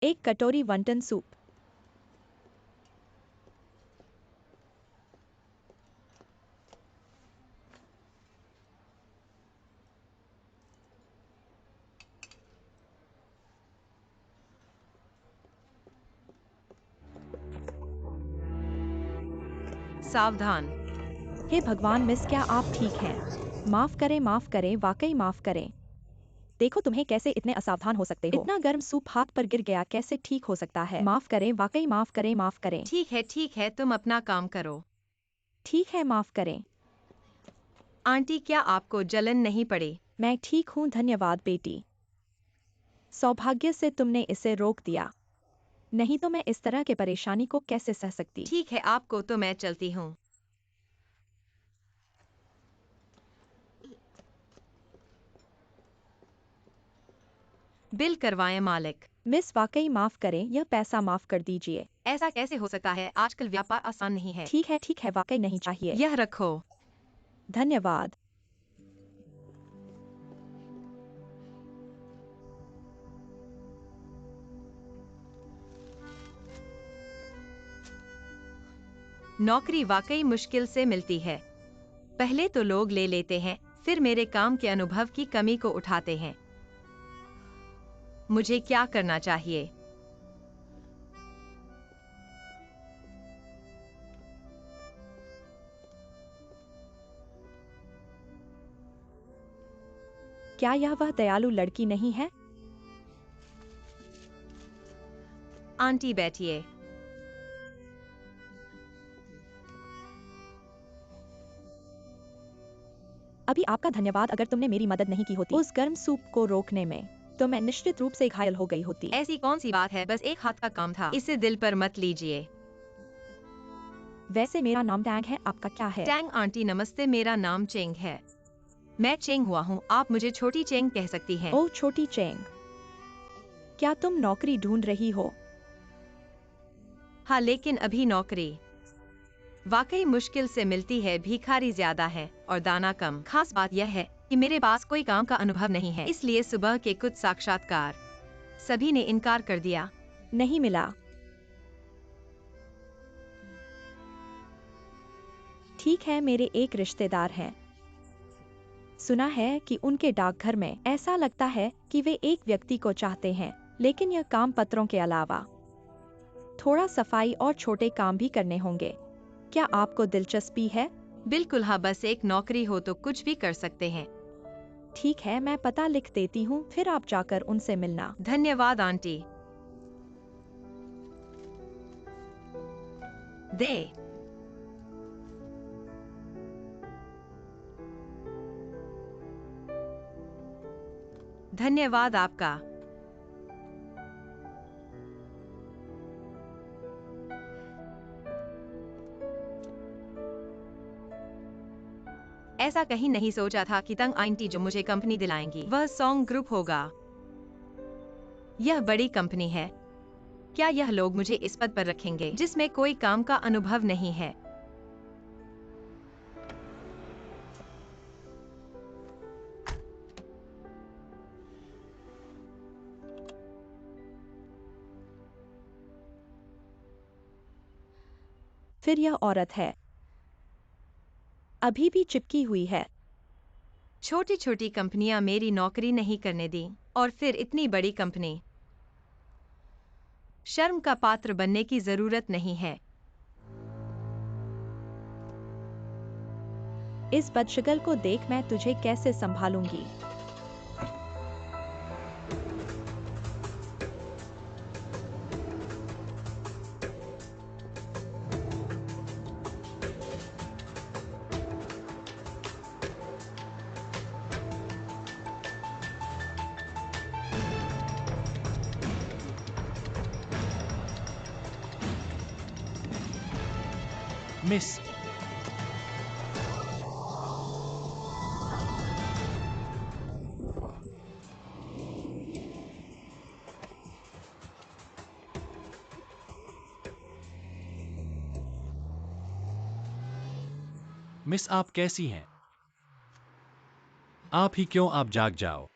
एक कटोरी वंटन सूप। सावधान। हे भगवान मिस, क्या आप ठीक हैं? माफ करें, वाकई माफ करें। देखो तुम्हें कैसे इतने असावधान हो सकते हो। इतना गर्म सूप हाथ पर गिर गया, कैसे ठीक हो सकता है? माफ करें, वाकई माफ करें। ठीक है, तुम अपना काम करो। ठीक है, माफ करें। आंटी, क्या आपको जलन नहीं पड़ी? मैं ठीक हूँ, धन्यवाद बेटी। सौभाग्य से तुमने इसे रोक दिया, नहीं तो मैं इस तरह के परेशानी को कैसे सह सकती। ठीक है, आपको तो मैं चलती हूँ। बिल करवाएं मालिक। मिस वाकई माफ करें, यह पैसा माफ कर दीजिए। ऐसा कैसे हो सकता है? आजकल व्यापार आसान नहीं है। ठीक है, वाकई नहीं चाहिए। यह रखो। धन्यवाद। नौकरी वाकई मुश्किल से मिलती है। पहले तो लोग ले लेते हैं, फिर मेरे काम के अनुभव की कमी को उठाते हैं। मुझे क्या करना चाहिए? क्या यह वह दयालु लड़की नहीं है? आंटी बैठिए। अभी आपका धन्यवाद। अगर तुमने मेरी मदद नहीं की होती उस गर्म सूप को रोकने में, तो मैं निश्चित रूप से घायल हो गई होती। ऐसी कौन सी बात है, बस एक हाथ का काम था। इसे दिल पर मत लीजिए। वैसे मेरा नाम टैंग है, आपका क्या है? टैंग आंटी नमस्ते, मेरा नाम चेंग है। मैं चेंग हुआ हूँ, आप मुझे छोटी चेंग कह सकती हैं। ओह छोटी चेंग, क्या तुम नौकरी ढूंढ रही हो? हाँ, लेकिन अभी नौकरी वाकई मुश्किल से मिलती है। भिखारी ज्यादा है और दाना कम। खास बात यह है कि मेरे पास कोई काम का अनुभव नहीं है, इसलिए सुबह के कुछ साक्षात्कार सभी ने इनकार कर दिया। नहीं मिला। ठीक है, मेरे एक रिश्तेदार हैं। सुना है कि उनके डाकघर में ऐसा लगता है कि वे एक व्यक्ति को चाहते हैं, लेकिन यह काम पत्रों के अलावा थोड़ा सफाई और छोटे काम भी करने होंगे। क्या आपको दिलचस्पी है? बिल्कुल हाँ, बस एक नौकरी हो तो कुछ भी कर सकते हैं। ठीक है, मैं पता लिख देती हूँ, फिर आप जाकर उनसे मिलना। धन्यवाद आंटी। दे। धन्यवाद आपका। ऐसा कहीं नहीं सोचा था कि तंग आंटी जो मुझे कंपनी दिलाएंगी वह सॉन्ग ग्रुप होगा। यह बड़ी कंपनी है। क्या यह लोग मुझे इस पद पर रखेंगे जिसमें कोई काम का अनुभव नहीं है? फिर यह औरत है, अभी भी चिपकी हुई है। छोटी छोटी कंपनियां मेरी नौकरी नहीं करने दी, और फिर इतनी बड़ी कंपनी। शर्म का पात्र बनने की जरूरत नहीं है। इस बदशगल को देख मैं तुझे कैसे संभालूंगी। मिस, मिस आप कैसी हैं? आप ही क्यों, आप जाग जाओ।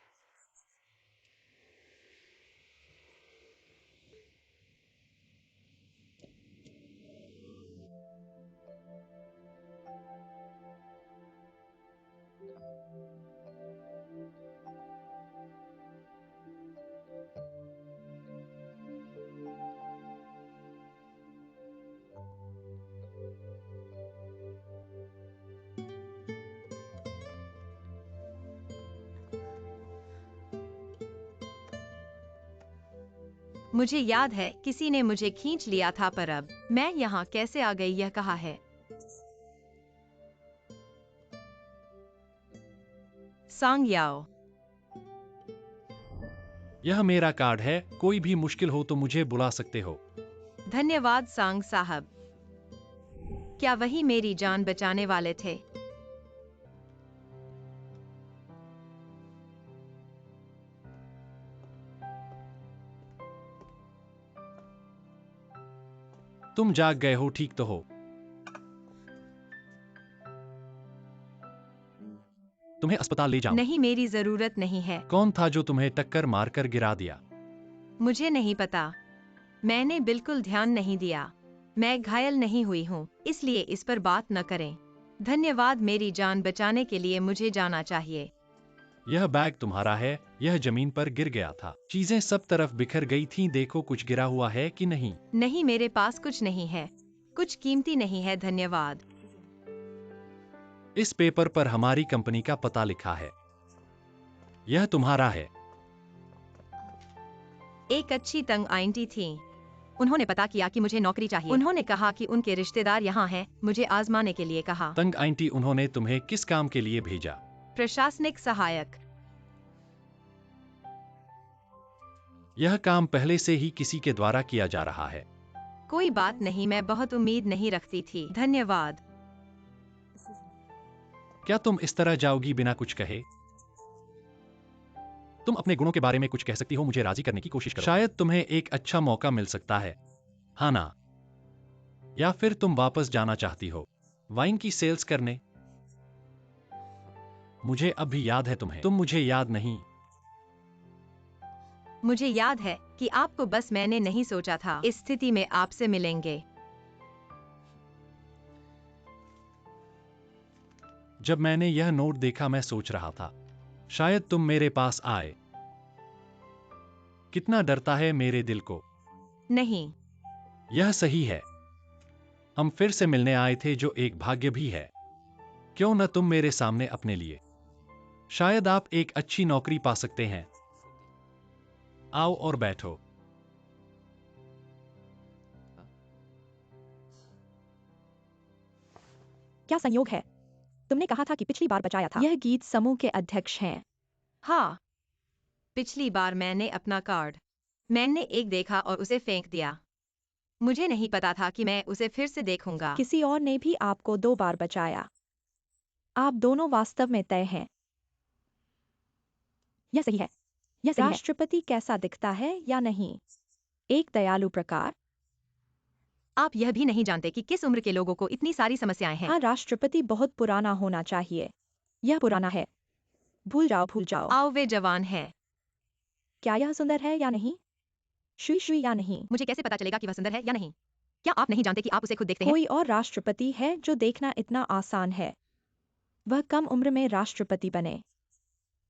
मुझे याद है किसी ने मुझे खींच लिया था, पर अब मैं यहाँ कैसे आ गई यह कहा है। सांग याओ। यह मेरा कार्ड है, कोई भी मुश्किल हो तो मुझे बुला सकते हो। धन्यवाद सांग साहब। क्या वही मेरी जान बचाने वाले थे? तुम जाग गए हो, ठीक तो हो? तुम्हें अस्पताल ले जाऊं? नहीं, मेरी जरूरत नहीं है। कौन था जो तुम्हें टक्कर मारकर गिरा दिया? मुझे नहीं पता, मैंने बिल्कुल ध्यान नहीं दिया। मैं घायल नहीं हुई हूँ, इसलिए इस पर बात न करें। धन्यवाद, मेरी जान बचाने के लिए मुझे जाना चाहिए। यह बैग तुम्हारा है, यह जमीन पर गिर गया था। चीजें सब तरफ बिखर गई थीं, देखो कुछ गिरा हुआ है कि नहीं। नहीं, मेरे पास कुछ नहीं है, कुछ कीमती नहीं है, धन्यवाद। इस पेपर पर हमारी कंपनी का पता लिखा है, यह तुम्हारा है। एक अच्छी तंग आंटी थी, उन्होंने पता किया कि मुझे नौकरी चाहिए। उन्होंने कहा कि उनके रिश्तेदार यहाँ हैं, मुझे आजमाने के लिए कहा। तंग आंटी, उन्होंने तुम्हें किस काम के लिए भेजा? प्रशासनिक सहायक। यह काम पहले से ही किसी के द्वारा किया जा रहा है। कोई बात नहीं, मैं बहुत उम्मीद नहीं रखती थी, धन्यवाद। क्या तुम इस तरह जाओगी बिना कुछ कहे? तुम अपने गुणों के बारे में कुछ कह सकती हो, मुझे राजी करने की कोशिश करो। शायद तुम्हें एक अच्छा मौका मिल सकता है, हाँ ना? या फिर तुम वापस जाना चाहती हो वाइन की सेल्स करने? मुझे अब भी याद है तुम्हें, तुम मुझे याद नहीं। मुझे याद है कि आपको, बस मैंने नहीं सोचा था इस स्थिति में आपसे मिलेंगे। जब मैंने यह नोट देखा मैं सोच रहा था शायद तुम मेरे पास आए। कितना डरता है मेरे दिल को। नहीं, यह सही है, हम फिर से मिलने आए थे, जो एक भाग्य भी है। क्यों न तुम मेरे सामने अपने लिए, शायद आप एक अच्छी नौकरी पा सकते हैं। आओ और बैठो। क्या संयोग है, तुमने कहा था कि पिछली बार बचाया था। यह गीत समूह के अध्यक्ष हैं। हाँ, पिछली बार मैंने एक देखा और उसे फेंक दिया। मुझे नहीं पता था कि मैं उसे फिर से देखूंगा। किसी और ने भी आपको 2 बार बचाया। आप दोनों वास्तव में तय हैं। यह सही है, यह सही है। राष्ट्रपति कैसा दिखता है या नहीं? एक दयालु प्रकार। आप यह भी नहीं जानते कि किस उम्र के लोगों को इतनी सारी समस्याएं हैं। हाँ, राष्ट्रपति बहुत पुराना होना चाहिए। यह पुराना है, भूल जाओ भूल जाओ। आओ, वे जवान है। क्या यह सुंदर है या नहीं? शुई शुई या नहीं? मुझे कैसे पता चलेगा कि वह सुंदर है या नहीं? क्या आप नहीं जानते कि आप उसे खुद देखते हैं? कोई और राष्ट्रपति है जो देखना इतना आसान है। वह कम उम्र में राष्ट्रपति बने।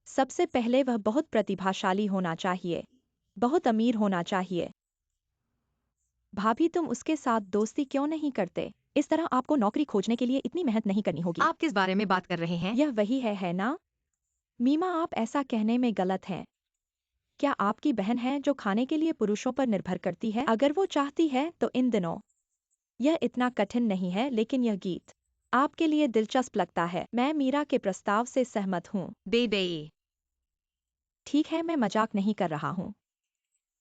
सबसे पहले वह बहुत प्रतिभाशाली होना चाहिए, बहुत अमीर होना चाहिए। भाभी, तुम उसके साथ दोस्ती क्यों नहीं करते? इस तरह आपको नौकरी खोजने के लिए इतनी मेहनत नहीं करनी होगी। आप किस बारे में बात कर रहे हैं? यह वही है ना? मीमा, आप ऐसा कहने में गलत हैं। क्या आपकी बहन है जो खाने के लिए पुरुषों पर निर्भर करती है? अगर वो चाहती है तो इन दिनों यह इतना कठिन नहीं है, लेकिन यह गीत आपके लिए दिलचस्प लगता है। मैं मीरा के प्रस्ताव से सहमत हूँ। बेबे, ठीक है, मैं मजाक नहीं कर रहा हूँ।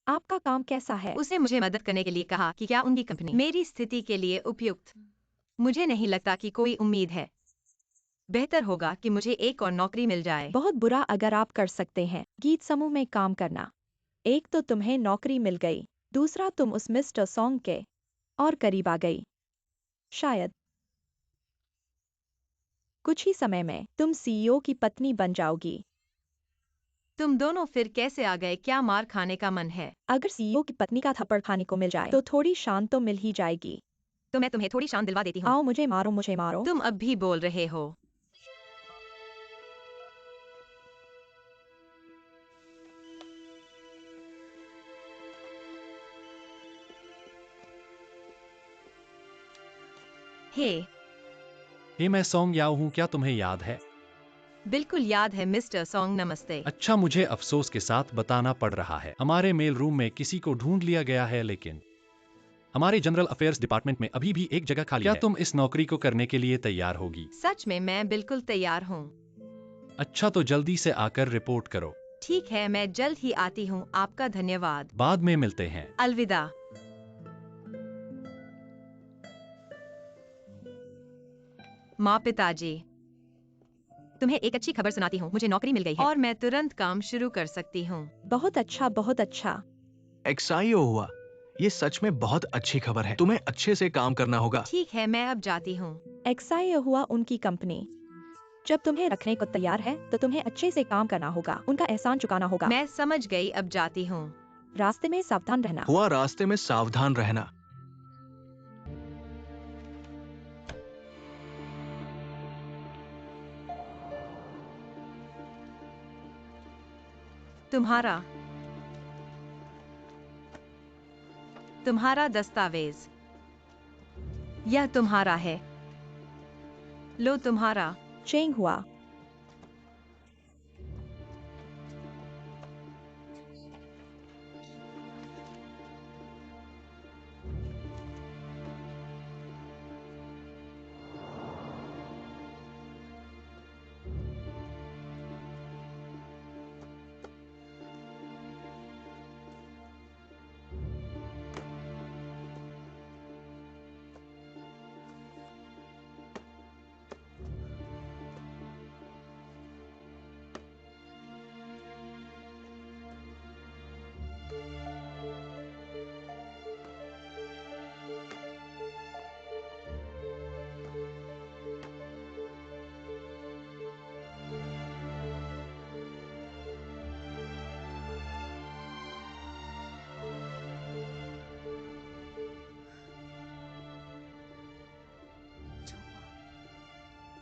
आपका काम कैसा है? उसने मुझे मदद करने के लिए कहा कि क्या उनकी कंपनी मेरी स्थिति के लिए उपयुक्त। मुझे नहीं लगता कि कोई उम्मीद है। बेहतर होगा कि मुझे एक और नौकरी मिल जाए। बहुत बुरा अगर आप कर सकते हैं गीत समूह में काम करना। एक तो तुम्हें नौकरी मिल गई, दूसरा तुम उस मिस्टर सॉन्ग के और करीब आ गई। शायद कुछ ही समय में तुम सीईओ की पत्नी बन जाओगी। तुम दोनों फिर कैसे आ गए? क्या मार खाने का मन है? अगर सीईओ की पत्नी का थप्पड़ खाने को मिल जाए तो थोड़ी शान तो मिल ही जाएगी। तो मैं तुम्हें थोड़ी शान दिलवा देती हूँ। आओ, मुझे मारो मुझे मारो। तुम अब भी बोल रहे हो। हे, हे, मैं सॉन्ग याओ हूं, क्या तुम्हें याद है? बिल्कुल याद है मिस्टर सॉन्ग, नमस्ते। अच्छा, मुझे अफसोस के साथ बताना पड़ रहा है, हमारे मेल रूम में किसी को ढूंढ लिया गया है, लेकिन हमारे जनरल अफेयर्स डिपार्टमेंट में अभी भी एक जगह खाली है। क्या तुम इस नौकरी को करने के लिए तैयार होगी? सच में मैं बिल्कुल तैयार हूँ। अच्छा, तो जल्दी से आकर रिपोर्ट करो। ठीक है, मैं जल्द ही आती हूँ। आपका धन्यवाद। बाद में मिलते हैं। अलविदा। माँ, पिताजी, तुम्हें एक अच्छी खबर सुनाती हूँ। मुझे नौकरी मिल गई है और मैं तुरंत काम शुरू कर सकती हूँ। बहुत अच्छा, बहुत अच्छा। एक्साइओ हुआ। ये सच में बहुत अच्छी खबर है। तुम्हें अच्छे से काम करना होगा। ठीक है, मैं अब जाती हूँ। एक्साई हुआ उनकी कंपनी। जब तुम्हें रखने को तैयार है तो तुम्हें अच्छे से काम करना होगा, उनका एहसान चुकाना होगा। मैं समझ गई, अब जाती हूँ। रास्ते में सावधान रहना। हुआ, रास्ते में सावधान रहना। तुम्हारा तुम्हारा दस्तावेज, यह तुम्हारा है। लो, तुम्हारा। चेंग हुआ।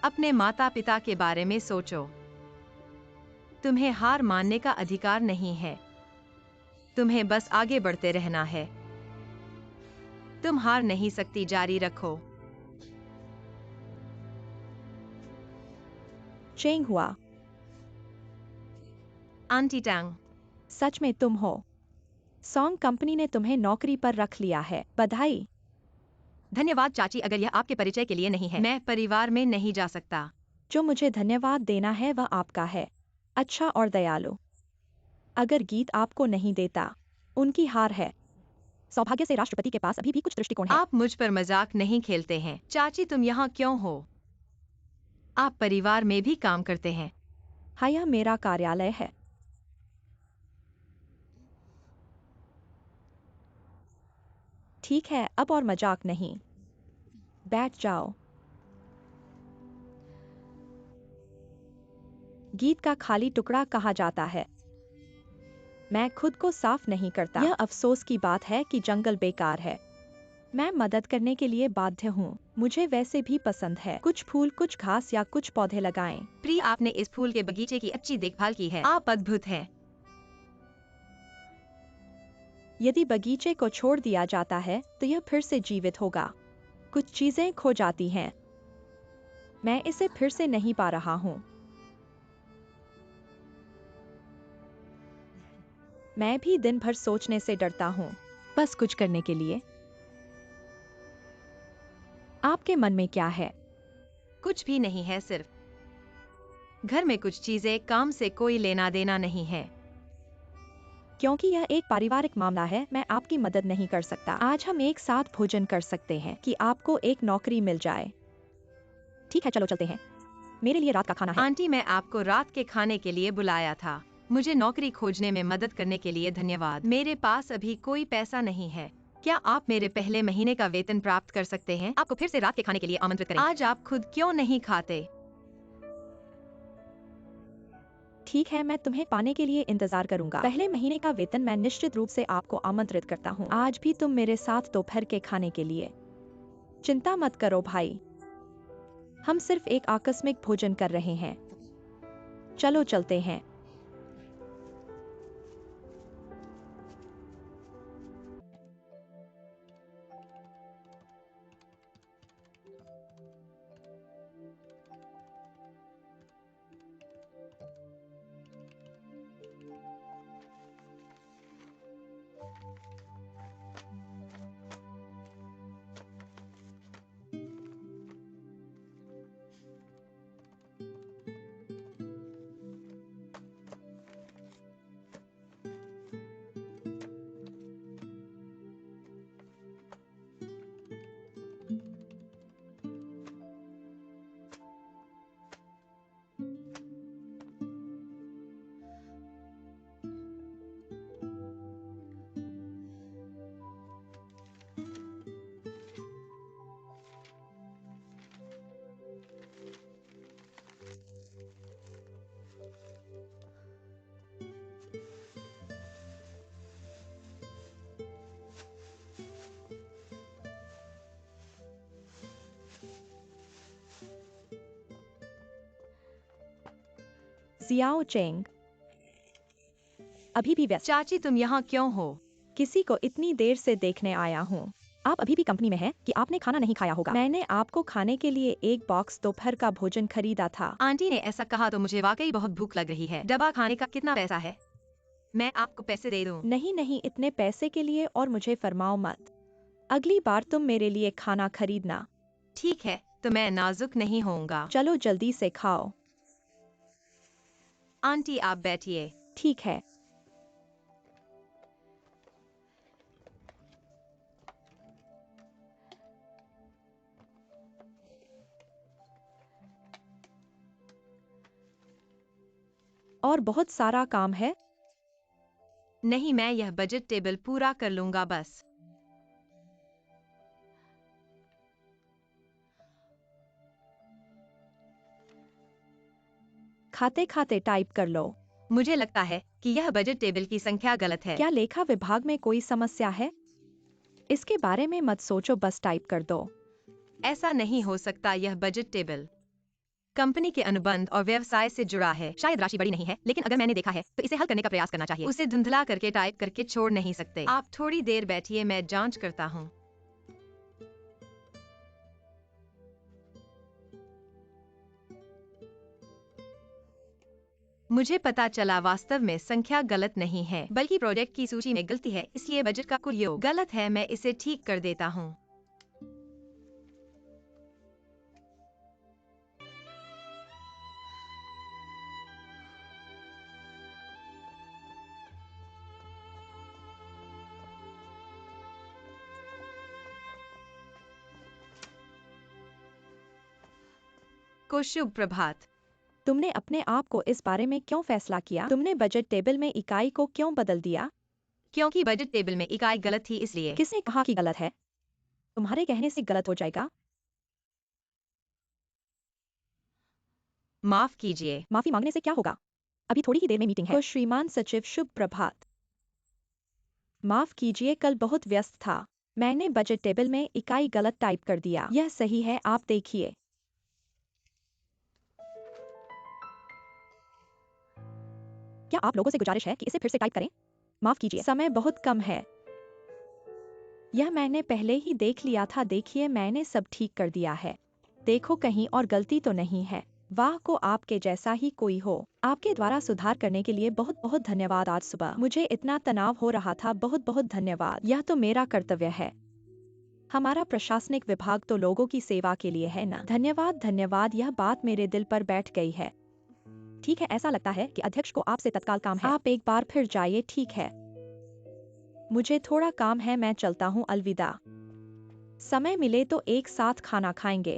अपने माता पिता के बारे में सोचो। तुम्हें हार मानने का अधिकार नहीं है। तुम्हें बस आगे बढ़ते रहना है। तुम हार नहीं सकती, जारी रखो। चेंग हुआ। आंटी टैंग, सच में तुम हो। सॉन्ग कंपनी ने तुम्हें नौकरी पर रख लिया है, बधाई। धन्यवाद चाची। अगर यह आपके परिचय के लिए नहीं है, मैं परिवार में नहीं जा सकता। जो मुझे धन्यवाद देना है वह आपका है, अच्छा और दयालु। अगर गीत आपको नहीं देता, उनकी हार है। सौभाग्य से राष्ट्रपति के पास अभी भी कुछ दृष्टिकोण है। आप मुझ पर मजाक नहीं खेलते हैं। चाची, तुम यहाँ क्यों हो? आप परिवार में भी काम करते हैं। हाँ, यह मेरा कार्यालय है। ठीक है, अब और मजाक नहीं। बैठ जाओ। गीत का खाली टुकड़ा कहा जाता है। मैं खुद को साफ नहीं करता। यह अफसोस की बात है कि जंगल बेकार है। मैं मदद करने के लिए बाध्य हूँ। मुझे वैसे भी पसंद है। कुछ फूल, कुछ घास या कुछ पौधे लगाएं। प्रिय, आपने इस फूल के बगीचे की अच्छी देखभाल की है। आप अद्भुत हैं। यदि बगीचे को छोड़ दिया जाता है तो यह फिर से जीवित होगा। कुछ चीजें खो जाती हैं। मैं इसे फिर से नहीं पा रहा हूँ। मैं भी दिन भर सोचने से डरता हूँ, बस कुछ करने के लिए। आपके मन में क्या है? कुछ भी नहीं है, सिर्फ घर में कुछ चीजें। काम से कोई लेना देना नहीं है। क्योंकि यह एक पारिवारिक मामला है, मैं आपकी मदद नहीं कर सकता। आज हम एक साथ भोजन कर सकते हैं कि आपको एक नौकरी मिल जाए। ठीक है, चलो चलते हैं। मेरे लिए रात का खाना है। आंटी, मैं आपको रात के खाने के लिए बुलाया था। मुझे नौकरी खोजने में मदद करने के लिए धन्यवाद। मेरे पास अभी कोई पैसा नहीं है। क्या आप मेरे पहले महीने का वेतन प्राप्त कर सकते हैं? आपको फिर से रात के खाने के लिए आमंत्रित करें। आज आप खुद क्यों नहीं खाते? ठीक है, मैं तुम्हें पाने के लिए इंतजार करूंगा। पहले महीने का वेतन मैं निश्चित रूप से आपको आमंत्रित करता हूँ। आज भी तुम मेरे साथ दोपहर के खाने के लिए। चिंता मत करो भाई, हम सिर्फ एक आकस्मिक भोजन कर रहे हैं। चलो चलते हैं। जियाओ चेंग अभी भी व्यस्त। चाची तुम यहाँ क्यों हो? किसी को इतनी देर से देखने आया हूँ। आप अभी भी कंपनी में हैं कि आपने खाना नहीं खाया होगा। मैंने आपको खाने के लिए एक बॉक्स दोपहर का भोजन खरीदा था। आंटी ने ऐसा कहा तो मुझे वाकई बहुत भूख लग रही है। डब्बा खाने का कितना पैसा है? मैं आपको पैसे दे दूं? नहीं नहीं, इतने पैसे के लिए और मुझे फरमाओ मत। अगली बार तुम मेरे लिए खाना खरीदना। ठीक है, तो मैं नाजुक नहीं होऊंगा। चलो जल्दी से खाओ। आंटी आप बैठिए। ठीक है। और बहुत सारा काम है। नहीं, मैं यह बजट टेबल पूरा कर लूंगा बस। खाते खाते टाइप कर लो। मुझे लगता है कि यह बजट टेबल की संख्या गलत है। क्या लेखा विभाग में कोई समस्या है? इसके बारे में मत सोचो, बस टाइप कर दो। ऐसा नहीं हो सकता। यह बजट टेबल कंपनी के अनुबंध और व्यवसाय से जुड़ा है। शायद राशि बड़ी नहीं है, लेकिन अगर मैंने देखा है तो इसे हल करने का प्रयास करना चाहिए। उसे धुंधला करके टाइप करके छोड़ नहीं सकते। आप थोड़ी देर बैठिए, मैं जांच करता हूँ। मुझे पता चला वास्तव में संख्या गलत नहीं है, बल्कि प्रोजेक्ट की सूची में गलती है, इसलिए बजट का कुल योग गलत है। मैं इसे ठीक कर देता हूँ। को शुभ प्रभात। तुमने अपने आप को इस बारे में क्यों फैसला किया? तुमने बजट टेबल में इकाई को क्यों बदल दिया? क्योंकि बजट टेबल में इकाई गलत थी, इसलिए। किसने कहा कि गलत है? तुम्हारे कहने से गलत हो जाएगा। माफ कीजिए। माफी मांगने से क्या होगा? अभी थोड़ी ही देर में मीटिंग है। तो श्रीमान सचिव, शुभ प्रभात। माफ कीजिए, कल बहुत व्यस्त था। मैंने बजट टेबल में इकाई गलत टाइप कर दिया। यह सही है, आप देखिए। क्या आप लोगों से गुजारिश है कि इसे फिर से टाइप करें? माफ कीजिए, समय बहुत कम है। यह मैंने पहले ही देख लिया था। देखिए, मैंने सब ठीक कर दिया है। देखो, कहीं और गलती तो नहीं है। वाह, को आपके जैसा ही कोई हो। आपके द्वारा सुधार करने के लिए बहुत बहुत धन्यवाद। आज सुबह मुझे इतना तनाव हो रहा था। बहुत बहुत धन्यवाद। यह तो मेरा कर्तव्य है। हमारा प्रशासनिक विभाग तो लोगों की सेवा के लिए है ना। धन्यवाद धन्यवाद, यह बात मेरे दिल पर बैठ गई है। ठीक है, ऐसा लगता है कि अध्यक्ष को आपसे तत्काल काम है। आप एक बार फिर जाइए। ठीक है, मुझे थोड़ा काम है, मैं चलता हूँ। अलविदा। समय मिले तो एक साथ खाना खाएंगे।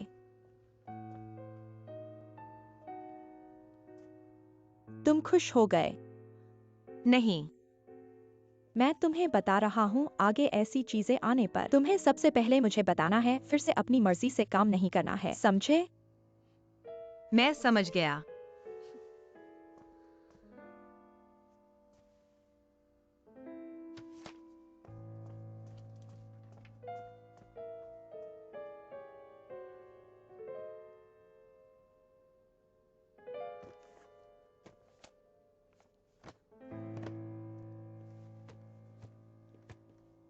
तुम खुश हो गए? नहीं। मैं तुम्हें बता रहा हूँ, आगे ऐसी चीजें आने पर तुम्हें सबसे पहले मुझे बताना है। फिर से अपनी मर्जी से काम नहीं करना है, समझे? मैं समझ गया।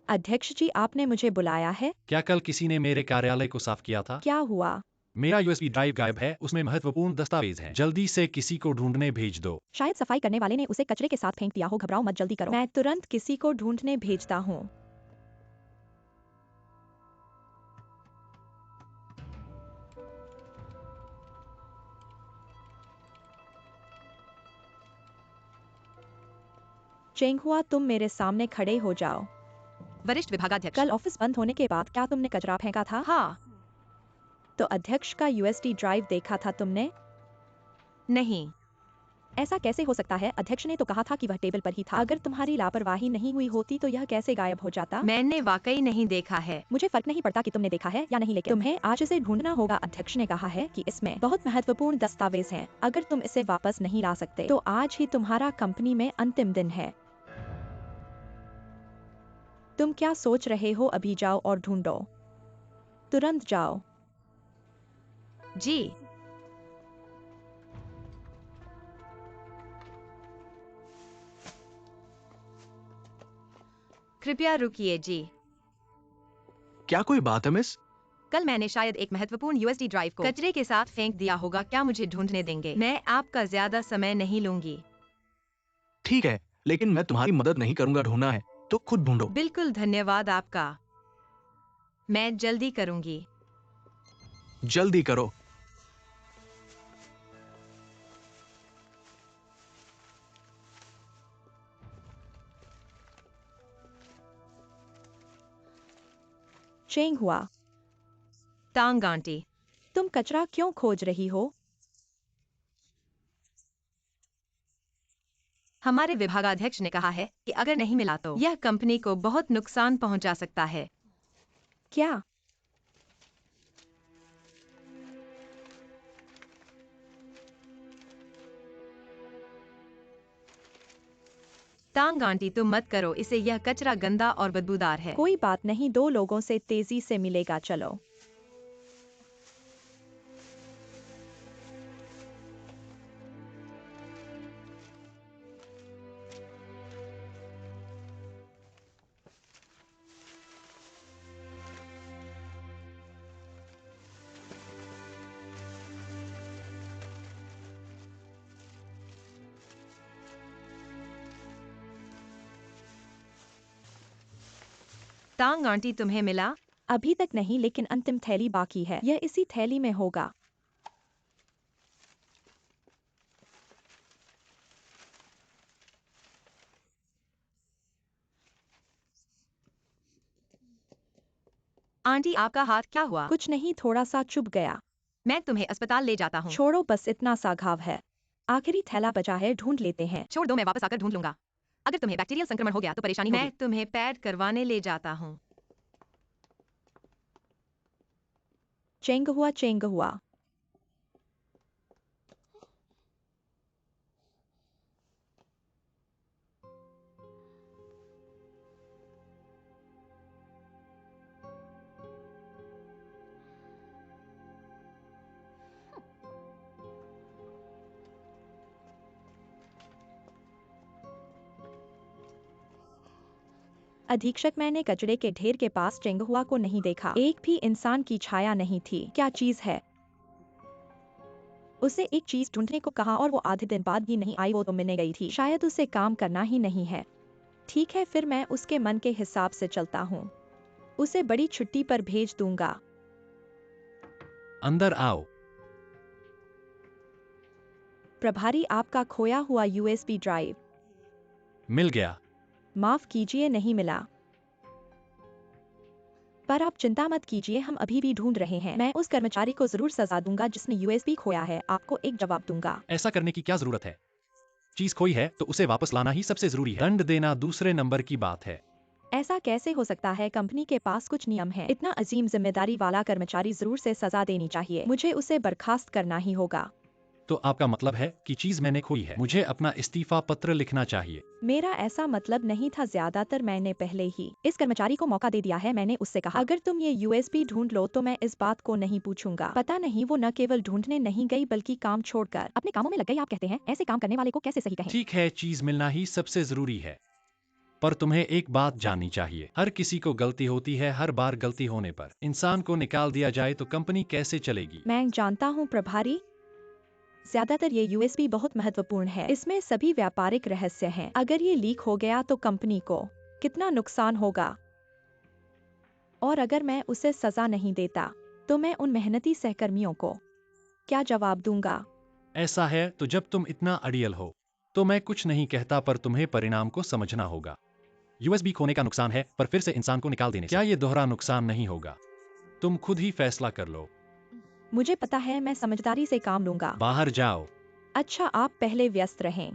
अध्यक्ष जी, आपने मुझे बुलाया है? क्या कल किसी ने मेरे कार्यालय को साफ किया था? क्या हुआ? मेरा यूएसबी ड्राइव गायब है, उसमें महत्वपूर्ण दस्तावेज हैं। जल्दी से किसी को ढूंढने भेज दो। शायद सफाई करने वाले ने उसे कचरे के साथ फेंक दिया हो। घबराओ मत, जल्दी करो। मैं तुरंत किसी को ढूंढने भेजता हूँ। चेंगहुआ, तुम मेरे सामने खड़े हो जाओ। वरिष्ठ विभागाध्यक्ष। कल ऑफिस बंद होने के बाद क्या तुमने कचरा फेंका था? हाँ। तो अध्यक्ष का यूएसडी ड्राइव देखा था तुमने? नहीं। ऐसा कैसे हो सकता है? अध्यक्ष ने तो कहा था कि वह टेबल पर ही था। अगर तुम्हारी लापरवाही नहीं हुई होती तो यह कैसे गायब हो जाता? मैंने वाकई नहीं देखा है। मुझे फर्क नहीं पड़ता कि तुमने देखा है या नहीं, लेकिन तुम्हें आज इसे ढूंढना होगा। अध्यक्ष ने कहा है कि इसमें बहुत महत्वपूर्ण दस्तावेज हैं। अगर तुम इसे वापस नहीं ला सकते तो आज ही तुम्हारा कंपनी में अंतिम दिन है। तुम क्या सोच रहे हो? अभी जाओ और ढूंढो। तुरंत जाओ। जी। कृपया रुकिए जी। क्या कोई बात है मिस? कल मैंने शायद एक महत्वपूर्ण यूएसडी ड्राइव को कचरे के साथ फेंक दिया होगा। क्या मुझे ढूंढने देंगे? मैं आपका ज्यादा समय नहीं लूंगी। ठीक है, लेकिन मैं तुम्हारी मदद नहीं करूंगा। ढूंढना है तो खुद ढूंढो। बिल्कुल, धन्यवाद आपका। मैं जल्दी करूंगी। जल्दी करो। चेंग हुआ, टांग आंटी, तुम कचरा क्यों खोज रही हो? हमारे विभागाध्यक्ष ने कहा है कि अगर नहीं मिला तो यह कंपनी को बहुत नुकसान पहुंचा सकता है। क्या? टांग आंटी, तुम मत करो इसे। यह कचरा गंदा और बदबूदार है। कोई बात नहीं, 2 लोगों से तेजी से मिलेगा, चलो। टांग आंटी, तुम्हें मिला? अभी तक नहीं, लेकिन अंतिम थैली बाकी है। यह इसी थैली में होगा। आंटी, आपका हाथ क्या हुआ? कुछ नहीं, थोड़ा सा चुभ गया। मैं तुम्हें अस्पताल ले जाता हूँ। छोड़ो, बस इतना सा घाव है। आखिरी थैला बचा है, ढूंढ लेते हैं। छोड़ दो, मैं वापस आकर ढूंढ लूंगा। अगर तुम्हें बैक्टीरियल संक्रमण हो गया तो परेशानी होगी। मैं तुम्हें पैड करवाने ले जाता हूँ। चेंग हुआ, चेंग हुआ। अधीक्षक, मैंने कचरे के ढेर के पास चेंगहुआ को नहीं देखा। एक भी इंसान की छाया नहीं थी। क्या चीज है? उसे एक चीज ढूंढने को कहा और वो आधे दिन बाद भी नहीं आई। वो तो मिलने गई थी। शायद उसे काम करना ही नहीं है। ठीक है, फिर मैं उसके मन के हिसाब से चलता हूँ। उसे बड़ी छुट्टी पर भेज दूंगा। अंदर आओ। प्रभारी, आपका खोया हुआ यूएसबी ड्राइव। मिल गया। माफ कीजिए, नहीं मिला। पर आप चिंता मत कीजिए, हम अभी भी ढूंढ रहे हैं। मैं उस कर्मचारी को जरूर सजा दूंगा जिसने यूएसबी खोया है। आपको एक जवाब दूंगा। ऐसा करने की क्या जरूरत है? चीज खोई है तो उसे वापस लाना ही सबसे जरूरी है। दंड देना दूसरे नंबर की बात है। ऐसा कैसे हो सकता है? कंपनी के पास कुछ नियम है। इतना अजीम जिम्मेदारी वाला कर्मचारी जरूर से सजा देनी चाहिए। मुझे उसे बर्खास्त करना ही होगा। तो आपका मतलब है कि चीज मैंने खोई है। मुझे अपना इस्तीफा पत्र लिखना चाहिए। मेरा ऐसा मतलब नहीं था। ज्यादातर मैंने पहले ही इस कर्मचारी को मौका दे दिया है। मैंने उससे कहा, अगर तुम ये यूएसबी ढूंढ लो तो मैं इस बात को नहीं पूछूंगा। पता नहीं वो न केवल ढूंढने नहीं गई बल्कि काम छोड़कर अपने कामों में लग गई। आप कहते हैं ऐसे काम करने वाले को कैसे सही कहें? ठीक है, चीज मिलना ही सबसे जरूरी है। पर तुम्हें एक बात जाननी चाहिए, हर किसी को गलती होती है। हर बार गलती होने पर इंसान को निकाल दिया जाए तो कंपनी कैसे चलेगी? मैं जानता हूँ प्रभारी, ज्यादातर ये यूएसबी बहुत महत्वपूर्ण है। इसमें सभी व्यापारिक रहस्य हैं। अगर ये लीक हो गया तो कंपनी को कितना नुकसान होगा। और अगर मैं उसे सजा नहीं देता तो मैं उन मेहनती सहकर्मियों को क्या जवाब दूंगा? ऐसा है तो जब तुम इतना अड़ियल हो तो मैं कुछ नहीं कहता, पर तुम्हें परिणाम को समझना होगा। यूएसबी खोने का नुकसान है, पर फिर से इंसान को निकाल देने से क्या ये दोहरा नुकसान नहीं होगा? तुम खुद ही फैसला कर लो। मुझे पता है, मैं समझदारी से काम लूंगा। बाहर जाओ। अच्छा, आप पहले व्यस्त रहें।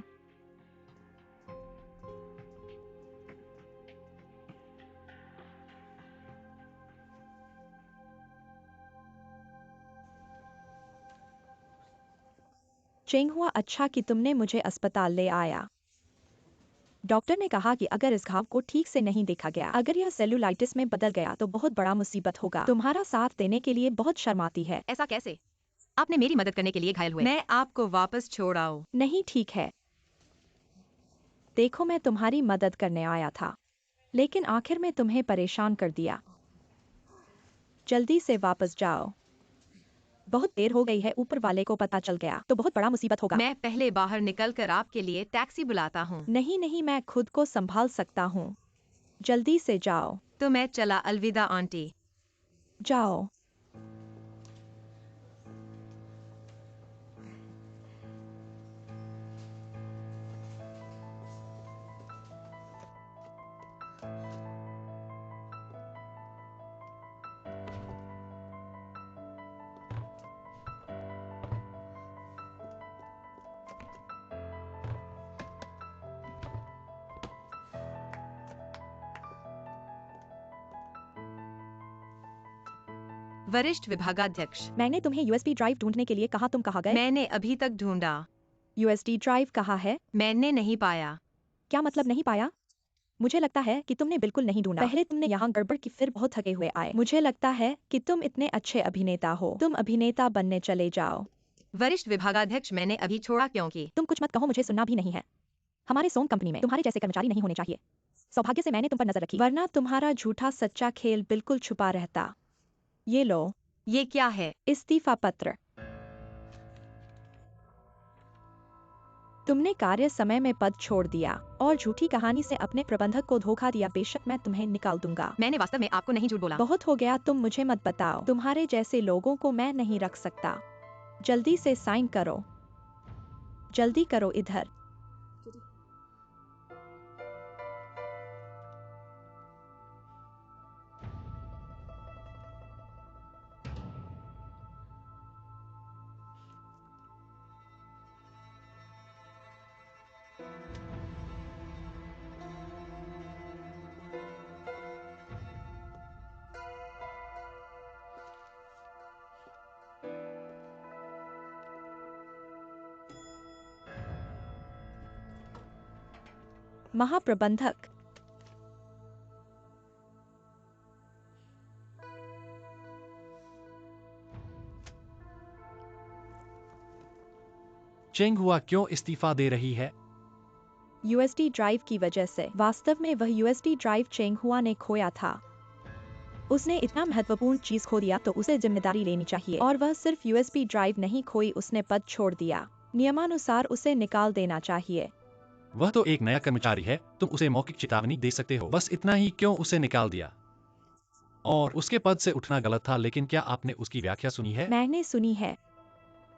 चेंग हुआ, अच्छा कि तुमने मुझे अस्पताल ले आया। डॉक्टर ने कहा कि अगर इस घाव को ठीक से नहीं देखा गया, अगर यह सेलुलाइटिस में बदल गया तो बहुत बड़ा मुसीबत होगा। तुम्हारा साथ देने के लिए बहुत शर्माती है। ऐसा कैसे? आपने मेरी मदद करने के लिए घायल हुए। मैं आपको वापस छोड़ आऊं। नहीं, ठीक है। देखो, मैं तुम्हारी मदद करने आया था। लेकिन आखिर में तुम्हें परेशान कर दिया। जल्दी से वापस जाओ। बहुत देर हो गई है, ऊपर वाले को पता चल गया तो बहुत बड़ा मुसीबत होगा। मैं पहले बाहर निकलकर आपके लिए टैक्सी बुलाता हूँ। नहीं नहीं, मैं खुद को संभाल सकता हूँ। जल्दी से जाओ। तो मैं चला, अलविदा आंटी। जाओ। वरिष्ठ विभागाध्यक्ष, मैंने तुम्हें यूएसबी ड्राइव ढूंढने के लिए कहा, तुम कहाँ गए? मैंने अभी तक ढूंढा। यूएसबी ड्राइव कहाँ है? मैंने नहीं पाया। क्या मतलब नहीं पाया? मुझे लगता है कि तुमने बिल्कुल नहीं ढूंढा। पहले तुमने यहाँ गड़बड़ की, फिर बहुत थके हुए आए। मुझे लगता है कि तुम इतने अच्छे अभिनेता हो, तुम अभिनेता बनने चले जाओ। वरिष्ठ विभागाध्यक्ष, मैंने अभी छोड़ा क्योंकि तुम कुछ मत कहो, मुझे सुनना भी नहीं है। हमारे सोम कंपनी में तुम्हारे जैसे कर्मचारी नहीं होने चाहिए। सौभाग्य से मैंने तुम पर नजर रखी, वरना तुम्हारा झूठा सच्चा खेल बिल्कुल छुपा रहता। ये लो, ये क्या है? इस्तीफा पत्र। तुमने कार्य समय में पद छोड़ दिया और झूठी कहानी से अपने प्रबंधक को धोखा दिया। बेशक मैं तुम्हें निकाल दूंगा। मैंने वास्तव में आपको नहीं झूठ बोला। बहुत हो गया, तुम मुझे मत बताओ। तुम्हारे जैसे लोगों को मैं नहीं रख सकता। जल्दी से साइन करो। जल्दी करो इधर। महाप्रबंधक, चेंग हुआ क्यों इस्तीफा दे रही है? यूएसडी ड्राइव की वजह से। वास्तव में वह यूएसडी ड्राइव चेंग हुआ ने खोया था। उसने इतना महत्वपूर्ण चीज खो दिया तो उसे जिम्मेदारी लेनी चाहिए। और वह सिर्फ यूएसबी ड्राइव नहीं खोई, उसने पद छोड़ दिया। नियमानुसार उसे निकाल देना चाहिए। वह तो एक नया कर्मचारी है, तुम उसे मौखिक चेतावनी दे सकते हो। बस इतना ही, क्यों उसे निकाल दिया? और उसके पद से उठना गलत था, लेकिन क्या आपने उसकी व्याख्या सुनी है? मैंने सुनी है।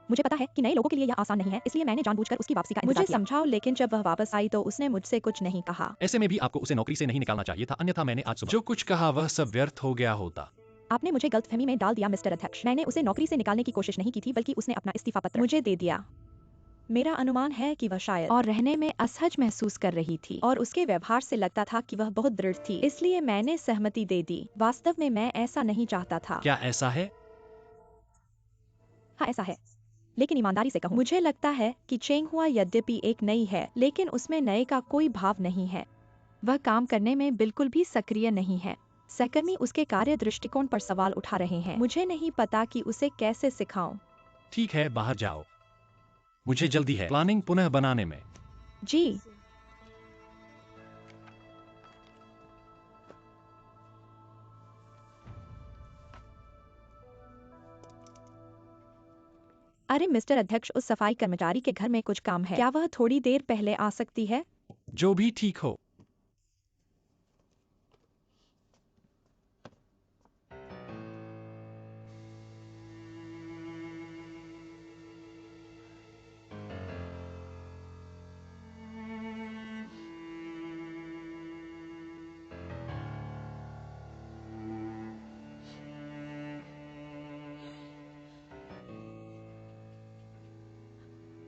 मुझे पता है कि नए लोगों के लिए यह आसान नहीं है, इसलिए मैंने जानबूझकर उसकी वापसी का इंतजार किया। मुझे समझाओ, लेकिन जब वह वापस आई तो उसने मुझसे कुछ नहीं कहा। ऐसे में भी आपको उसे नौकरी से नहीं निकालना चाहिए था, अन्यथा मैंने आज सुबह जो कुछ कहा वह सब व्यर्थ हो गया होता। आपने मुझे गलतफहमी में डाल दिया मिस्टर अध्यक्ष। मैंने उसे नौकरी से निकालने की कोशिश नहीं की थी, बल्कि उसने अपना इस्तीफा पत्र मुझे दे दिया। मेरा अनुमान है कि वह शायद और रहने में असहज महसूस कर रही थी और उसके व्यवहार से लगता था कि वह बहुत दृढ़ थी, इसलिए मैंने सहमति दे दी। वास्तव में मैं ऐसा नहीं चाहता था। क्या ऐसा है? हाँ, ऐसा है। लेकिन ईमानदारी से कहूँ, मुझे लगता है कि चेंग हुआ यद्यपि एक नई है, लेकिन उसमें नए का कोई भाव नहीं है। वह काम करने में बिल्कुल भी सक्रिय नहीं है। सहकर्मी उसके कार्य दृष्टिकोण पर सवाल उठा रहे हैं। मुझे नहीं पता कि उसे कैसे सिखाऊं। ठीक है, बाहर जाओ। मुझे जल्दी है प्लानिंग पुनः बनाने में। जी। अरे मिस्टर अध्यक्ष, उस सफाई कर्मचारी के घर में कुछ काम है। क्या वह थोड़ी देर पहले आ सकती है? जो भी ठीक हो।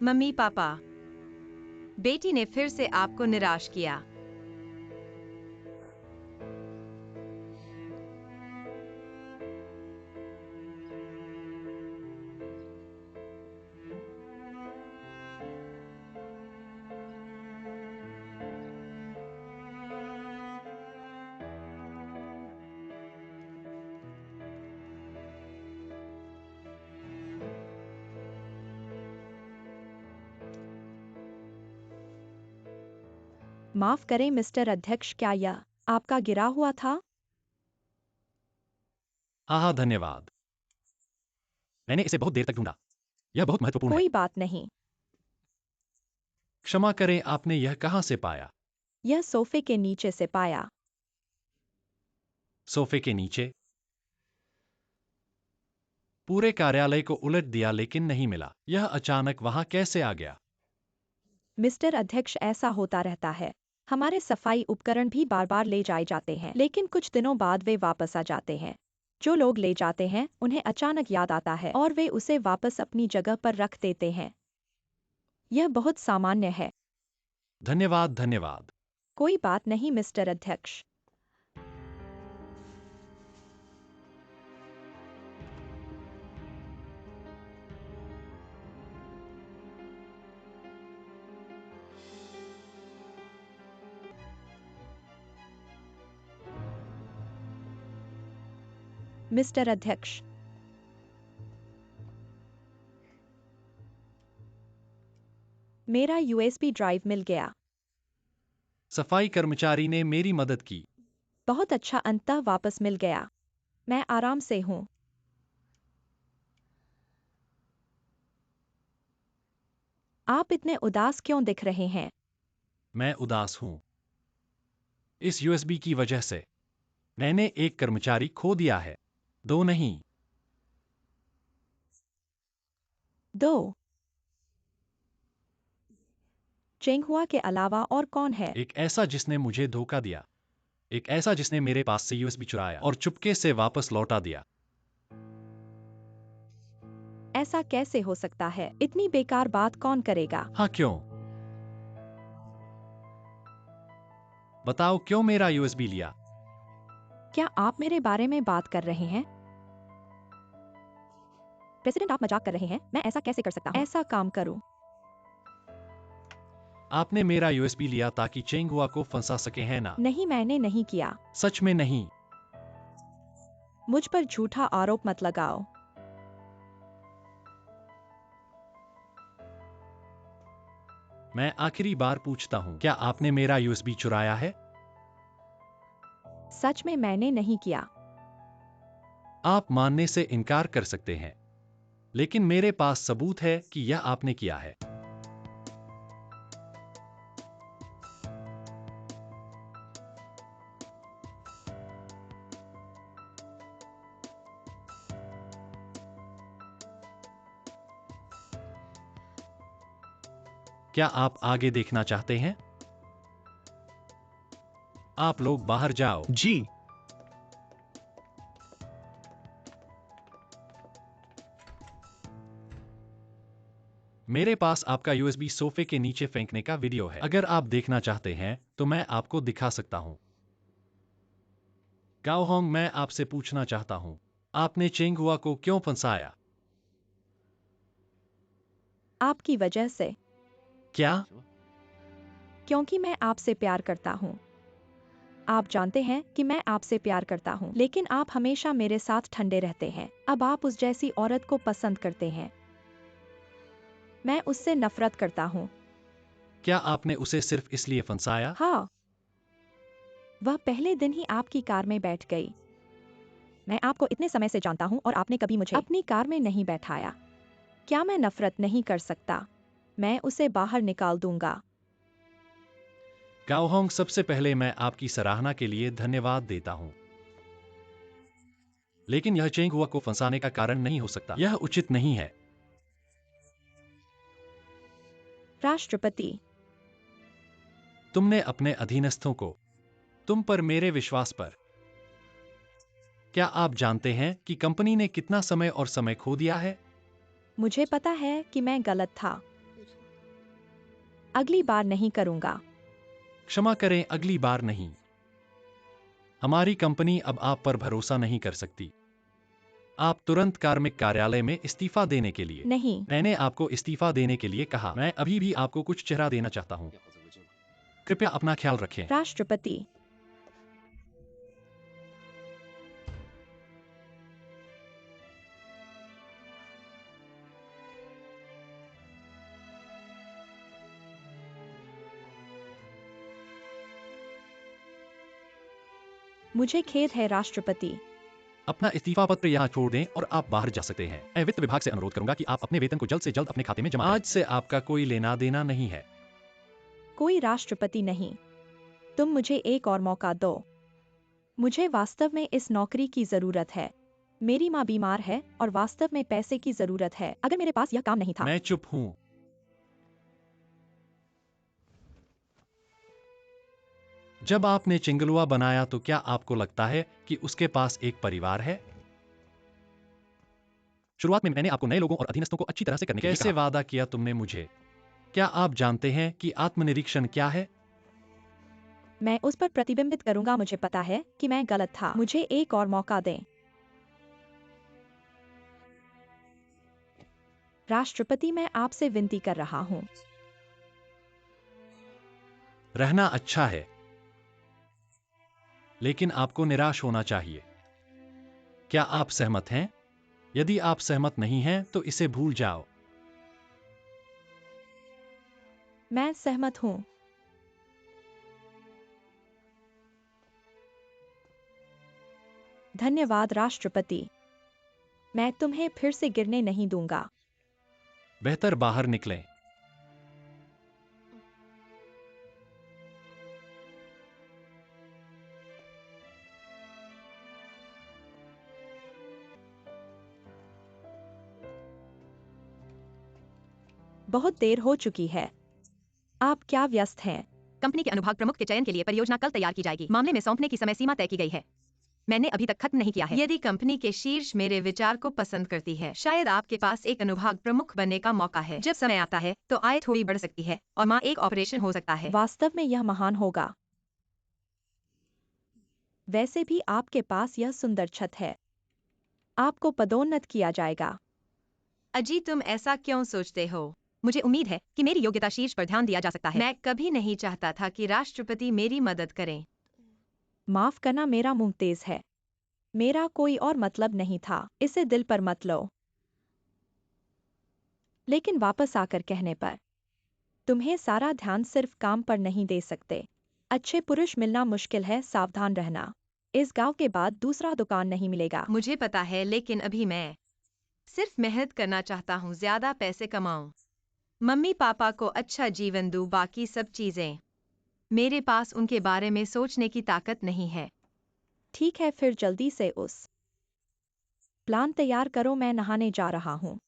मम्मी पापा, बेटी ने फिर से आपको निराश किया। माफ करें मिस्टर अध्यक्ष, क्या यह आपका गिरा हुआ था? हाँ, धन्यवाद। मैंने इसे बहुत देर तक ढूंढा। यह बहुत महत्वपूर्ण है। कोई बात नहीं। क्षमा करें, आपने यह कहाँ से पाया? यह सोफे के नीचे से पाया। सोफे के नीचे? पूरे कार्यालय को उलट दिया लेकिन नहीं मिला। यह अचानक वहां कैसे आ गया? मिस्टर अध्यक्ष, ऐसा होता रहता है। हमारे सफाई उपकरण भी बार बार ले जाए जाते हैं, लेकिन कुछ दिनों बाद वे वापस आ जाते हैं। जो लोग ले जाते हैं उन्हें अचानक याद आता है और वे उसे वापस अपनी जगह पर रख देते हैं। यह बहुत सामान्य है। धन्यवाद, धन्यवाद। कोई बात नहीं मिस्टर अध्यक्ष। मिस्टर अध्यक्ष, मेरा यूएसबी ड्राइव मिल गया। सफाई कर्मचारी ने मेरी मदद की। बहुत अच्छा, अंततः वापस मिल गया। मैं आराम से हूँ। आप इतने उदास क्यों दिख रहे हैं? मैं उदास हूं इस यूएसबी की वजह से। मैंने एक कर्मचारी खो दिया है। दो नहीं। 2। चेंगहुआ के अलावा और कौन है? एक ऐसा जिसने मुझे धोखा दिया। एक ऐसा जिसने मेरे पास से यूएसबी चुराया और चुपके से वापस लौटा दिया। ऐसा कैसे हो सकता है? इतनी बेकार बात कौन करेगा? हाँ, क्यों? बताओ, क्यों मेरा यूएसबी लिया? क्या आप मेरे बारे में बात कर रहे हैं? प्रेसिडेंट, आप मजाक कर रहे हैं। मैं ऐसा कैसे कर सकता हूँ? ऐसा काम करूं। आपने मेरा यूएसबी लिया ताकि चेंगहुआ को फंसा सके, है ना? नहीं, मैंने नहीं किया। सच में नहीं। मुझ पर झूठा आरोप मत लगाओ। मैं आखिरी बार पूछता हूँ, क्या आपने मेरा यूएसबी चुराया है? सच में मैंने नहीं किया। आप मानने से इनकार कर सकते हैं, लेकिन मेरे पास सबूत है कि यह आपने किया है। क्या आप आगे देखना चाहते हैं? आप लोग बाहर जाओ। जी। मेरे पास आपका यूएसबी सोफे के नीचे फेंकने का वीडियो है। अगर आप देखना चाहते हैं तो मैं आपको दिखा सकता हूं। गाओहोंग, मैं आपसे पूछना चाहता हूं, आपने चेंगहुआ को क्यों फंसाया? आपकी वजह से। क्या? क्योंकि मैं आपसे प्यार करता हूँ। आप जानते हैं कि मैं आपसे प्यार करता हूँ, लेकिन आप हमेशा मेरे साथ ठंडे रहते हैं। अब आप उस जैसी औरत को पसंद करते हैं। मैं उससे नफरत करता हूँ। क्या आपने उसे सिर्फ इसलिए फंसाया? हाँ, वह पहले दिन ही आपकी कार में बैठ गई। मैं आपको इतने समय से जानता हूँ और आपने कभी मुझे अपनी कार में नहीं बैठाया। क्या मैं नफरत नहीं कर सकता? मैं उसे बाहर निकाल दूंगा। गाओहोंग, सबसे पहले मैं आपकी सराहना के लिए धन्यवाद देता हूं, लेकिन यह चेंगहुआ को फंसाने का कारण नहीं हो सकता। यह उचित नहीं है। राष्ट्रपति, तुमने अपने अधीनस्थों को, तुम पर, मेरे विश्वास पर। क्या आप जानते हैं कि कंपनी ने कितना समय और समय खो दिया है? मुझे पता है कि मैं गलत था। अगली बार नहीं करूंगा। क्षमा करें, अगली बार नहीं। हमारी कंपनी अब आप पर भरोसा नहीं कर सकती। आप तुरंत कार्मिक कार्यालय में इस्तीफा देने के लिए। नहीं। मैंने आपको इस्तीफा देने के लिए कहा। मैं अभी भी आपको कुछ चेहरा देना चाहता हूं। कृपया अपना ख्याल रखें। राष्ट्रपति, मुझे खेद है राष्ट्रपति। अपना इस्तीफा पत्र यहाँ छोड़ दें और आप बाहर जा सकते हैं। मैं वित्त विभाग से अनुरोध करूंगा कि आप अपने वेतन को जल्द से जल्द अपने खाते में जमा करें। आज से आपका कोई लेना देना नहीं है। कोई राष्ट्रपति नहीं। तुम मुझे एक और मौका दो। मुझे वास्तव में इस नौकरी की जरूरत है। मेरी माँ बीमार है और वास्तव में पैसे की जरूरत है। अगर मेरे पास यह काम नहीं था। मैं चुप हूँ। जब आपने चिंगलुआ बनाया तो क्या आपको लगता है कि उसके पास एक परिवार है? शुरुआत में मैंने आपको नए लोगों और अधीनस्थों को अच्छी तरह से करने के लिए कैसे वादा किया तुमने मुझे? क्या आप जानते हैं कि आत्मनिरीक्षण क्या है? मैं उस पर प्रतिबिंबित करूंगा। मुझे पता है कि मैं गलत था। मुझे एक और मौका दें। राष्ट्रपति, मैं आपसे विनती कर रहा हूँ। रहना अच्छा है, लेकिन आपको निराश होना चाहिए। क्या आप सहमत हैं? यदि आप सहमत नहीं हैं, तो इसे भूल जाओ। मैं सहमत हूँ। धन्यवाद राष्ट्रपति। मैं तुम्हें फिर से गिरने नहीं दूंगा। बेहतर बाहर निकलें। बहुत देर हो चुकी है। आप क्या व्यस्त हैं? कंपनी के अनुभाग प्रमुख के चयन के लिए परियोजना कल तैयार की जाएगी। मामले में सौंपने की समय सीमा तय की गई है। मैंने अभी तक खत्म नहीं किया है। यदि कंपनी के शीर्ष मेरे विचार को पसंद करती है, शायद आपके पास एक अनुभाग प्रमुख बनने का मौका है। जब समय आता है तो आय थोड़ी बढ़ सकती है और माँ एक ऑपरेशन हो सकता है। वास्तव में यह महान होगा। वैसे भी आपके पास यह सुंदर छत है। आपको पदोन्नत किया जाएगा। अजी, तुम ऐसा क्यों सोचते हो? मुझे उम्मीद है कि मेरी योग्यता शीर्ष पर ध्यान दिया जा सकता है। मैं कभी नहीं चाहता था कि राष्ट्रपति मेरी मदद करें। माफ करना, मेरा मुंह तेज है। मेरा कोई और मतलब नहीं था। इसे दिल पर मत लो। लेकिन वापस आकर कहने पर तुम्हें सारा ध्यान सिर्फ काम पर नहीं दे सकते। अच्छे पुरुष मिलना मुश्किल है। सावधान रहना। इस गांव के बाद दूसरा दुकान नहीं मिलेगा। मुझे पता है, लेकिन अभी मैं सिर्फ मेहनत करना चाहता हूँ, ज्यादा पैसे कमाऊं, मम्मी पापा को अच्छा जीवन दूं, बाकी सब चीजें मेरे पास उनके बारे में सोचने की ताकत नहीं है। ठीक है, फिर जल्दी से उस प्लान तैयार करो। मैं नहाने जा रहा हूँ।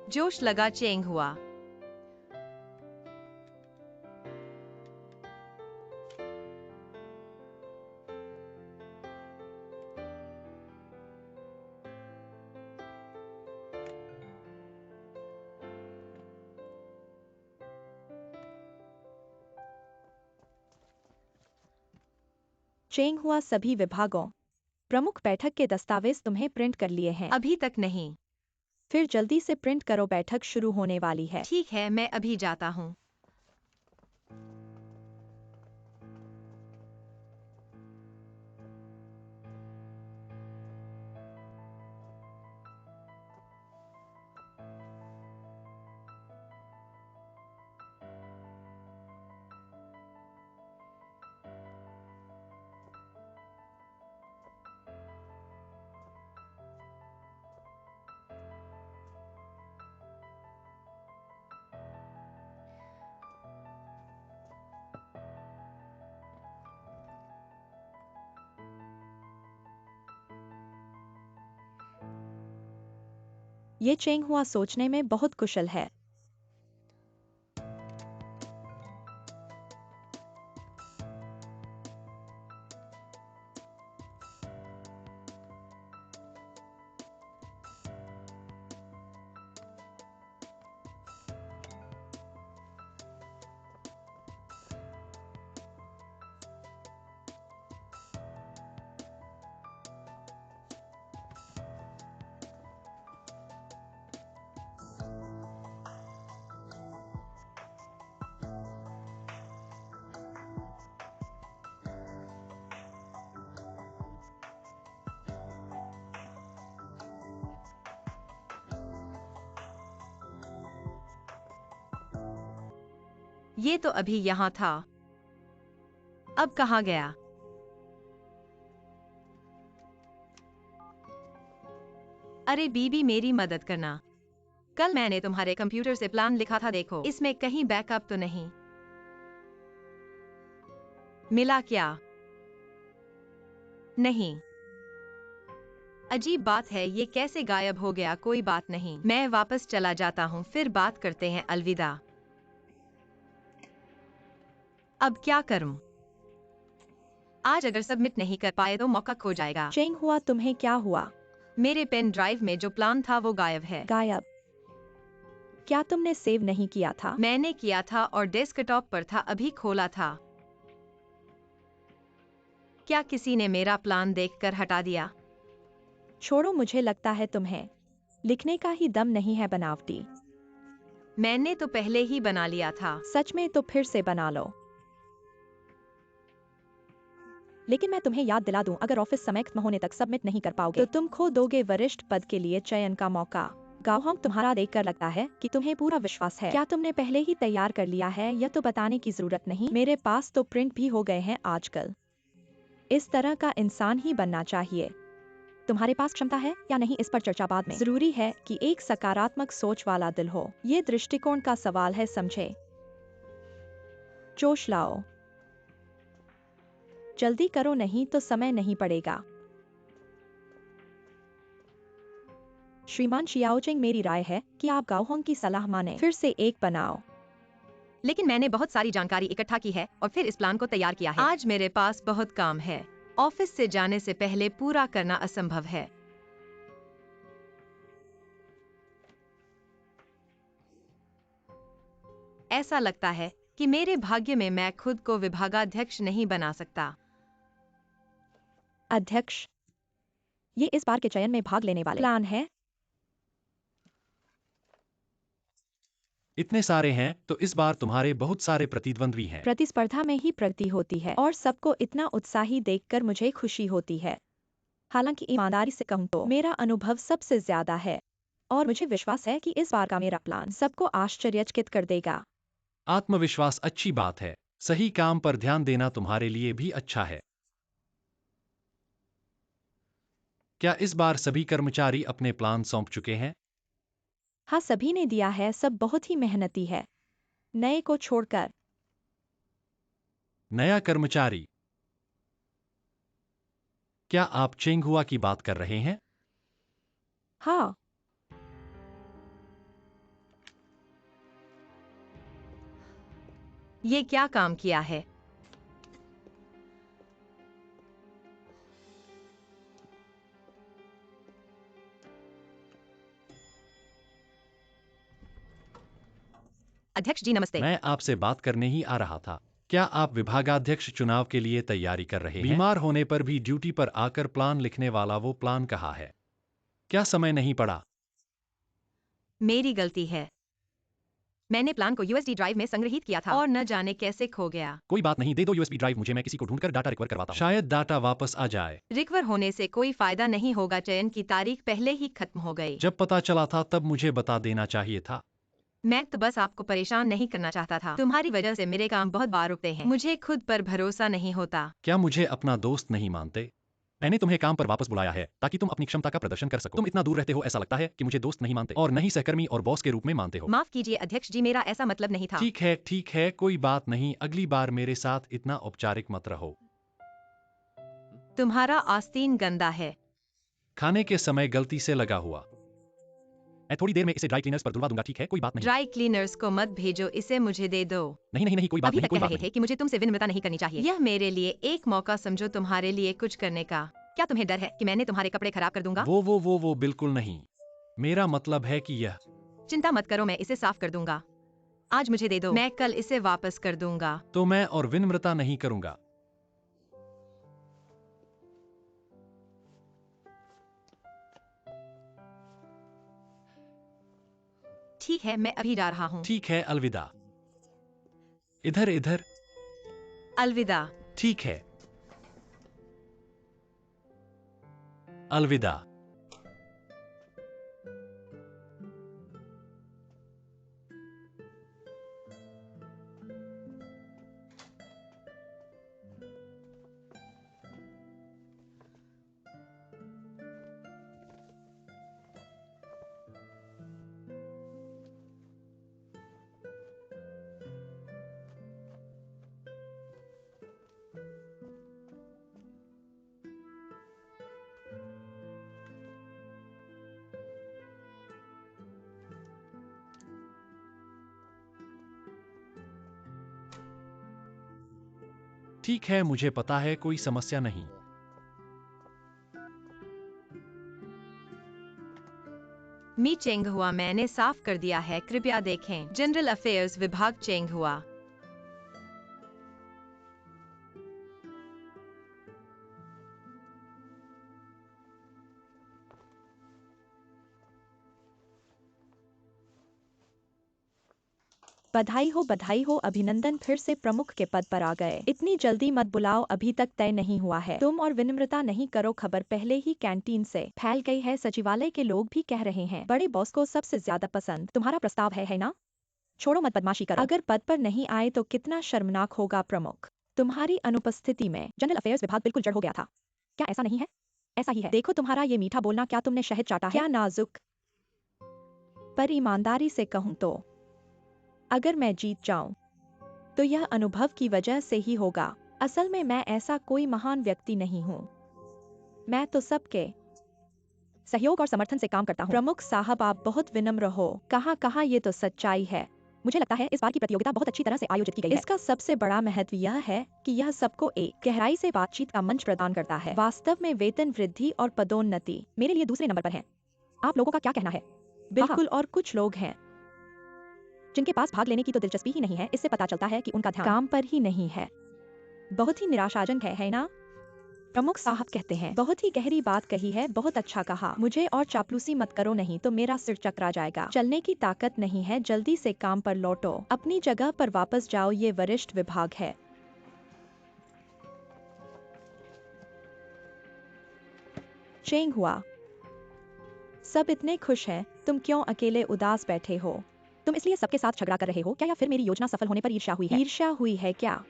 जोश लगा चेंग हुआ। चेंग हुआ सभी विभागों प्रमुख बैठक के दस्तावेज तुम्हें प्रिंट कर लिए हैं। अभी तक नहीं। फिर जल्दी से प्रिंट करो। बैठक शुरू होने वाली है। ठीक है, मैं अभी जाता हूँ। ये चेंग हुआ सोचने में बहुत कुशल है। ये तो अभी यहाँ था, अब कहाँ गया? अरे बीबी, मेरी मदद करना। कल मैंने तुम्हारे कंप्यूटर से प्लान लिखा था, देखो इसमें कहीं बैकअप तो नहीं मिला क्या? नहीं, अजीब बात है, ये कैसे गायब हो गया? कोई बात नहीं, मैं वापस चला जाता हूँ, फिर बात करते हैं, अलविदा। अब क्या करूं? आज अगर सबमिट नहीं कर पाए तो मौका खो जाएगा। चेंग हुआ, तुम्हें क्या हुआ? मेरे पेन ड्राइव में जो प्लान था वो गायब है। गायब? क्या तुमने सेव नहीं किया था? मैंने किया था और डेस्कटॉप पर था, अभी खोला था। क्या किसी ने मेरा प्लान देखकर हटा दिया? छोड़ो, मुझे लगता है तुम्हें लिखने का ही दम नहीं है, बनावटी। मैंने तो पहले ही बना लिया था। सच में? तो फिर से बना लो। लेकिन मैं तुम्हें याद दिला दूं, अगर ऑफिस समय खत्म होने तक सबमिट नहीं कर पाओगे तो तुम खो दोगे वरिष्ठ पद के लिए चयन का मौका। गाओहंग, तुम्हारा देखकर लगता है कि तुम्हें पूरा विश्वास है। क्या तुमने पहले ही तैयार कर लिया है? यह तो बताने की जरूरत नहीं, मेरे पास तो प्रिंट भी हो गए हैं आजकल। इस तरह का इंसान ही बनना चाहिए। तुम्हारे पास क्षमता है या नहीं, इस पर चर्चा बाद में। जरूरी है कि एक सकारात्मक सोच वाला दिल हो। ये दृष्टिकोण का सवाल है, समझे? जोश लाओ, जल्दी करो, नहीं तो समय नहीं पड़ेगा। श्रीमान शियाओचेंग, मेरी राय है कि आप गाओहंग की सलाह माने, फिर से एक बनाओ। लेकिन मैंने बहुत सारी जानकारी इकट्ठा की है और फिर इस प्लान को तैयार किया है। आज मेरे पास बहुत काम है, ऑफिस से जाने से पहले पूरा करना असंभव है। ऐसा लगता है कि मेरे भाग्य में मैं खुद को विभागाध्यक्ष नहीं बना सकता। अध्यक्ष, ये इस बार के चयन में भाग लेने वाले प्लान है। इतने सारे हैं तो इस बार तुम्हारे बहुत सारे प्रतिद्वंद्वी हैं। प्रतिस्पर्धा में ही प्रगति होती है और सबको इतना उत्साही देखकर मुझे खुशी होती है। हालांकि ईमानदारी से कहूं तो मेरा अनुभव सबसे ज्यादा है और मुझे विश्वास है कि इस बार का मेरा प्लान सबको आश्चर्यचकित कर देगा। आत्मविश्वास अच्छी बात है, सही काम पर ध्यान देना तुम्हारे लिए भी अच्छा है। क्या इस बार सभी कर्मचारी अपने प्लान सौंप चुके हैं? हाँ, सभी ने दिया है, सब बहुत ही मेहनती है, नए को छोड़कर। नया कर्मचारी? क्या आप चेंग हुआ की बात कर रहे हैं? हाँ, ये क्या काम किया है? अध्यक्ष जी नमस्ते। मैं आपसे बात करने ही आ रहा था। क्या आप विभागाध्यक्ष चुनाव के लिए तैयारी कर रहे हैं? बीमार होने पर भी ड्यूटी पर आकर प्लान लिखने वाला वो प्लान कहाँ है? क्या समय नहीं पड़ा? मेरी गलती है, मैंने प्लान को यूएसडी ड्राइव में संग्रहित किया था और न जाने कैसे खो गया। कोई बात नहीं, दे दो यूएसबी ड्राइव मुझे, मैं किसी को ढूंढकर डाटा रिकवर करवाता हूं। शायद डाटा वापस आ जाए। रिकवर होने से कोई फायदा नहीं होगा, चयन की तारीख पहले ही खत्म हो गई। जब पता चला था तब मुझे बता देना चाहिए था। मैं तो बस आपको परेशान नहीं करना चाहता था। तुम्हारी वजह से मेरे काम बहुत बार रुकते हैं, मुझे खुद पर भरोसा नहीं होता। क्या मुझे अपना दोस्त नहीं मानते? मैंने तुम्हें काम पर वापस बुलाया है ताकि तुम अपनी क्षमता का प्रदर्शन कर सको। तुम इतना दूर रहते हो, ऐसा लगता है कि मुझे दोस्त नहीं मानते और नहीं सहकर्मी और बॉस के रूप में मानते हो। माफ कीजिए अध्यक्ष जी, मेरा ऐसा मतलब नहीं था। ठीक है, कोई बात नहीं, अगली बार मेरे साथ इतना औपचारिक मत रहो। तुम्हारा आस्तीन गंदा है। खाने के समय गलती से लगा हुआ। मैं थोड़ी देर में इसे ड्राई क्लीनर्स पर धुलवा दूंगा, ठीक है? कोई बात नहीं। ड्राई क्लीनर्स को मत भेजो, इसे मुझे दे दो। नहीं, कोई बात अभी नहीं, तक कोई कह बात रहे नहीं। थे कि मुझे तुमसे विनम्रता नहीं करनी चाहिए। यह मेरे लिए एक मौका समझो तुम्हारे लिए कुछ करने का। क्या तुम्हें डर है कि मैंने तुम्हारे कपड़े खराब कर दूंगा? वो बिल्कुल नहीं। मेरा मतलब है कि यह। चिंता मत करो, मैं इसे साफ कर दूंगा। आज मुझे दे दो, मैं कल इसे वापस कर दूंगा। तो मैं और विनम्रता नहीं करूंगा। ठीक है, मैं अभी जा रहा हूँ। ठीक है, अलविदा। इधर। अलविदा। ठीक है, अलविदा। ठीक है, मुझे पता है, कोई समस्या नहीं। मी चेंग हुआ, मैंने साफ कर दिया है, कृपया देखें। जनरल अफेयर्स विभाग, चेंग हुआ। बधाई हो, अभिनंदन, फिर से प्रमुख के पद पर आ गए। इतनी जल्दी मत बुलाओ, अभी तक तय नहीं हुआ है। तुम और विनम्रता नहीं करो, खबर पहले ही कैंटीन से फैल गई है। सचिवालय के लोग भी कह रहे हैं, बड़े बॉस को सबसे ज्यादा पसंद तुम्हारा प्रस्ताव है ना? छोड़ो मत, बदमाशी करो। अगर पद पर नहीं आए तो कितना शर्मनाक होगा प्रमुख। तुम्हारी अनुपस्थिति में जनरल अफेयर्स विभाग बिल्कुल जड़ हो गया था। क्या ऐसा नहीं है? ऐसा ही है। देखो तुम्हारा ये मीठा बोलना, क्या तुमने शहद चाटा है? क्या नाजुक। पर ईमानदारी से कहूं तो अगर मैं जीत जाऊं तो यह अनुभव की वजह से ही होगा। असल में मैं ऐसा कोई महान व्यक्ति नहीं हूं। मैं तो सबके सहयोग और समर्थन से काम करता हूं। प्रमुख साहब, आप बहुत विनम्र हो। कहा ये तो सच्चाई है। मुझे लगता है इस बार की प्रतियोगिता बहुत अच्छी तरह से आयोजित की गई है। इसका सबसे बड़ा महत्व यह है कि यह सबको एक गहराई से बातचीत का मंच प्रदान करता है। वास्तव में वेतन वृद्धि और पदोन्नति मेरे लिए दूसरे नंबर पर है। आप लोगों का क्या कहना है? बिल्कुल, और कुछ लोग हैं जिनके पास भाग लेने की तो दिलचस्पी ही नहीं है। इससे पता चलता है कि उनका ध्यान काम पर ही नहीं है। बहुत ही निराशाजनक है ना? प्रमुख साहब कहते हैं, बहुत ही गहरी बात कही है, बहुत अच्छा कहा। मुझे और चापलूसी मत करो, नहीं तो मेरा सिर चकरा जाएगा। चलने की ताकत नहीं है, जल्दी से काम पर लौटो, अपनी जगह पर वापस जाओ। ये वरिष्ठ विभाग है। चेंग हुआ, सब इतने खुश हैं, तुम क्यों अकेले उदास बैठे हो? तुम इसलिए सबके साथ झगड़ा कर रहे हो क्या, या फिर मेरी योजना सफल होने पर ईर्ष्या हुई है? ईर्ष्या हुई है क्या?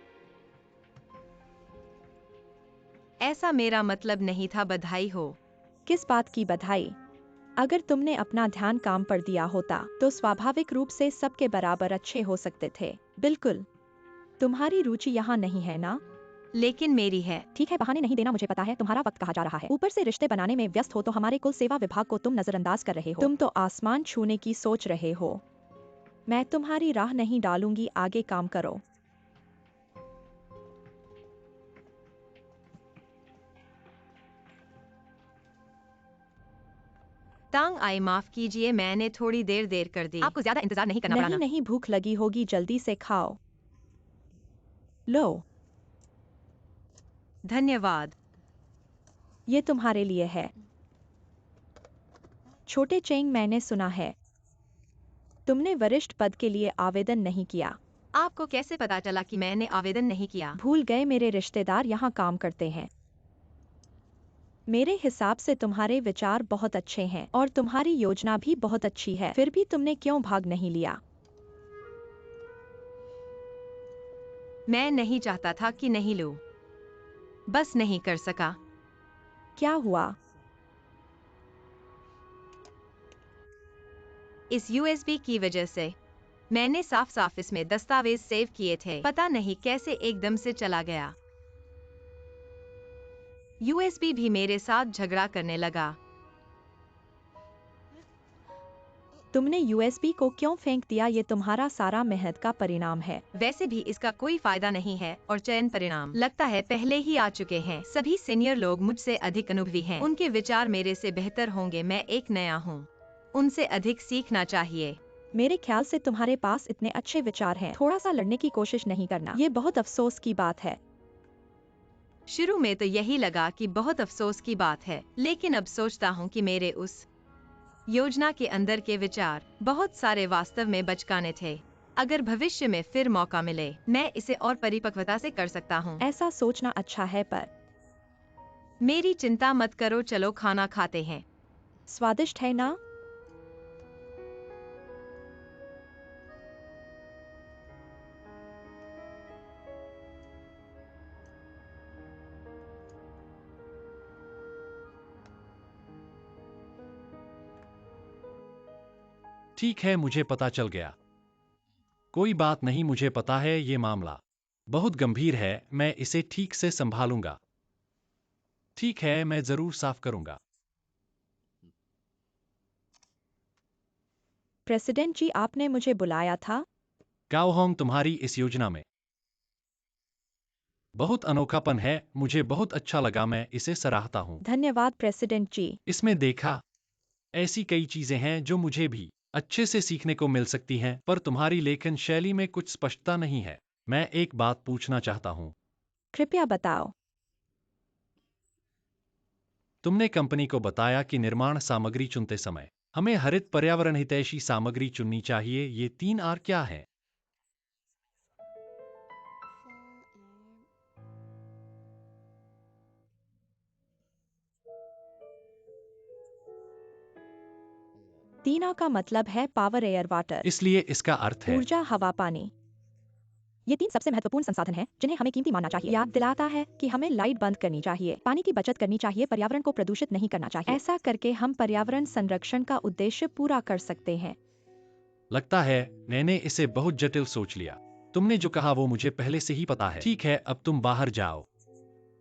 ऐसा मेरा मतलब नहीं था। बधाई हो। किस बात की बधाई? अगर तुमने अपना ध्यान काम पर दिया होता तो स्वाभाविक रूप से सबके बराबर अच्छे हो सकते थे। बिल्कुल, तुम्हारी रुचि यहाँ नहीं है ना? लेकिन मेरी है। ठीक है, बहाने नहीं देना, मुझे पता है तुम्हारा वक्त कहा जा रहा है। ऊपर से रिश्ते बनाने में व्यस्त हो तो हमारे कुल सेवा विभाग को तुम नजरअंदाज कर रहे हो। तुम तो आसमान छूने की सोच रहे हो। मैं तुम्हारी राह नहीं डालूंगी, आगे काम करो। तांग आई, माफ कीजिए, मैंने थोड़ी देर कर दी। आपको ज्यादा इंतजार नहीं करना पड़ा। नहीं, भूख लगी होगी, जल्दी से खाओ। लो, धन्यवाद। ये तुम्हारे लिए है। छोटे चेंग, मैंने सुना है तुमने वरिष्ठ पद के लिए आवेदन नहीं किया। आपको कैसे पता चला कि मैंने आवेदन नहीं किया? भूल गए, मेरे रिश्तेदार यहाँ काम करते हैं। मेरे हिसाब से तुम्हारे विचार बहुत अच्छे हैं और तुम्हारी योजना भी बहुत अच्छी है, फिर भी तुमने क्यों भाग नहीं लिया? मैं नहीं चाहता था कि नहीं लूं, बस नहीं कर सका। क्या हुआ? इस यूएसबी की वजह से मैंने साफ इसमें दस्तावेज सेव किए थे, पता नहीं कैसे एकदम से चला गया। यूएसबी भी मेरे साथ झगड़ा करने लगा। तुमने यूएसबी को क्यों फेंक दिया? ये तुम्हारा सारा मेहनत का परिणाम है। वैसे भी इसका कोई फायदा नहीं है और चयन परिणाम लगता है पहले ही आ चुके हैं। सभी सीनियर लोग मुझसे अधिक अनुभवी हैं। उनके विचार मेरे से बेहतर होंगे। मैं एक नया हूँ, उनसे अधिक सीखना चाहिए। मेरे ख्याल से तुम्हारे पास इतने अच्छे विचार हैं, थोड़ा सा लड़ने की कोशिश नहीं करना। ये बहुत अफसोस की बात है। शुरू में तो यही लगा कि बहुत अफसोस की बात है, लेकिन अब सोचता हूँ कि मेरे उस योजना के अंदर के विचार बहुत सारे वास्तव में बचकाने थे। अगर भविष्य में फिर मौका मिले, मैं इसे और परिपक्वता से कर सकता हूँ। ऐसा सोचना अच्छा है, पर मेरी चिंता मत करो, चलो खाना खाते हैं। स्वादिष्ट है ना? ठीक है, मुझे पता चल गया। कोई बात नहीं, मुझे पता है ये मामला बहुत गंभीर है, मैं इसे ठीक से संभालूंगा। ठीक है, मैं जरूर साफ करूंगा। प्रेसिडेंट जी, आपने मुझे बुलाया था? गाओ होंग, तुम्हारी इस योजना में बहुत अनोखापन है, मुझे बहुत अच्छा लगा, मैं इसे सराहता हूँ। धन्यवाद प्रेसिडेंट जी। इसमें देखा, ऐसी कई चीजें हैं जो मुझे भी अच्छे से सीखने को मिल सकती हैं, पर तुम्हारी लेखन शैली में कुछ स्पष्टता नहीं है। मैं एक बात पूछना चाहता हूँ। कृपया बताओ। तुमने कंपनी को बताया कि निर्माण सामग्री चुनते समय हमें हरित पर्यावरण हितैषी सामग्री चुननी चाहिए। ये 3 R क्या है? तीना का मतलब है पावर, एयर, वाटर। इसलिए इसका अर्थ है ऊर्जा, हवा, पानी। ये 3 सबसे महत्वपूर्ण संसाधन हैं जिन्हें हमें कीमती मानना चाहिए। याद दिलाता है कि हमें लाइट बंद करनी चाहिए, पानी की बचत करनी चाहिए, पर्यावरण को प्रदूषित नहीं करना चाहिए। ऐसा करके हम पर्यावरण संरक्षण का उद्देश्य पूरा कर सकते हैं। लगता है मैंने इसे बहुत जटिल सोच लिया। तुमने जो कहा वो मुझे पहले से ही पता है। ठीक है, अब तुम बाहर जाओ,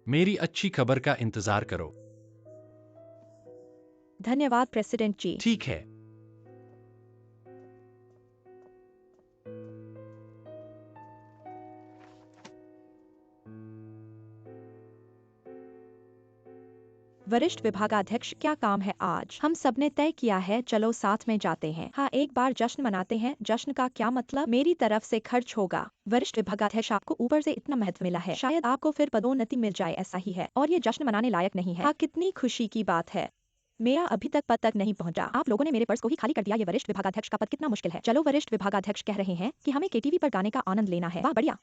मेरी अच्छी खबर का इंतजार करो। धन्यवाद प्रेसिडेंट जी। ठीक है। वरिष्ठ विभागाध्यक्ष, क्या काम है आज? हम सबने तय किया है, चलो साथ में जाते हैं। हाँ, एक बार जश्न मनाते हैं। जश्न का क्या मतलब? मेरी तरफ से खर्च होगा। वरिष्ठ विभागाध्यक्ष, आपको ऊपर से इतना महत्व मिला है, शायद आपको फिर पदोन्नति मिल जाए, ऐसा ही है, और ये जश्न मनाने लायक नहीं है। हाँ, कितनी खुशी की बात है। मेरा अभी तक पद तक नहीं पहुंचा। आप लोगों ने मेरे पर्स को ही खाली कर दिया। ये वरिष्ठ विभागाध्यक्ष का पद कितना मुश्किल है। चलो, वरिष्ठ विभागाध्यक्ष कह रहे हैं कि हमें केटीवी पर गाने का आनंद लेना है। वाह, बढ़िया।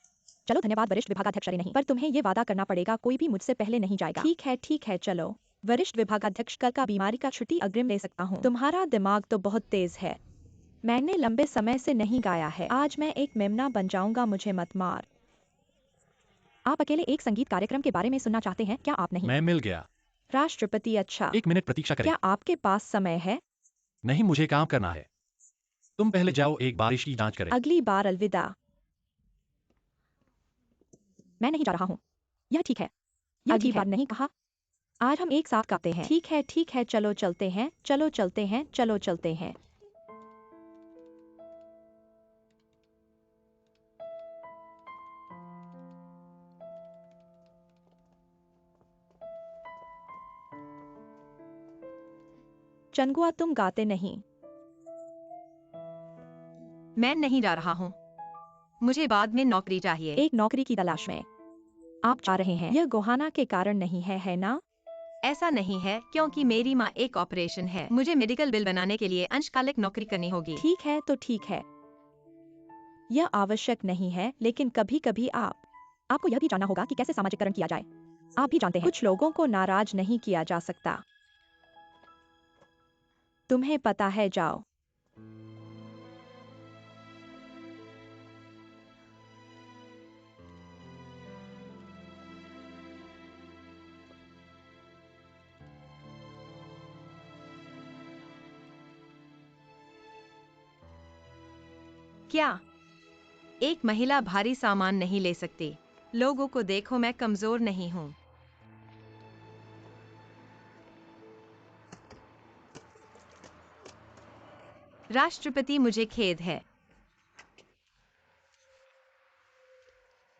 चलो, धन्यवाद वरिष्ठ विभागाध्यक्ष। अरे नहीं, पर तुम्हें ये वादा करना पड़ेगा, कोई भी मुझसे पहले नहीं जाएगा। ठीक है, चलो। वरिष्ठ विभागाध्यक्ष, कल का बीमारी का छुट्टी अग्रिम ले सकता हूँ। तुम्हारा दिमाग तो बहुत तेज है। मैंने लंबे समय से नहीं गाया है। आज मैं एक मेमना बन जाऊंगा, मुझे मत मार। आप अकेले एक संगीत कार्यक्रम के बारे में सुनना चाहते हैं क्या? आप नहीं। मैं मिल गया। राष्ट्रपति, अच्छा। 1 मिनट प्रतीक्षा करें। क्या आपके पास समय है? नहीं, मुझे काम करना है। तुम पहले जाओ, एक बारिश की जांच करें। अगली बार अलविदा। मैं नहीं जा रहा हूँ। यह ठीक है। अगली बार नहीं कहा। आज हम एक साथ गाते हैं। ठीक है, चलो चलते हैं, चलो चलते हैं, चलो चलते हैं। चंगुआ, तुम गाते नहीं। मैं नहीं जा रहा हूँ, मुझे बाद में नौकरी चाहिए। एक नौकरी की तलाश में आप जा रहे हैं। यह गोहाना के कारण नहीं है ना? ऐसा नहीं है, क्योंकि मेरी माँ एक ऑपरेशन है। मुझे मेडिकल बिल बनाने के लिए अंशकालिक नौकरी करनी होगी। ठीक है, तो ठीक है। यह आवश्यक नहीं है, लेकिन कभी कभी आपको यह भी जानना होगा कि कैसे सामाजिकरण किया जाए। आप भी जानते हैं, कुछ लोगों को नाराज नहीं किया जा सकता। तुम्हें पता है, जाओ। क्या एक महिला भारी सामान नहीं ले सकती? लोगों को देखो, मैं कमजोर नहीं हूँ। राष्ट्रपति, मुझे खेद है।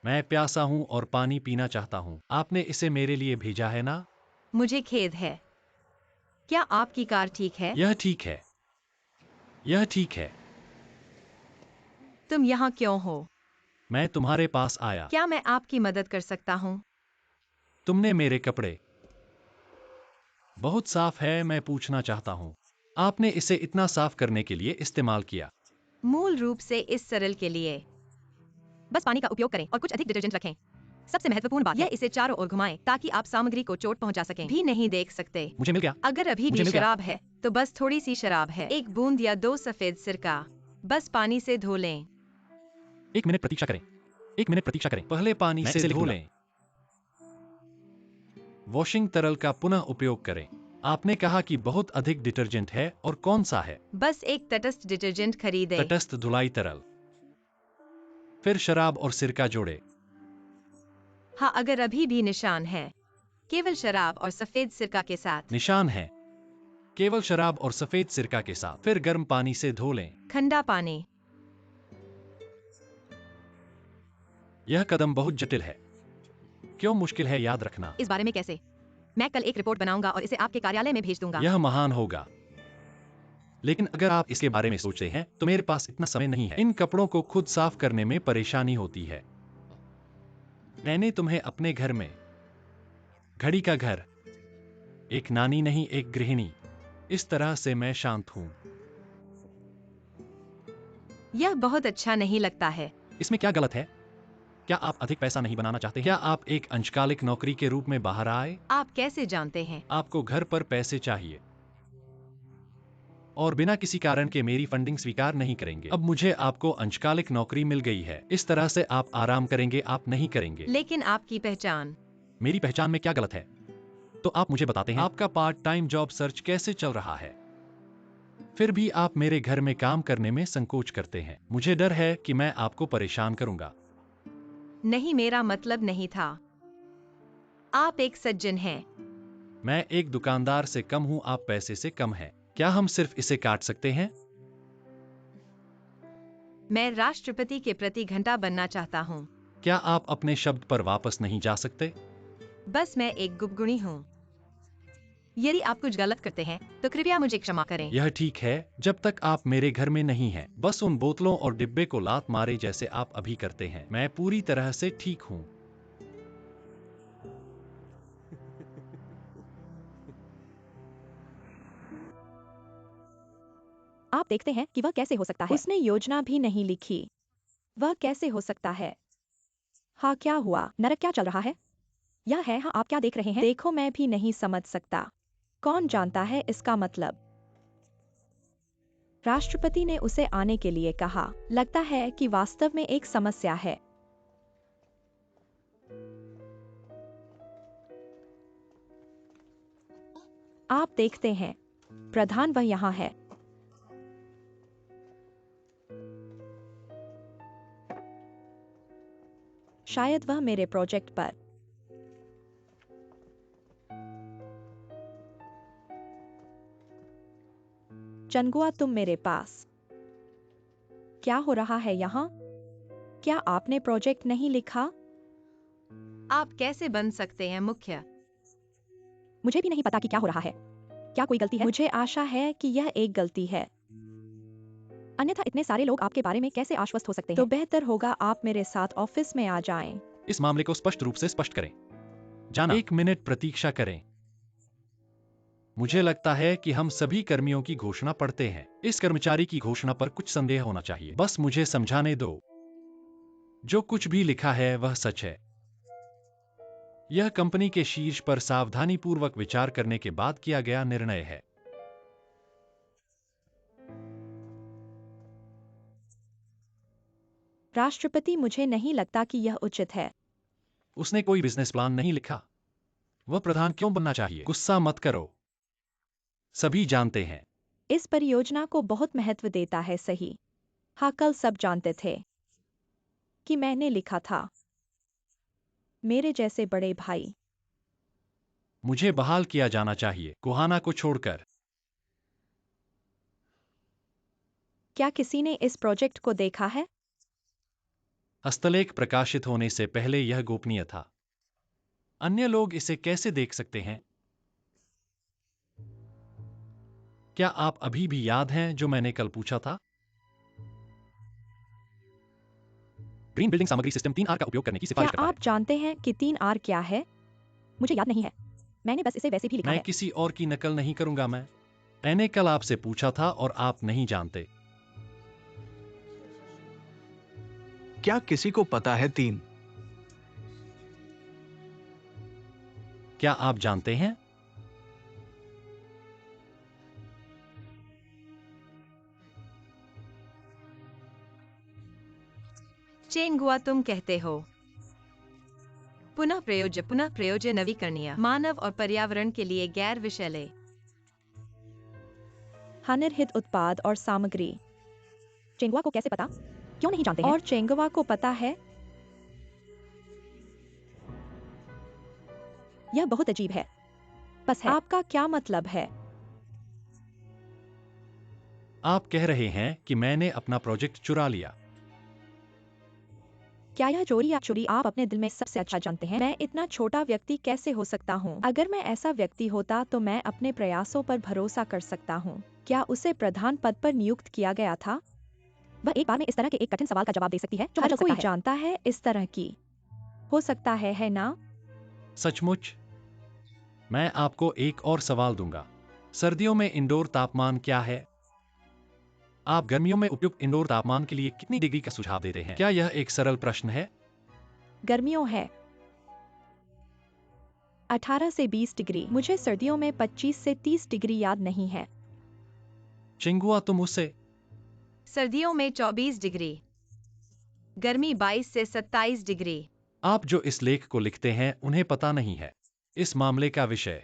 मैं प्यासा हूँ और पानी पीना चाहता हूँ। आपने इसे मेरे लिए भेजा है ना? मुझे खेद है। क्या आपकी कार ठीक है? यह ठीक है। यह ठीक है। तुम यहाँ क्यों हो? मैं तुम्हारे पास आया। क्या मैं आपकी मदद कर सकता हूँ? तुमने मेरे कपड़े बहुत साफ है, मैं पूछना चाहता हूँ, आपने इसे इतना साफ करने के लिए इस्तेमाल किया? मूल रूप से इस सरल के लिए। बस पानी का उपयोग करें और कुछ अधिक डिटर्जेंट रखें। सबसे महत्वपूर्ण बात, यह इसे चारों ओर घुमाएं ताकि आप सामग्री को चोट पहुंचा सकें। भी नहीं देख सकते। मुझे मिल गया। अगर अभी मुझे भी मिल गया। शराब है तो बस थोड़ी सी शराब है, 1 बूंद या 2 सफेद सिरका। बस पानी से धो लें। 1 मिनट प्रतीक्षा करें। 1 मिनट प्रतीक्षा करें। पहले पानी से धो लें। वॉशिंग तरल का पुनः उपयोग करें। आपने कहा कि बहुत अधिक डिटर्जेंट है, और कौन सा है? बस एक तटस्थ डिटर्जेंट खरीदें। तटस्थ धुलाई तरल। फिर शराब और सिरका जोड़े। हाँ, अगर अभी भी निशान है, केवल शराब और सफेद सिरका के साथ। निशान है केवल शराब और सफेद सिरका के साथ। फिर गर्म पानी से धो लें। ठंडा पानी। यह कदम बहुत जटिल है। क्यों मुश्किल है याद रखना? इस बारे में कैसे? मैं कल एक रिपोर्ट बनाऊंगा और इसे आपके कार्यालय में भेज दूंगा। यह महान होगा। लेकिन अगर आप इसके बारे में सोचते हैं तो मेरे पास इतना समय नहीं है। इन कपड़ों को खुद साफ करने में परेशानी होती है। मैंने तुम्हें अपने घर में घड़ी का घर, एक नानी नहीं एक गृहिणी, इस तरह से मैं शांत हूं। यह बहुत अच्छा नहीं लगता है। इसमें क्या गलत है? क्या आप अधिक पैसा नहीं बनाना चाहते? क्या आप एक अंशकालिक नौकरी के रूप में बाहर आए? आप कैसे जानते हैं? आपको घर पर पैसे चाहिए और बिना किसी कारण के मेरी फंडिंग स्वीकार नहीं करेंगे। अब मुझे आपको अंशकालिक नौकरी मिल गई है, इस तरह से आप आराम करेंगे, आप नहीं करेंगे। लेकिन आपकी पहचान। मेरी पहचान में क्या गलत है? तो आप मुझे बताते हैं आपका पार्ट टाइम जॉब सर्च कैसे चल रहा है? फिर भी आप मेरे घर में काम करने में संकोच करते हैं। मुझे डर है कि मैं आपको परेशान करूंगा। नहीं, मेरा मतलब नहीं था। आप एक सज्जन हैं। मैं एक दुकानदार से कम हूं, आप पैसे से कम हैं। क्या हम सिर्फ इसे काट सकते हैं? मैं राष्ट्रपति के प्रति घंटा बनना चाहता हूँ। क्या आप अपने शब्द पर वापस नहीं जा सकते? बस मैं एक गुबगुणी हूँ। यदि आप कुछ गलत करते हैं तो कृपया मुझे क्षमा करें। यह ठीक है जब तक आप मेरे घर में नहीं हैं। बस उन बोतलों और डिब्बे को लात मारे जैसे आप अभी करते हैं। मैं पूरी तरह से ठीक हूँ। आप देखते हैं कि वह कैसे हो सकता है। उसने योजना भी नहीं लिखी। वह कैसे हो सकता है? हाँ, क्या हुआ? नरक क्या चल रहा है? यह है हाँ, आप क्या देख रहे हैं? देखो, मैं भी नहीं समझ सकता। कौन जानता है इसका मतलब? राष्ट्रपति ने उसे आने के लिए कहा। लगता है कि वास्तव में एक समस्या है। आप देखते हैं, प्रधान वह यहाँ है। शायद वह मेरे प्रोजेक्ट पर। चंगुआ, तुम मेरे पास। क्या हो रहा है यहाँ? क्या आपने प्रोजेक्ट नहीं लिखा? आप कैसे बन सकते हैं मुख्य? मुझे भी नहीं पता कि क्या हो रहा है। क्या कोई गलती है? मुझे आशा है कि यह एक गलती है। अन्यथा इतने सारे लोग आपके बारे में कैसे आश्वस्त हो सकते हैं? तो बेहतर होगा आप मेरे साथ ऑफिस में आ जाएं। इस मामले को स्पष्ट रूप से स्पष्ट करें। जाना, 1 मिनट प्रतीक्षा करें। मुझे लगता है कि हम सभी कर्मियों की घोषणा पढ़ते हैं। इस कर्मचारी की घोषणा पर कुछ संदेह होना चाहिए। बस मुझे समझाने दो। जो कुछ भी लिखा है वह सच है। यह कंपनी के शीर्ष पर सावधानीपूर्वक विचार करने के बाद किया गया निर्णय है। राष्ट्रपति, मुझे नहीं लगता कि यह उचित है। उसने कोई बिजनेस प्लान नहीं लिखा। वह प्रधान क्यों बनना चाहिए? गुस्सा मत करो। सभी जानते हैं। इस परियोजना को बहुत महत्व देता है, सही? हाँ, कल सब जानते थे कि मैंने लिखा था। मेरे जैसे बड़े भाई। मुझे बहाल किया जाना चाहिए, कोहाना को छोड़कर। क्या किसी ने इस प्रोजेक्ट को देखा है? हस्तलेख प्रकाशित होने से पहले यह गोपनीय था। अन्य लोग इसे कैसे देख सकते हैं? क्या आप अभी भी याद हैं जो मैंने कल पूछा था? ग्रीन बिल्डिंग सामग्री सिस्टम 3R का उपयोग करने की क्या सिफारिश करता आप जानते हैं कि 3R क्या है? मुझे याद नहीं है। मैंने बस इसे वैसे भी है। लिखा मैं है। किसी और की नकल नहीं करूंगा। मैंने कल आपसे पूछा था और आप नहीं जानते। क्या किसी को पता है 3? क्या आप जानते हैं? चेंगुआ, तुम कहते हो पुनः प्रयोज्य नवीकरणीय मानव और पर्यावरण के लिए गैर विषैले हानिरहित उत्पाद और सामग्री। चेंगुआ को कैसे पता? क्यों नहीं जानते हैं? और चेंगुआ को पता है? यह बहुत अजीब है। बस है। आपका क्या मतलब है? आप कह रहे हैं कि मैंने अपना प्रोजेक्ट चुरा लिया। क्या यह चोरी या चोरी आप अपने दिल में सबसे अच्छा जानते हैं? मैं इतना छोटा व्यक्ति कैसे हो सकता हूँ? अगर मैं ऐसा व्यक्ति होता तो मैं अपने प्रयासों पर भरोसा कर सकता हूँ। क्या उसे प्रधान पद पर नियुक्त किया गया था? वह एक बार में इस तरह के एक कठिन सवाल का जवाब दे सकती है जो हर कोई जानता है इस तरह की हो सकता है ना? सचमुच? मैं आपको एक और सवाल दूंगा। सर्दियों में इंडोर तापमान क्या है? आप गर्मियों में उपयुक्त इंडोर तापमान के लिए कितनी डिग्री का सुझाव देते हैं? क्या यह एक सरल प्रश्न है? गर्मियों है 18 से 20 डिग्री। मुझे सर्दियों में 25 से 30 डिग्री याद नहीं है। चिंगुआ, तुम उससे? सर्दियों में 24 डिग्री, गर्मी 22 से 27 डिग्री। आप जो इस लेख को लिखते हैं उन्हें पता नहीं है इस मामले का विषय,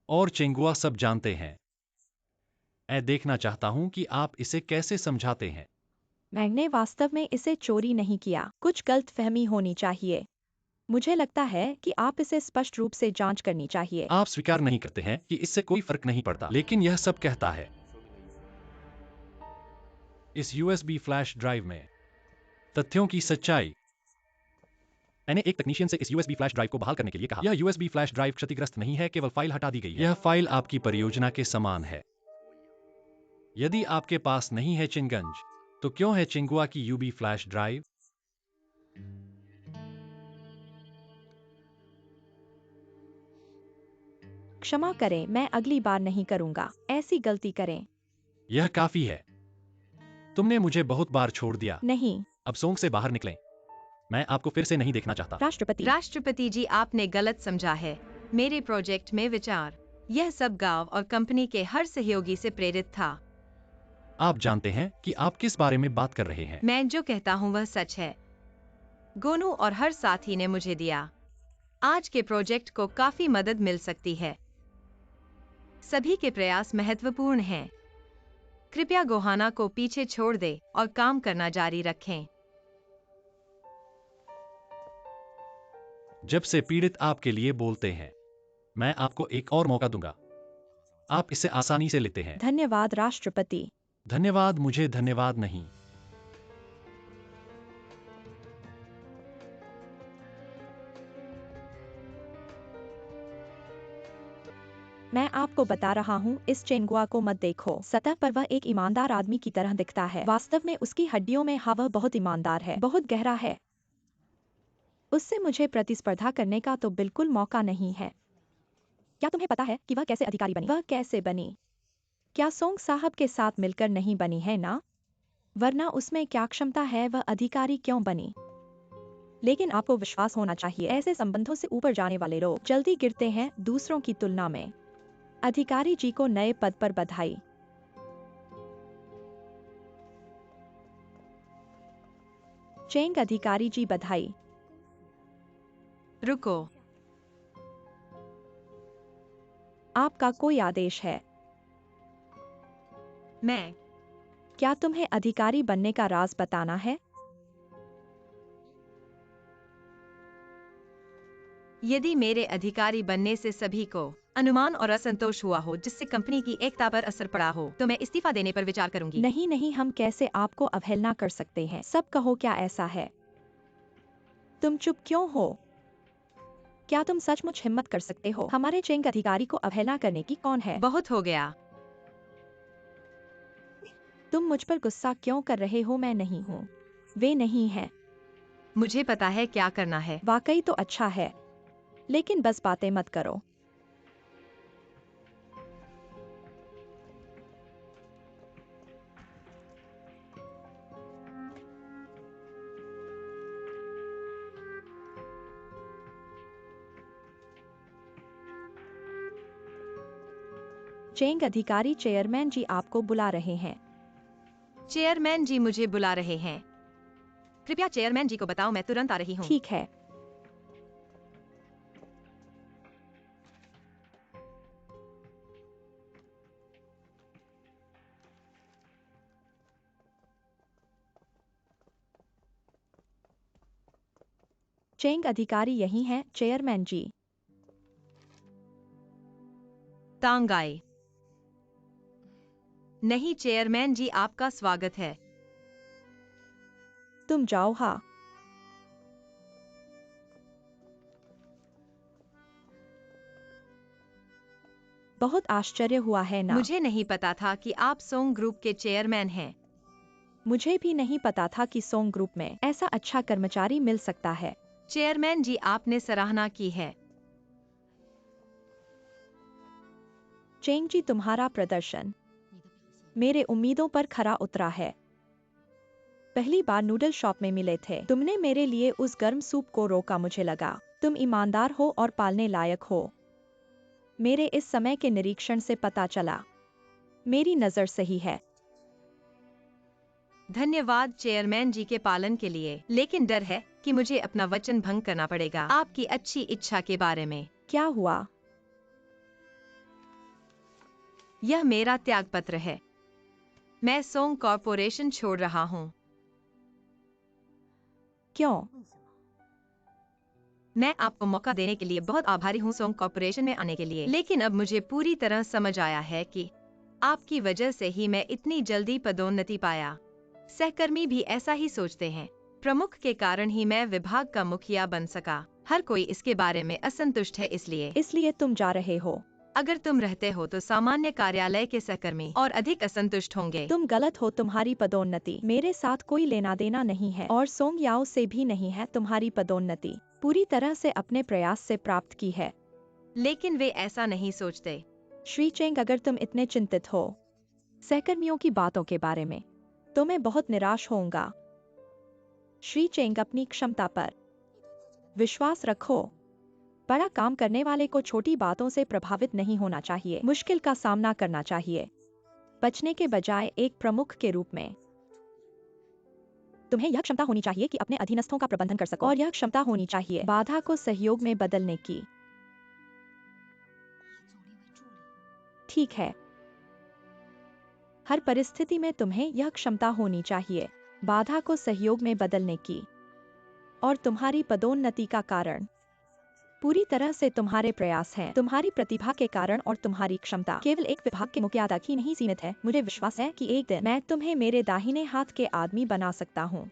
और चिंगुआ सब जानते हैं। मैं देखना चाहता हूं कि आप इसे कैसे समझाते हैं। मैंने वास्तव में इसे चोरी नहीं किया। कुछ गलतफहमी होनी चाहिए। मुझे लगता है कि आप इसे स्पष्ट रूप से जांच करनी चाहिए। आप स्वीकार नहीं करते हैं कि इससे कोई फर्क नहीं पड़ता, लेकिन यह सब कहता है। इस यूएसबी फ्लैश ड्राइव में तथ्यों की सच्चाई। मैंने एक तकनीशियन से इस यूएसबी फ्लैश ड्राइव को बहाल करने के लिए कहा। यह यूएसबी फ्लैश ड्राइव क्षतिग्रस्त नहीं है, केवल फाइल हटा दी गई है। यह फाइल आपकी परियोजना के समान है। यदि आपके पास नहीं है चिंगंज, तो क्यों है चिंगुआ की यूबी फ्लैश ड्राइव? क्षमा करें, मैं अगली बार नहीं करूंगा ऐसी गलती करें। यह काफी है। तुमने मुझे बहुत बार छोड़ दिया। नहीं। अब सोंग से बाहर निकलें। मैं आपको फिर से नहीं देखना चाहता। राष्ट्रपति जी, आपने गलत समझा है। मेरे प्रोजेक्ट में विचार, यह सब गांव और कंपनी के हर सहयोगी से प्रेरित था। आप जानते हैं कि आप किस बारे में बात कर रहे हैं। मैं जो कहता हूँ वह सच है। गोनू और हर साथी ने मुझे दिया। आज के प्रोजेक्ट को काफी मदद मिल सकती है। सभी के प्रयास महत्वपूर्ण हैं। कृपया गोहाना को पीछे छोड़ दे और काम करना जारी रखें। जब से पीड़ित आपके लिए बोलते हैं, मैं आपको एक और मौका दूंगा। आप इसे आसानी से लेते हैं। धन्यवाद राष्ट्रपति। धन्यवाद, मुझे धन्यवाद नहीं। मैं आपको बता रहा हूँ, इस चेंगुआ को मत देखो। सतह पर वह एक ईमानदार आदमी की तरह दिखता है। वास्तव में उसकी हड्डियों में वह बहुत ईमानदार है, बहुत गहरा है। उससे मुझे प्रतिस्पर्धा करने का तो बिल्कुल मौका नहीं है। क्या तुम्हें पता है कि वह कैसे अधिकारी बनी? वह कैसे बनी? क्या सोंग साहब के साथ मिलकर नहीं बनी है ना? वरना उसमें क्या क्षमता है, वह अधिकारी क्यों बनी? लेकिन आपको विश्वास होना चाहिए, ऐसे संबंधों से ऊपर जाने वाले लोग जल्दी गिरते हैं दूसरों की तुलना में। अधिकारी जी को नए पद पर बधाई। चेंग अधिकारी जी बधाई। रुको, आपका कोई आदेश है? मैं क्या तुम्हें अधिकारी बनने का राज बताना है? यदि मेरे अधिकारी बनने से सभी को अनुमान और असंतोष हुआ हो जिससे कंपनी की एकता पर असर पड़ा हो, तो मैं इस्तीफा देने पर विचार करूंगी। नहीं नहीं, हम कैसे आपको अवहेलना कर सकते हैं? सब कहो, क्या ऐसा है? तुम चुप क्यों हो? क्या तुम सचमुच हिम्मत कर सकते हो? हमारे चेंग अधिकारी को अवहेलना करने की कौन है? बहुत हो गया। तुम मुझ पर गुस्सा क्यों कर रहे हो? मैं नहीं हूँ, वे नहीं हैं। मुझे पता है क्या करना है। वाकई तो अच्छा है, लेकिन बस बातें मत करो। चेंग अधिकारी चेयरमैन जी आपको बुला रहे हैं। चेयरमैन जी मुझे बुला रहे हैं। कृपया चेयरमैन जी को बताओ, मैं तुरंत आ रही हूँ। ठीक है। चेंग अधिकारी यही हैं, चेयरमैन जी। तांगाई। नहीं चेयरमैन जी, आपका स्वागत है। तुम जाओ। हाँ, बहुत आश्चर्य हुआ है ना। मुझे नहीं पता था कि आप सोंग ग्रुप के चेयरमैन हैं। मुझे भी नहीं पता था कि सोंग ग्रुप में ऐसा अच्छा कर्मचारी मिल सकता है। चेयरमैन जी, आपने सराहना की है। चेंग जी, तुम्हारा प्रदर्शन मेरे उम्मीदों पर खरा उतरा है। पहली बार नूडल शॉप में मिले थे, तुमने मेरे लिए उस गर्म सूप को रोका। मुझे लगा तुम ईमानदार हो और पालने लायक हो। मेरे इस समय के निरीक्षण से पता चला मेरी नजर सही है। धन्यवाद चेयरमैन जी के पालन के लिए, लेकिन डर है कि मुझे अपना वचन भंग करना पड़ेगा आपकी अच्छी इच्छा के बारे में। क्या हुआ? यह मेरा त्यागपत्र है। मैं सोंग कॉरपोरेशन छोड़ रहा हूँ। क्यों? मैं आपको मौका देने के लिए बहुत आभारी हूँ सोंग कॉरपोरेशन में आने के लिए, लेकिन अब मुझे पूरी तरह समझ आया है कि आपकी वजह से ही मैं इतनी जल्दी पदोन्नति पाया। सहकर्मी भी ऐसा ही सोचते हैं। प्रमुख के कारण ही मैं विभाग का मुखिया बन सका। हर कोई इसके बारे में असंतुष्ट है, इसलिए तुम जा रहे हो। अगर तुम रहते हो तो सामान्य कार्यालय के सहकर्मी और अधिक असंतुष्ट होंगे। तुम गलत हो। तुम्हारी पदोन्नति मेरे साथ कोई लेना देना नहीं है और सोंग याओ से भी नहीं है। तुम्हारी पदोन्नति पूरी तरह से अपने प्रयास से प्राप्त की है। लेकिन वे ऐसा नहीं सोचते। श्री चेंग, अगर तुम इतने चिंतित हो सहकर्मियों की बातों के बारे में तो मैं बहुत निराश होऊंगा। श्री चेंग, अपनी क्षमता पर विश्वास रखो। बड़ा काम करने वाले को छोटी बातों से प्रभावित नहीं होना चाहिए, मुश्किल का सामना करना चाहिए, बचने के बजाय। एक प्रमुख के रूप में तुम्हें यह क्षमता होनी चाहिए कि अपने अधीनस्थों का प्रबंधन कर सको, और यह क्षमता होनी चाहिए बाधा को सहयोग में बदलने की। ठीक है, हर परिस्थिति में तुम्हें यह क्षमता होनी चाहिए बाधा को सहयोग में बदलने की, और तुम्हारी पदोन्नति का कारण पूरी तरह से तुम्हारे प्रयास हैं, तुम्हारी प्रतिभा के कारण, और तुम्हारी क्षमता केवल एक विभाग के मुखिया तक ही नहीं सीमित है। मुझे विश्वास है कि एक दिन मैं तुम्हें मेरे दाहिने हाथ के आदमी बना सकता हूँ।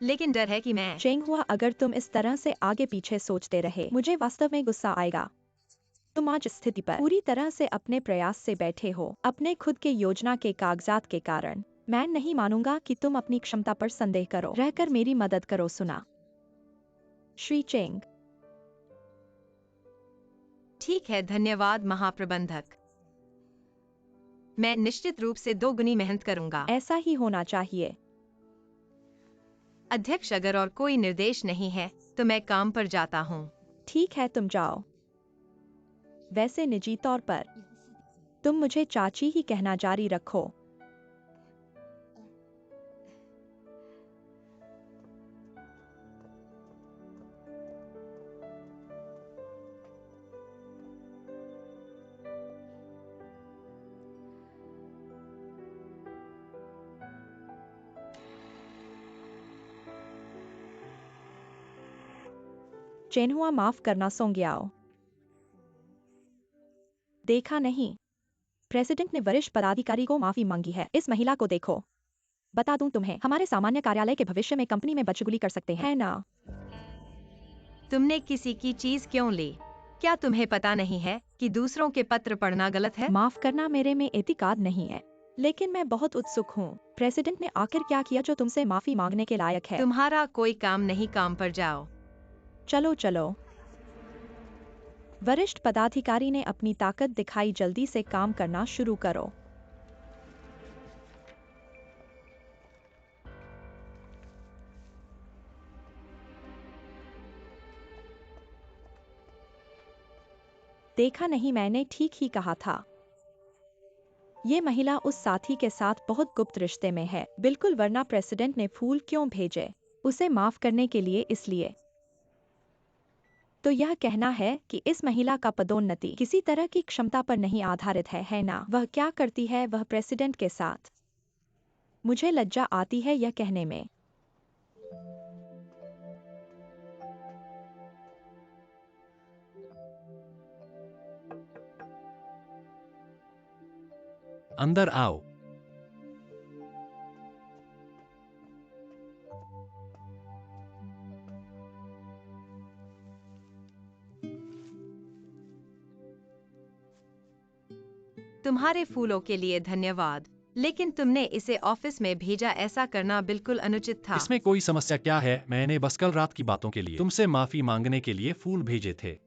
लेकिन डर है कि मैं चेंग हुआ, अगर तुम इस तरह से आगे पीछे सोचते रहे मुझे वास्तव में गुस्सा आएगा। तुम आज इस स्थिति पर पूरी तरह से अपने प्रयास से बैठे हो, अपने खुद के योजना के कागजात के कारण। मैं नहीं मानूंगा कि तुम अपनी क्षमता पर संदेह करो। रहकर मेरी मदद करो। सुना? श्री चेंग, ठीक है, धन्यवाद महाप्रबंधक। मैं निश्चित रूप से दोगुनी मेहनत करूंगा। ऐसा ही होना चाहिए। अध्यक्ष, अगर और कोई निर्देश नहीं है तो मैं काम पर जाता हूँ। ठीक है, तुम जाओ। वैसे निजी तौर पर तुम मुझे चाची ही कहना जारी रखो। चेनहुआ, माफ करना सोंग्याओ। देखा नहीं, प्रेसिडेंट ने वरिष्ठ पदाधिकारी को माफी मांगी है। इस महिला को देखो। बता दूं तुम्हें, हमारे सामान्य कार्यालय के भविष्य में कंपनी में बदशगुली कर सकते हैं, है ना? तुमने किसी की चीज क्यों ली? क्या तुम्हें पता नहीं है कि दूसरों के पत्र पढ़ना गलत है? माफ करना, मेरे में एतिकाद नहीं है, लेकिन मैं बहुत उत्सुक हूँ। प्रेसिडेंट ने आखिर क्या किया जो तुमसे माफी मांगने के लायक है? तुम्हारा कोई काम नहीं, काम पर जाओ। चलो चलो। वरिष्ठ पदाधिकारी ने अपनी ताकत दिखाई। जल्दी से काम करना शुरू करो। देखा नहीं, मैंने ठीक ही कहा था। ये महिला उस साथी के साथ बहुत गुप्त रिश्ते में है, बिल्कुल, वरना प्रेसिडेंट ने फूल क्यों भेजे उसे माफ करने के लिए? इसलिए तो यह कहना है कि इस महिला का पदोन्नति किसी तरह की क्षमता पर नहीं आधारित है ना? वह क्या करती है वह प्रेसिडेंट के साथ? मुझे लज्जा आती है यह कहने में। अंदर आओ। तुम्हारे फूलों के लिए धन्यवाद, लेकिन तुमने इसे ऑफिस में भेजा, ऐसा करना बिल्कुल अनुचित था। इसमें कोई समस्या क्या है? मैंने बस कल रात की बातों के लिए तुमसे माफी मांगने के लिए फूल भेजे थे।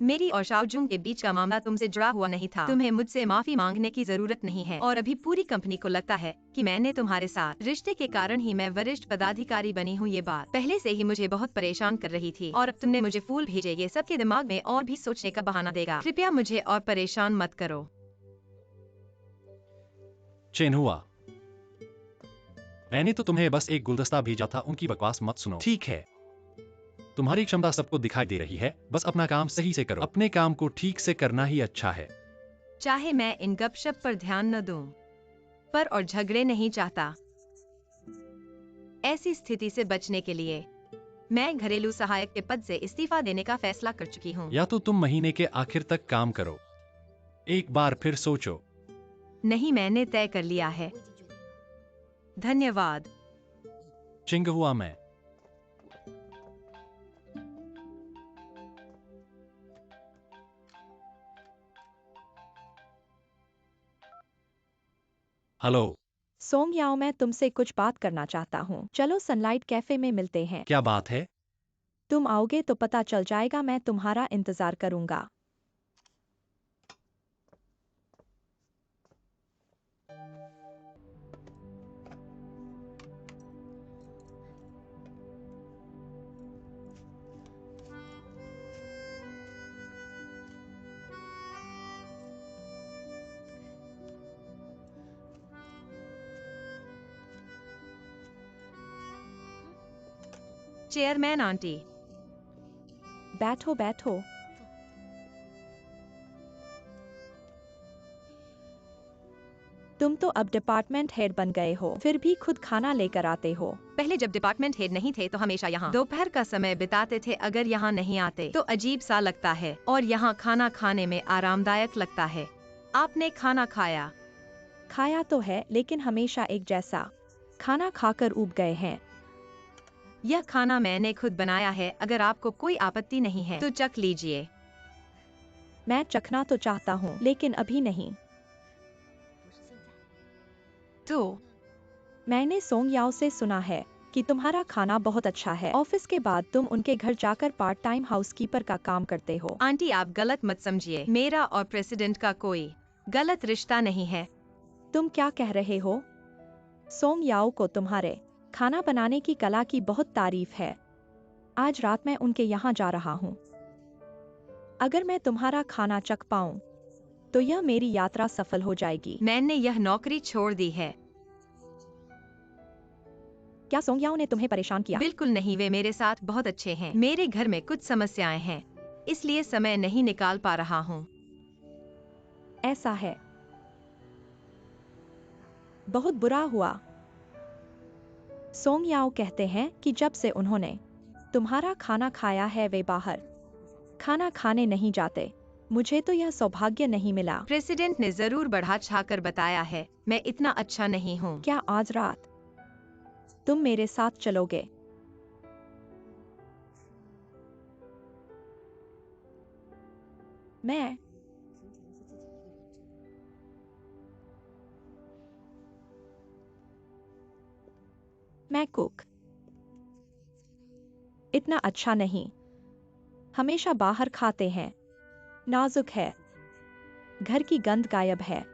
मेरी और शाओजुंग के बीच का मामला तुमसे जुड़ा हुआ नहीं था। तुम्हें मुझसे माफी मांगने की जरूरत नहीं है। और अभी पूरी कंपनी को लगता है कि मैंने तुम्हारे साथ रिश्ते के कारण ही मैं वरिष्ठ पदाधिकारी बनी हूँ। ये बात पहले से ही मुझे बहुत परेशान कर रही थी और अब तुमने मुझे फूल भेजे, ये सबके दिमाग में और भी सोचने का बहाना देगा। कृपया मुझे और परेशान मत करो। चिन्हुआ, मैंने तो तुम्हें बस एक गुलदस्ता भेजा था, उनकी बकवास मत सुनो, ठीक है? तुम्हारी क्षमता सबको दिखाई दे रही है, बस अपना काम सही से करो। अपने काम को ठीक से करना ही अच्छा है। चाहे मैं इन गपशप पर ध्यान न दूं, पर और झगड़े नहीं चाहता। ऐसी स्थिति से बचने के लिए मैं घरेलू सहायक के पद से इस्तीफा देने का फैसला कर चुकी हूँ। या तो तुम महीने के आखिर तक काम करो, एक बार फिर सोचो। नहीं, मैंने तय कर लिया है। धन्यवाद। चिंगहुआ मैं। हेलो सोंग याओ, मैं तुमसे कुछ बात करना चाहता हूँ। चलो सनलाइट कैफे में मिलते हैं। क्या बात है? तुम आओगे तो पता चल जाएगा, मैं तुम्हारा इंतजार करूंगा। Chairman aunty. बैठो बैठो। तुम तो अब डिपार्टमेंट हेड बन गए हो, फिर भी खुद खाना लेकर आते हो। पहले जब डिपार्टमेंट हेड नहीं थे तो हमेशा यहाँ दोपहर का समय बिताते थे। अगर यहाँ नहीं आते तो अजीब सा लगता है, और यहाँ खाना खाने में आरामदायक लगता है। आपने खाना खाया? खाया तो है, लेकिन हमेशा एक जैसा खाना खाकर ऊब गए हैं। यह खाना मैंने खुद बनाया है। अगर आपको कोई आपत्ति नहीं है तो चख लीजिए। मैं चखना तो चाहता हूँ, लेकिन अभी नहीं। तो मैंने सोंग याओ से सुना है कि तुम्हारा खाना बहुत अच्छा है। ऑफिस के बाद तुम उनके घर जाकर पार्ट टाइम हाउसकीपर का काम करते हो। आंटी, आप गलत मत समझिए। मेरा और प्रेसिडेंट का कोई गलत रिश्ता नहीं है। तुम क्या कह रहे हो? सोंग याओ को तुम्हारे खाना बनाने की कला की बहुत तारीफ है। आज रात मैं उनके यहाँ जा रहा हूँ। अगर मैं तुम्हारा खाना चख पाऊँ तो यह मेरी यात्रा सफल हो जाएगी। मैंने यह नौकरी छोड़ दी है। क्या सोंग याओ ने तुम्हें परेशान किया? बिल्कुल नहीं, वे मेरे साथ बहुत अच्छे हैं। मेरे घर में कुछ समस्याएं हैं, इसलिए समय नहीं निकाल पा रहा हूँ। ऐसा है, बहुत बुरा हुआ। सोंग याओ कहते हैं कि जब से उन्होंने तुम्हारा खाना खाया है वे बाहर खाना खाने नहीं जाते। मुझे तो यह सौभाग्य नहीं मिला। प्रेसिडेंट ने जरूर बढ़ा चढ़ाकर बताया है, मैं इतना अच्छा नहीं हूँ। क्या आज रात तुम मेरे साथ चलोगे? मैं कुक इतना अच्छा नहीं, हमेशा बाहर खाते हैं। नाजुक है, घर की गंध गायब है।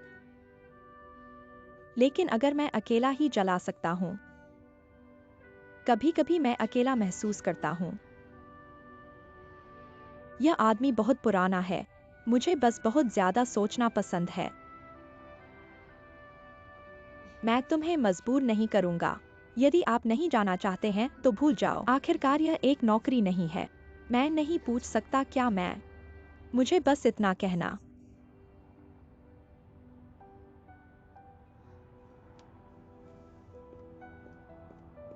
लेकिन अगर मैं अकेला ही जला सकता हूँ। कभी कभी मैं अकेला महसूस करता हूँ। यह आदमी बहुत पुराना है, मुझे बस बहुत ज्यादा सोचना पसंद है। मैं तुम्हें मजबूर नहीं करूंगा। यदि आप नहीं जाना चाहते हैं तो भूल जाओ। आखिरकार यह एक नौकरी नहीं है। मैं नहीं पूछ सकता क्या मैं। मुझे बस इतना कहना।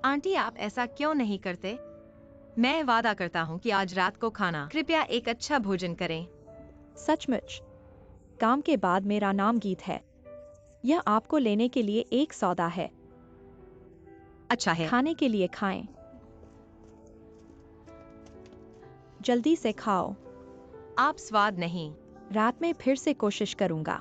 आंटी, आप ऐसा क्यों नहीं करते? मैं वादा करता हूँ कि आज रात को खाना कृपया एक अच्छा भोजन करें। सचमुच, काम के बाद मेरा नाम गीत है। यह आपको लेने के लिए एक सौदा है। अच्छा है। खाने के लिए खाएं। जल्दी से खाओ। आप स्वाद नहीं। रात में फिर से कोशिश करूंगा।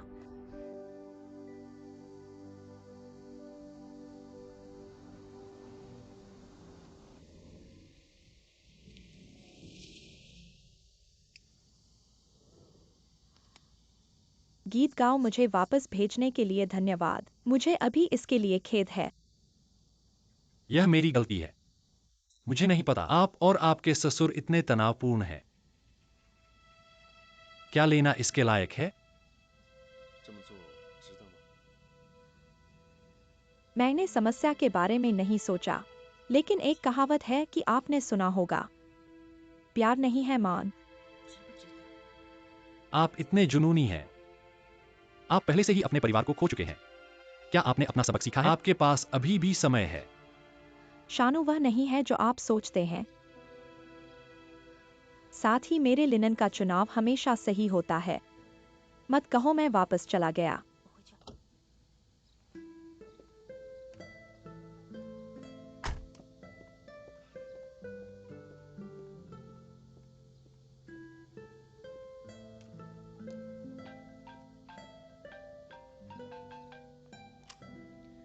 गीत गाओ। मुझे वापस भेजने के लिए धन्यवाद। मुझे अभी इसके लिए खेद है। यह मेरी गलती है। मुझे नहीं पता आप और आपके ससुर इतने तनावपूर्ण हैं। क्या लेना इसके लायक है? मैंने समस्या के बारे में नहीं सोचा, लेकिन एक कहावत है कि आपने सुना होगा, प्यार नहीं है मान। आप इतने जुनूनी हैं। आप पहले से ही अपने परिवार को खो चुके हैं। क्या आपने अपना सबक सीखा है? आपके पास अभी भी समय है। शानू, वह नहीं है जो आप सोचते हैं। साथ ही मेरे लिनन का चुनाव हमेशा सही होता है। मत कहो मैं वापस चला गया।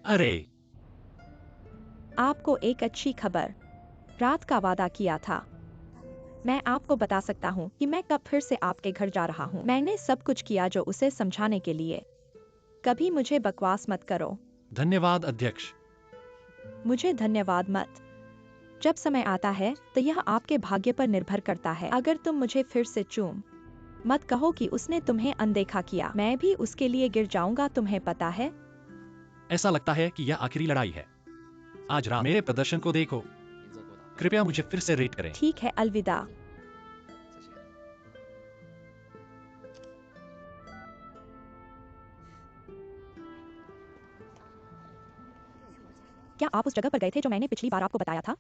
अरे, आपको एक अच्छी खबर, रात का वादा किया था। मैं आपको बता सकता हूँ कि मैं कब फिर से आपके घर जा रहा हूँ। मैंने सब कुछ किया जो उसे समझाने के लिए। कभी मुझे बकवास मत करो। धन्यवाद अध्यक्ष। मुझे धन्यवाद मत। जब समय आता है तो यह आपके भाग्य पर निर्भर करता है। अगर तुम मुझे फिर से चूम मत कहो कि उसने तुम्हें अनदेखा किया। मैं भी उसके लिए गिर जाऊंगा, तुम्हें पता है। ऐसा लगता है कि यह आखिरी लड़ाई है। आज रात मेरे प्रदर्शन को देखो। कृपया मुझे फिर से रेट करें। ठीक है, अलविदा। क्या आप उस जगह पर गए थे जो मैंने पिछली बार आपको बताया था?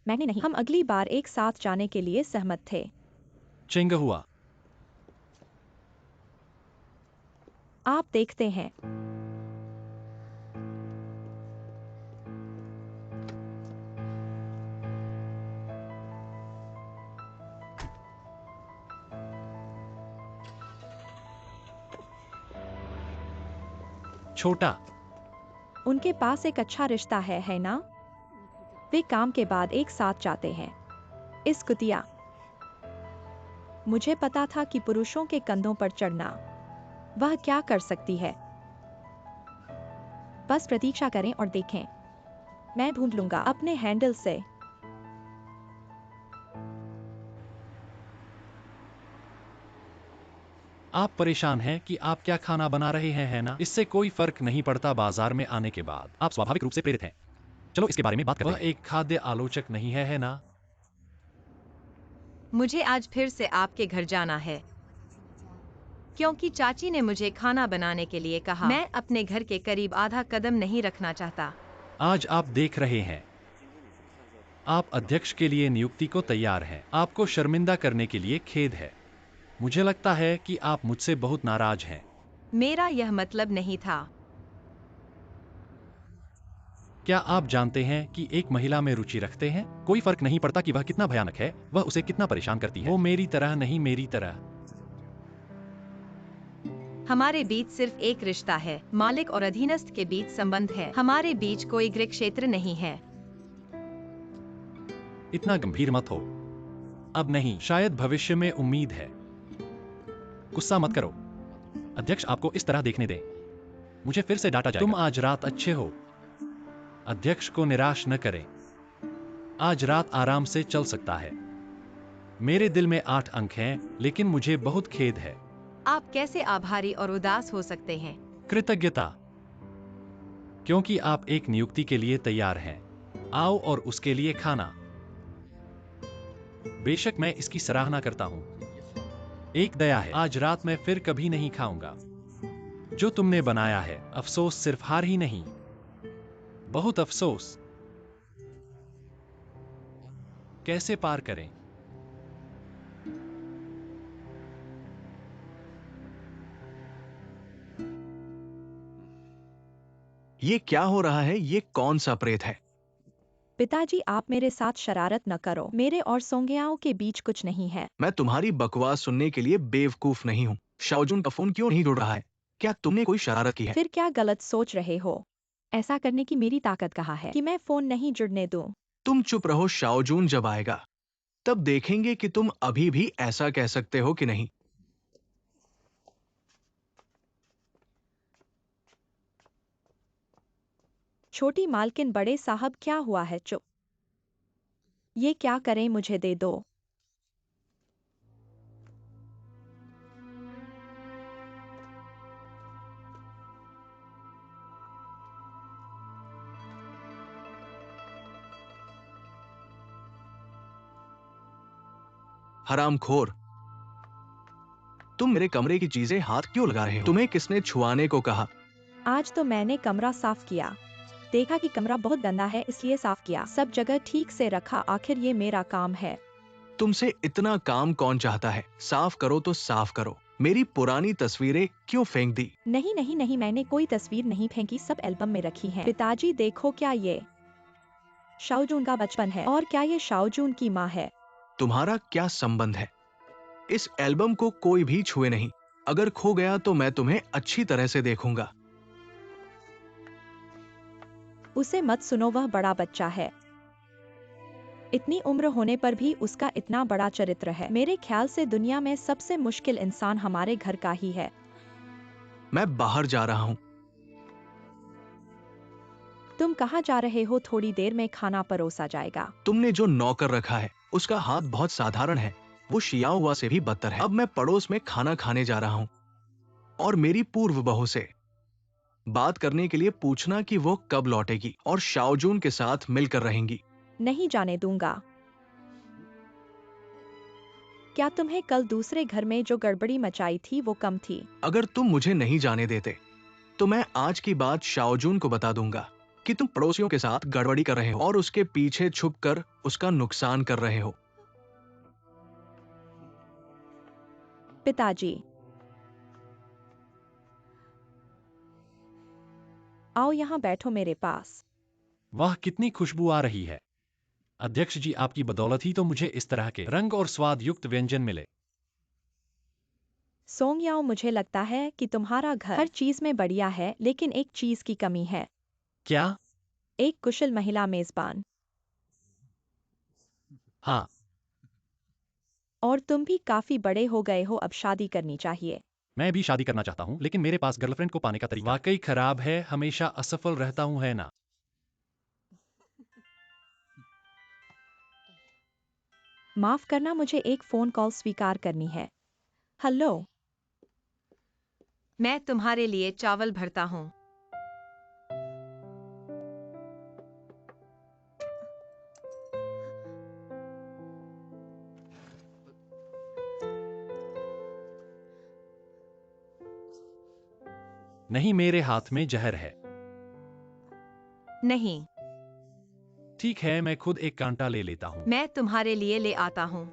मैंने नहीं। हम अगली बार एक साथ जाने के लिए सहमत थे। चेंग हुआ। आप देखते हैं। छोटा। उनके पास एक अच्छा रिश्ता है ना? वे काम के बाद एक साथ जाते हैं। इस कुतिया। मुझे पता था कि पुरुषों के कंधों पर चढ़ना। वह क्या कर सकती है? बस प्रतीक्षा करें और देखें। मैं ढूंढ लूंगा अपने हैंडल से। आप परेशान हैं कि आप क्या खाना बना रहे हैं, है ना? इससे कोई फर्क नहीं पड़ता बाजार में आने के बाद। आप स्वाभाविक रूप से प्रेरित हैं। चलो इसके बारे में बात करते हैं। वह एक खाद्य आलोचक नहीं है ना? मुझे आज फिर से आपके घर जाना है, क्योंकि चाची ने मुझे खाना बनाने के लिए कहा। मैं अपने घर के करीब आधा कदम नहीं रखना चाहता। आज आप देख रहे हैं। आप अध्यक्ष के लिए नियुक्ति को तैयार हैं। आपको शर्मिंदा करने के लिए खेद है। मुझे लगता है कि आप मुझसे बहुत नाराज हैं। मेरा यह मतलब नहीं था। क्या आप जानते हैं कि एक महिला में रुचि रखते हैं? कोई फर्क नहीं पड़ता कि वह कितना भयानक है, वह उसे कितना परेशान करती है। वो मेरी तरह नहीं, मेरी तरह। हमारे बीच सिर्फ एक रिश्ता है, मालिक और अधीनस्थ के बीच संबंध है। हमारे बीच कोई गृह क्षेत्र नहीं है। इतना गंभीर मत हो। अब नहीं, शायद भविष्य में उम्मीद है। गुस्सा मत करो। अध्यक्ष आपको इस तरह देखने दें। मुझे फिर से डांटा जाएगा। तुम आज रात अच्छे हो। अध्यक्ष को निराश न करें। आज रात आराम से चल सकता है। मेरे दिल में 8 अंक हैं, लेकिन मुझे बहुत खेद है। आप कैसे आभारी और उदास हो सकते हैं? कृतज्ञता, क्योंकि आप एक नियुक्ति के लिए तैयार हैं। आओ और उसके लिए खाना। बेशक मैं इसकी सराहना करता हूं। एक दया है, आज रात मैं फिर कभी नहीं खाऊंगा जो तुमने बनाया है। अफसोस, सिर्फ हार ही नहीं, बहुत अफसोस। कैसे पार करें? ये क्या हो रहा है? ये कौन सा प्रेत है? पिताजी, आप मेरे साथ शरारत न करो। मेरे और सोंगयाओं के बीच कुछ नहीं है। मैं तुम्हारी बकवास सुनने के लिए बेवकूफ नहीं हूँ। शाओजुन का फोन क्यों नहीं जुड़ रहा है? क्या तुमने कोई शरारत की है? फिर क्या गलत सोच रहे हो? ऐसा करने की मेरी ताकत कहाँ है कि मैं फोन नहीं जुड़ने दूं? तुम चुप रहो, शाओजुन जब आएगा तब देखेंगे कि तुम अभी भी ऐसा कह सकते हो कि नहीं। छोटी मालकिन, बड़े साहब क्या हुआ है? चुप। ये क्या करें, मुझे दे दो। हरामखोर, तुम मेरे कमरे की चीजें हाथ क्यों लगा रहे हो? तुम्हें किसने छुआने को कहा? आज तो मैंने कमरा साफ किया। देखा कि कमरा बहुत गंदा है, इसलिए साफ किया। सब जगह ठीक से रखा, आखिर ये मेरा काम है। तुमसे इतना काम कौन चाहता है? साफ करो तो साफ करो। मेरी पुरानी तस्वीरें क्यों फेंक दी? नहीं नहीं नहीं, मैंने कोई तस्वीर नहीं फेंकी, सब एल्बम में रखी हैं। पिताजी देखो, क्या ये शाओजून का बचपन है? और क्या ये शाओजून की माँ है? तुम्हारा क्या संबंध है? इस एल्बम को कोई भी छुए नहीं। अगर खो गया तो मैं तुम्हें अच्छी तरह से देखूंगा। उसे मत सुनो, वह बड़ा बच्चा है। इतनी उम्र होने पर भी उसका इतना बड़ा चरित्र है। मेरे ख्याल से दुनिया में सबसे मुश्किल इंसान हमारे घर का ही है। मैं बाहर जा रहा हूँ। तुम कहाँ जा रहे हो? थोड़ी देर में खाना परोसा जाएगा। तुमने जो नौकर रखा है उसका हाथ बहुत साधारण है, वो शियाओ से भी बदतर है। अब मैं पड़ोस में खाना खाने जा रहा हूँ और मेरी पूर्व बहू से बात करने के लिए पूछना कि वो कब लौटेगी और शाओजून के साथ मिलकर रहेंगी। नहीं जाने दूंगा। क्या तुम्हें कल दूसरे घर में जो गड़बड़ी मचाई थी वो कम थी? अगर तुम मुझे नहीं जाने देते तो मैं आज की बात शाओजून को बता दूंगा कि तुम पड़ोसियों के साथ गड़बड़ी कर रहे हो और उसके पीछे छुपकर उसका नुकसान कर रहे हो। पिताजी, आओ यहाँ बैठो मेरे पास। वाह, कितनी खुशबू आ रही है। अध्यक्ष जी, आपकी बदौलत ही तो मुझे इस तरह के रंग और स्वाद युक्त व्यंजन मिले। सोंग याओ, मुझे लगता है कि तुम्हारा घर हर चीज में बढ़िया है, लेकिन एक चीज की कमी है। क्या? एक कुशल महिला मेजबान। हाँ। और तुम भी काफी बड़े हो गए हो, अब शादी करनी चाहिए। मैं भी शादी करना चाहता हूँ, लेकिन मेरे पास गर्लफ्रेंड को पाने का तरीका वाकई खराब है। हमेशा असफल रहता हूँ, है ना? माफ करना, मुझे एक फोन कॉल स्वीकार करनी है। हेलो। मैं तुम्हारे लिए चावल भरता हूँ। नहीं, मेरे हाथ में जहर है। नहीं, ठीक है, मैं खुद एक कांटा ले लेता हूँ। मैं तुम्हारे लिए ले आता हूँ।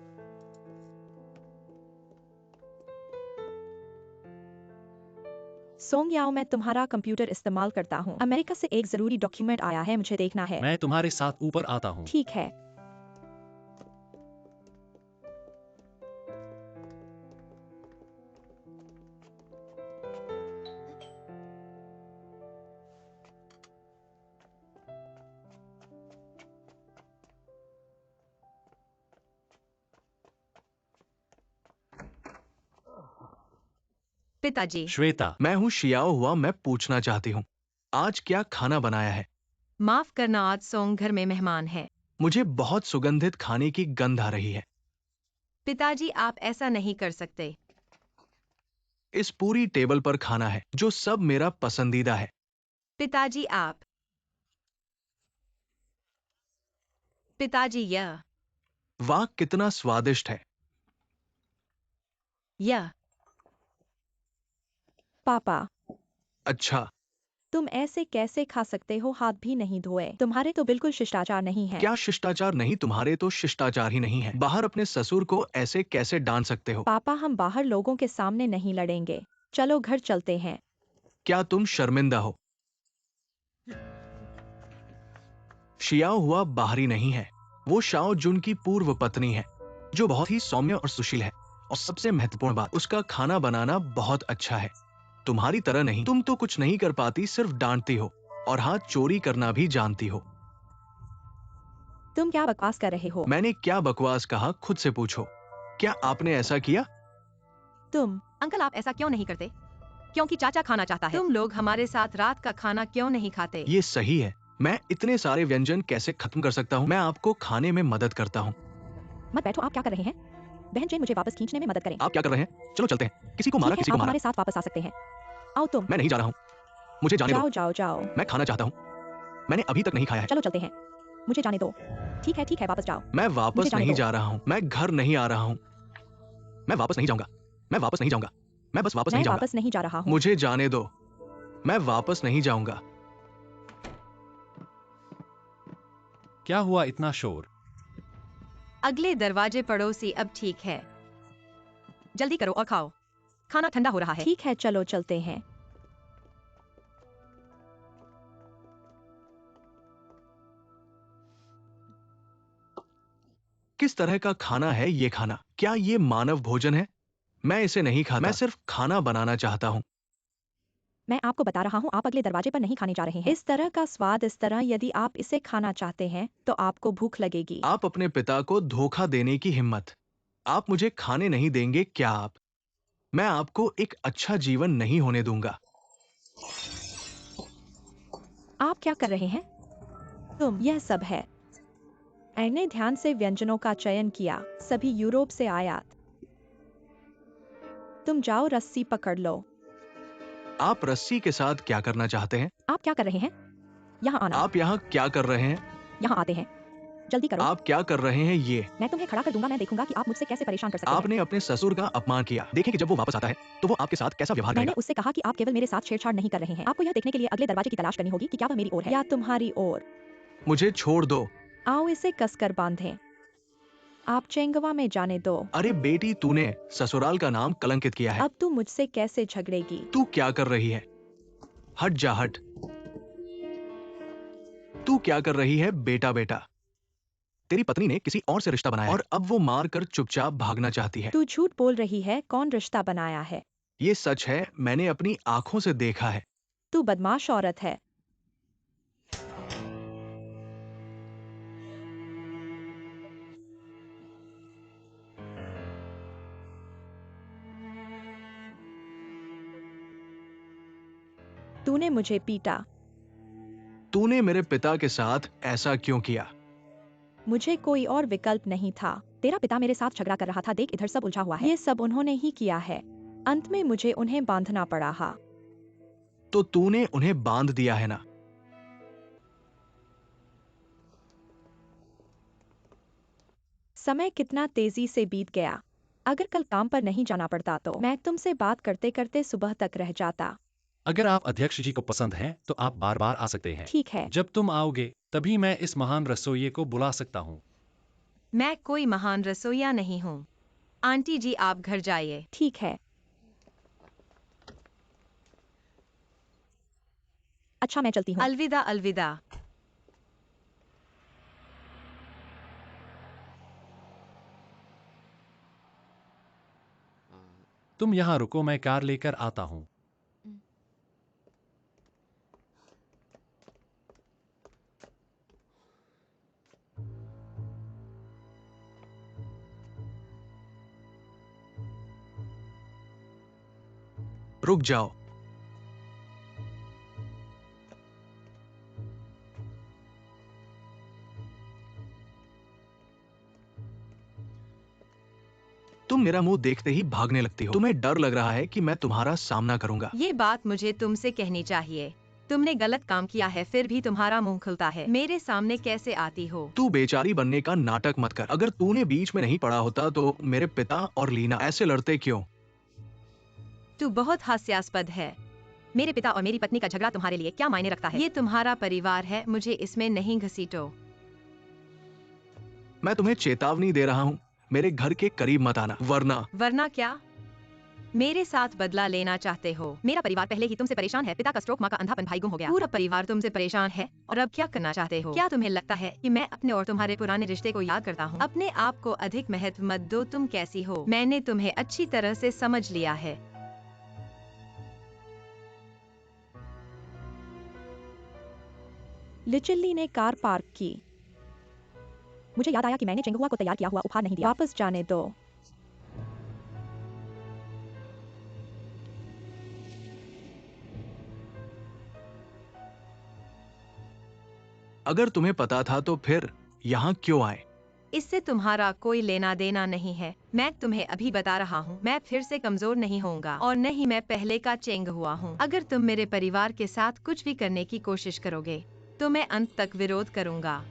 सोंग याओ, मैं तुम्हारा कंप्यूटर इस्तेमाल करता हूँ। अमेरिका से एक जरूरी डॉक्यूमेंट आया है, मुझे देखना है। मैं तुम्हारे साथ ऊपर आता हूँ। ठीक है। पिताजी, श्वेता, मैं हूँ शियाओ हुआ, मैं पूछना चाहती हूँ आज क्या खाना बनाया है? माफ करना, आज सोंग घर में मेहमान है। मुझे बहुत सुगंधित खाने की गंध आ रही है। पिताजी, आप ऐसा नहीं कर सकते। इस पूरी टेबल पर खाना है जो सब मेरा पसंदीदा है। पिताजी, आप। पिताजी, यह वाह, कितना स्वादिष्ट है। यह पापा, अच्छा, तुम ऐसे कैसे खा सकते हो? हाथ भी नहीं धोए। तुम्हारे तो बिल्कुल शिष्टाचार नहीं है। क्या शिष्टाचार नहीं? तुम्हारे तो शिष्टाचार ही नहीं है। बाहर अपने ससुर को ऐसे कैसे डांट सकते हो? पापा, हम बाहर लोगों के सामने नहीं लड़ेंगे। चलो घर चलते हैं। क्या तुम शर्मिंदा हो? शियाओ हुआ बाहरी नहीं है, वो शाओ जुन की पूर्व पत्नी है जो बहुत ही सौम्य और सुशील है। और सबसे महत्वपूर्ण बात, उसका खाना बनाना बहुत अच्छा है। तुम्हारी तरह नहीं, तुम तो कुछ नहीं कर पाती, सिर्फ डांटती हो और हाँ, चोरी करना भी जानती हो। तुम क्या बकवास कर रहे हो? मैंने क्या बकवास कहा? खुद से पूछो, क्या आपने ऐसा किया? तुम अंकल, आप ऐसा क्यों नहीं करते? क्योंकि चाचा खाना चाहता है। तुम लोग हमारे साथ रात का खाना क्यों नहीं खाते? ये सही है, मैं इतने सारे व्यंजन कैसे खत्म कर सकता हूँ? मैं आपको खाने में मदद करता हूँ। मत बैठो, आप क्या कर रहे हैं? बहन जेन, मुझे वापस खींचने में मदद करें। आप क्या कर रहे हैं? चलो चलते हैं। किसी को मारा, ठीक है, किसी आप को मारा। हमारे साथ वापस आ सकते हैं। आओ तुम। मैं नहीं जा रहा हूँ, मुझे जाने दो। जाओ जाओ जाओ। मैं खाना चाहता हूँ, मैंने अभी तक नहीं खाया है। चलो चलते हैं। मुझे जाने दो। ठीक है, वापस जाओ। मैं मुझे वापस जाने नहीं दो। जा रहा हूँ, मैं घर नहीं आ रहा हूँ। मैं वापस नहीं जाऊंगा, मैं वापस नहीं जाऊंगा, मैं बस वापस मैं नहीं जाऊंगा। वापस नहीं जा रहा हूँ। मुझे जाने दो, मैं वापस नहीं जाऊंगा। क्या हुआ इतना शोर? अगले दरवाजे पड़ोसी। अब ठीक है, जल्दी करो और खाओ, खाना ठंडा हो रहा है। ठीक है, चलो चलते हैं। किस तरह का खाना है ये खाना? क्या ये मानव भोजन है? मैं इसे नहीं खाता, मैं सिर्फ खाना बनाना चाहता हूँ। मैं आपको बता रहा हूँ, आप अगले दरवाजे पर नहीं खाने जा रहे हैं। इस तरह का स्वाद, इस तरह यदि आप इसे खाना चाहते हैं तो आपको भूख लगेगी। आप अपने पिता को धोखा देने की हिम्मत, आप मुझे खाने नहीं देंगे क्या आप? मैं आपको एक अच्छा जीवन नहीं होने दूंगा। आप क्या कर रहे हैं? तुम, यह सब है। मैंने ध्यान से व्यंजनों का चयन किया, सभी यूरोप से आयात। तुम जाओ, रस्सी पकड़ लो। आप रस्सी के साथ क्या करना चाहते हैं? आप क्या कर रहे हैं? यहाँ आना। आप यहाँ क्या कर रहे हैं? यहाँ आते हैं। जल्दी करो। आप क्या कर रहे हैं ये? मैं तुम्हें खड़ा कर दूंगा, मैं देखूंगा कि आप मुझसे कैसे परेशान कर सकते हैं। आपने अपने ससुर का अपमान किया। देखें कि जब वो वापस आता है तो वो आपके साथ कैसा व्यवहार मैंने करेगा। उससे कहा कि आप केवल मेरे साथ छेड़छाड़ नहीं कर रहे हैं। आपको यह देखने के लिए अगले दरवाजे की तलाश करनी होगी कि क्या वह मेरी ओर है या तुम्हारी ओर। मुझे छोड़ दो। आओ इसे कसकर बांधें। आप चेंगवा में जाने दो। अरे बेटी, तूने ससुराल का नाम कलंकित किया है। अब तू मुझसे कैसे झगड़ेगी? तू क्या कर रही है? हट जा, हट। तू क्या कर रही है बेटा? बेटा, तेरी पत्नी ने किसी और से रिश्ता बनाया और अब वो मार कर चुपचाप भागना चाहती है। तू झूठ बोल रही है, कौन रिश्ता बनाया है? ये सच है, मैंने अपनी आंखों से देखा है। तू बदमाश औरत है। तूने मुझे पीटा। तूने मेरे पिता के साथ ऐसा क्यों किया? मुझे कोई और विकल्प नहीं था। तेरा पिता मेरे साथ झगड़ा कर रहा था, देख इधर सब उलझा हुआ है। ये सब उन्होंने ही किया है। अंत में मुझे उन्हें बांधना पड़ा। तो तूने उन्हें बांध दिया है ना? समय कितना तेजी से बीत गया। अगर कल काम पर नहीं जाना पड़ता तो मैं तुमसे बात करते करते सुबह तक रह जाता। अगर आप अध्यक्ष जी को पसंद हैं तो आप बार बार आ सकते हैं। ठीक है। जब तुम आओगे तभी मैं इस महान रसोइये को बुला सकता हूँ। मैं कोई महान रसोइया नहीं हूँ। आंटी जी, आप घर जाइए। ठीक है। अच्छा, मैं चलती हूँ। अलविदा अलविदा। तुम यहाँ रुको, मैं कार लेकर आता हूँ। रुक जाओ। तुम मेरा मुंह देखते ही भागने लगती हो। तुम्हें डर लग रहा है कि मैं तुम्हारा सामना करूंगा। ये बात मुझे तुमसे कहनी चाहिए। तुमने गलत काम किया है, फिर भी तुम्हारा मुंह खुलता है। मेरे सामने कैसे आती हो? तू बेचारी बनने का नाटक मत कर। अगर तूने बीच में नहीं पड़ा होता तो मेरे पिता और लीना ऐसे लड़ते क्यों? तू बहुत हास्यास्पद है। मेरे पिता और मेरी पत्नी का झगड़ा तुम्हारे लिए क्या मायने रखता है? ये तुम्हारा परिवार है, मुझे इसमें नहीं घसीटो। मैं तुम्हें चेतावनी दे रहा हूँ, मेरे घर के करीब मत आना, वरना। वरना क्या? मेरे साथ बदला लेना चाहते हो? मेरा परिवार पहले ही तुमसे परेशान है। पिता का स्ट्रोक, माँ का अंधापन, भाई गुम हो गया। पूरा परिवार तुमसे परेशान है और अब क्या करना चाहते हो? क्या तुम्हें लगता है कि मैं अपने और तुम्हारे पुराने रिश्ते को याद करता हूँ? अपने आप को अधिक महत्व मत दो। तुम कैसी हो, मैंने तुम्हें अच्छी तरह से समझ लिया है। लिचिल्ली ने कार पार्क की। मुझे याद आया कि मैंने चेंगुआ को तैयार किया हुआ उपहार नहीं दिया। वापस जाने दो। अगर तुम्हें पता था तो फिर यहाँ क्यों आए? इससे तुम्हारा कोई लेना देना नहीं है। मैं तुम्हें अभी बता रहा हूँ, मैं फिर से कमजोर नहीं होऊंगा और न ही मैं पहले का चेंग हुआ हूँ। अगर तुम मेरे परिवार के साथ कुछ भी करने की कोशिश करोगे तो मैं अंत तक विरोध करूंगा।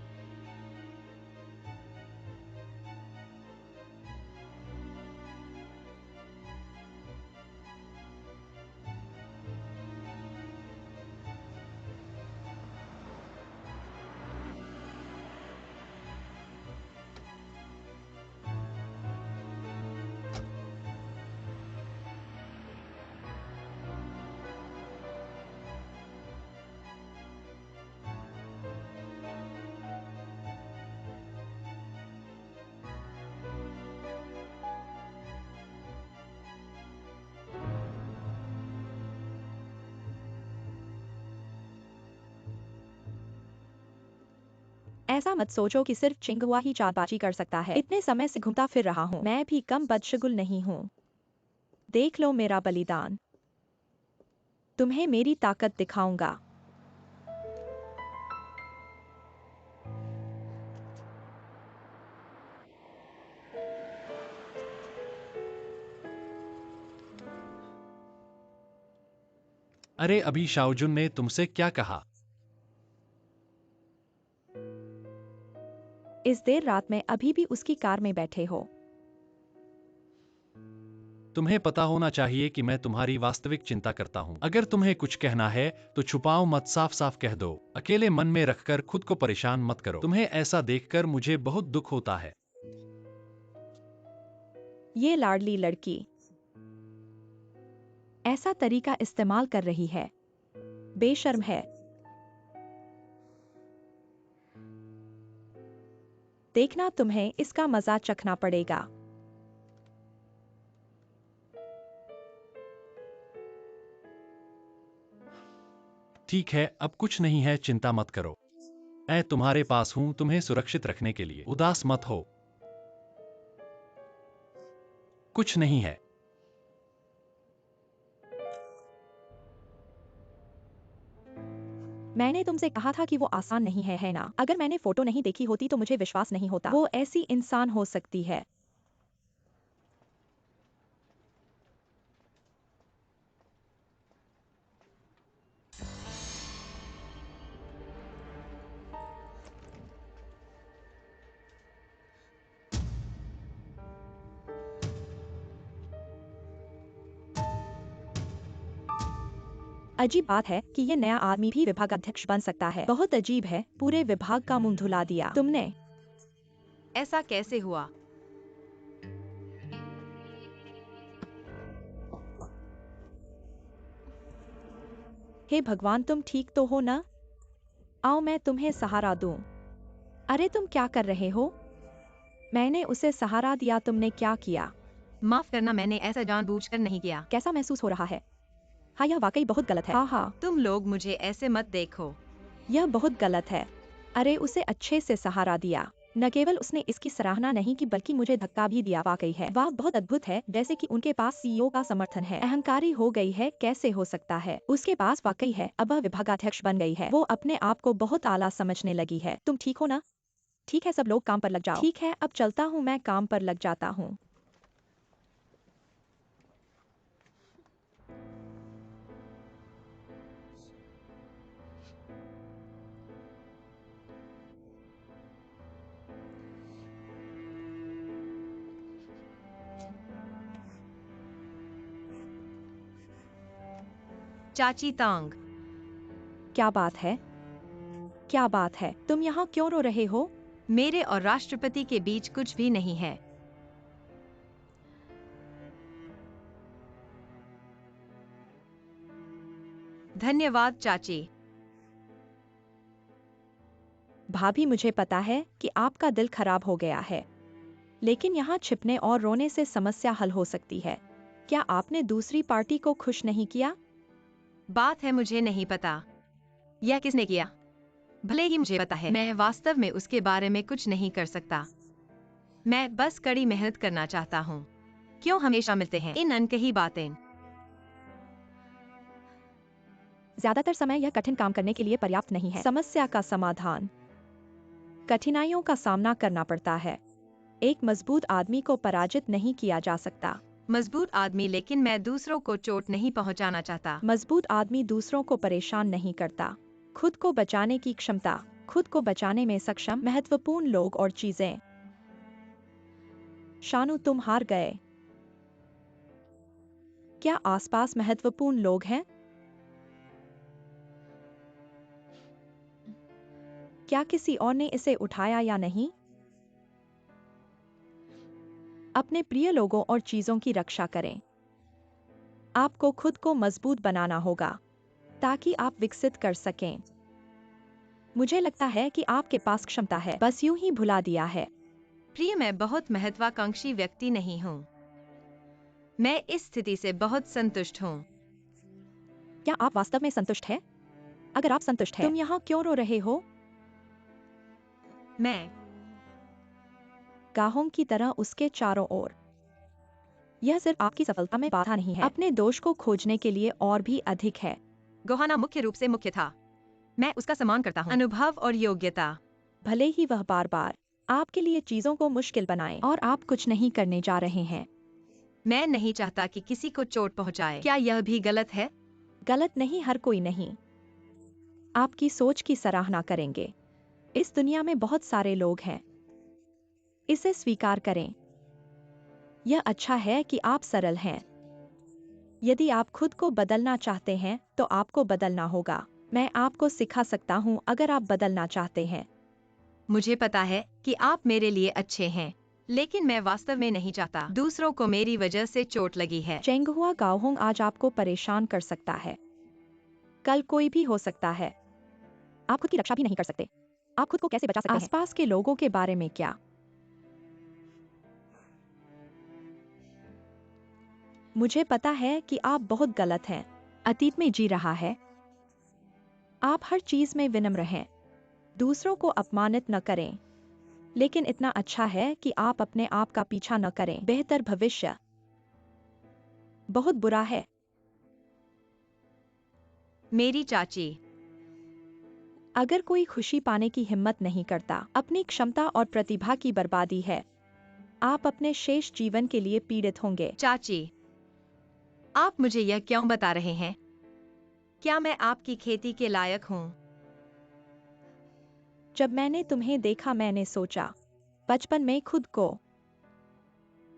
ऐसा मत सोचो कि सिर्फ चिंगुआ ही चालबाजी कर सकता है। इतने समय से घूमता फिर रहा हूँ, मैं भी कम बदशगुल नहीं हूँ। देख लो मेरा बलिदान, तुम्हें मेरी ताकत दिखाऊंगा। अरे अभी शाओजुन ने तुमसे क्या कहा? इस देर रात में अभी भी उसकी कार में बैठे हो? तुम्हें पता होना चाहिए कि मैं तुम्हारी वास्तविक चिंता करता हूँ। अगर तुम्हें कुछ कहना है तो छुपाओ मत, साफ साफ कह दो। अकेले मन में रखकर खुद को परेशान मत करो। तुम्हें ऐसा देखकर मुझे बहुत दुख होता है। ये लाडली लड़की ऐसा तरीका इस्तेमाल कर रही है, बेशर्म है। देखना, तुम्हें इसका मजा चखना पड़ेगा। ठीक है, अब कुछ नहीं है, चिंता मत करो। मैं तुम्हारे पास हूँ तुम्हें सुरक्षित रखने के लिए। उदास मत हो, कुछ नहीं है। मैंने तुमसे कहा था कि वो आसान नहीं है ना? अगर मैंने फोटो नहीं देखी होती तो मुझे विश्वास नहीं होता। वो ऐसी इंसान हो सकती है। अजीब बात है कि ये नया आदमी भी विभागाध्यक्ष बन सकता है। बहुत अजीब है, पूरे विभाग का मुंह धुला दिया तुमने। ऐसा कैसे हुआ? हे भगवान, तुम ठीक तो हो ना? आओ मैं तुम्हें सहारा दूं। अरे तुम क्या कर रहे हो? मैंने उसे सहारा दिया, तुमने क्या किया? माफ करना, मैंने ऐसा जानबूझकर नहीं किया। कैसा महसूस हो रहा है? हाँ, यह वाकई बहुत गलत है। हाँ हाँ, तुम लोग मुझे ऐसे मत देखो। यह बहुत गलत है। अरे उसे अच्छे से सहारा दिया। न केवल उसने इसकी सराहना नहीं की बल्कि मुझे धक्का भी दिया। वाकई है, वाह बहुत अद्भुत है। जैसे कि उनके पास सीईओ का समर्थन है। अहंकारी हो गई है, कैसे हो सकता है? उसके पास वाकई है, अब वह विभागाध्यक्ष बन गई है। वो अपने आप को बहुत आला समझने लगी है। तुम ठीक हो ना? ठीक है, सब लोग काम पर लग जाओ। ठीक है, अब चलता हूँ, मैं काम पर लग जाता हूँ। चाची तांग, क्या बात है? क्या बात है? तुम यहाँ क्यों रो रहे हो? मेरे और राष्ट्रपति के बीच कुछ भी नहीं है। धन्यवाद चाची। भाभी, मुझे पता है कि आपका दिल खराब हो गया है, लेकिन यहाँ छिपने और रोने से समस्या हल हो सकती है। क्या आपने दूसरी पार्टी को खुश नहीं किया? बात है, मुझे नहीं पता यह किसने किया। भले ही मुझे पता है, मैं वास्तव में उसके बारे में कुछ नहीं कर सकता। मैं बस कड़ी मेहनत करना चाहता हूँ। क्यों हमेशा मिलते हैं इन अनकही बातें? ज्यादातर समय यह कठिन काम करने के लिए पर्याप्त नहीं है। समस्या का समाधान कठिनाइयों का सामना करना पड़ता है। एक मजबूत आदमी को पराजित नहीं किया जा सकता। मजबूत आदमी, लेकिन मैं दूसरों को चोट नहीं पहुंचाना चाहता। मजबूत आदमी दूसरों को परेशान नहीं करता। खुद को बचाने की क्षमता, खुद को बचाने में सक्षम महत्वपूर्ण लोग और चीजें। शानू, तुम हार गए। क्या आसपास महत्वपूर्ण लोग हैं? क्या किसी और ने इसे उठाया या नहीं? अपने प्रिय लोगों और चीजों की रक्षा करें। आपको खुद को मजबूत बनाना होगा ताकि आप विकसित कर सकें। मुझे लगता है कि आपके पास क्षमता है, बस यूं ही भुला दिया है। प्रिय, मैं बहुत महत्वाकांक्षी व्यक्ति नहीं हूँ। मैं इस स्थिति से बहुत संतुष्ट हूँ। क्या आप वास्तव में संतुष्ट हैं? अगर आप संतुष्ट हैं, तुम यहाँ क्यों रो रहे हो? मैं गाहों की तरह उसके चारों ओर। यह सिर्फ आपकी सफलता में बाधा नहीं है, अपने दोष को खोजने के लिए और भी अधिक है। गोहाना मुख्य रूप से मुख्य था। मैं उसका सम्मान करता हूँ। अनुभव और योग्यता। भले ही वह बार बार आपके लिए चीजों को मुश्किल बनाए और आप कुछ नहीं करने जा रहे हैं। मैं नहीं चाहता कि किसी को चोट पहुंचाए। क्या यह भी गलत है? गलत नहीं, हर कोई नहीं। आपकी सोच की सराहना करेंगे। इस दुनिया में बहुत सारे लोग हैं। इसे स्वीकार करें। यह अच्छा है कि आप सरल हैं। यदि आप खुद को बदलना चाहते हैं तो आपको बदलना होगा। मैं आपको सिखा सकता हूं अगर आप बदलना चाहते हैं। मुझे पता है कि आप मेरे लिए अच्छे हैं, लेकिन मैं वास्तव में नहीं चाहता दूसरों को मेरी वजह से चोट लगी है। चेंगहुआ गाओहोंग आज आपको परेशान कर सकता है। कल कोई भी हो सकता है। आप खुद की रक्षा भी नहीं कर सकते। आप खुद को कैसे बचा सकते हैं? आसपास के लोगों के बारे में क्या? मुझे पता है कि आप बहुत गलत हैं। अतीत में जी रहा है। आप हर चीज में विनम्र हैं। दूसरों को अपमानित न करें। लेकिन इतना अच्छा है कि आप अपने आप का पीछा न करें। बेहतर भविष्य बहुत बुरा है। मेरी चाची। अगर कोई खुशी पाने की हिम्मत नहीं करता, अपनी क्षमता और प्रतिभा की बर्बादी है। आप अपने शेष जीवन के लिए पीड़ित होंगे। चाची, आप मुझे यह क्यों बता रहे हैं? क्या मैं आपकी खेती के लायक हूँ? जब मैंने तुम्हें देखा मैंने सोचा, बचपन में खुद को।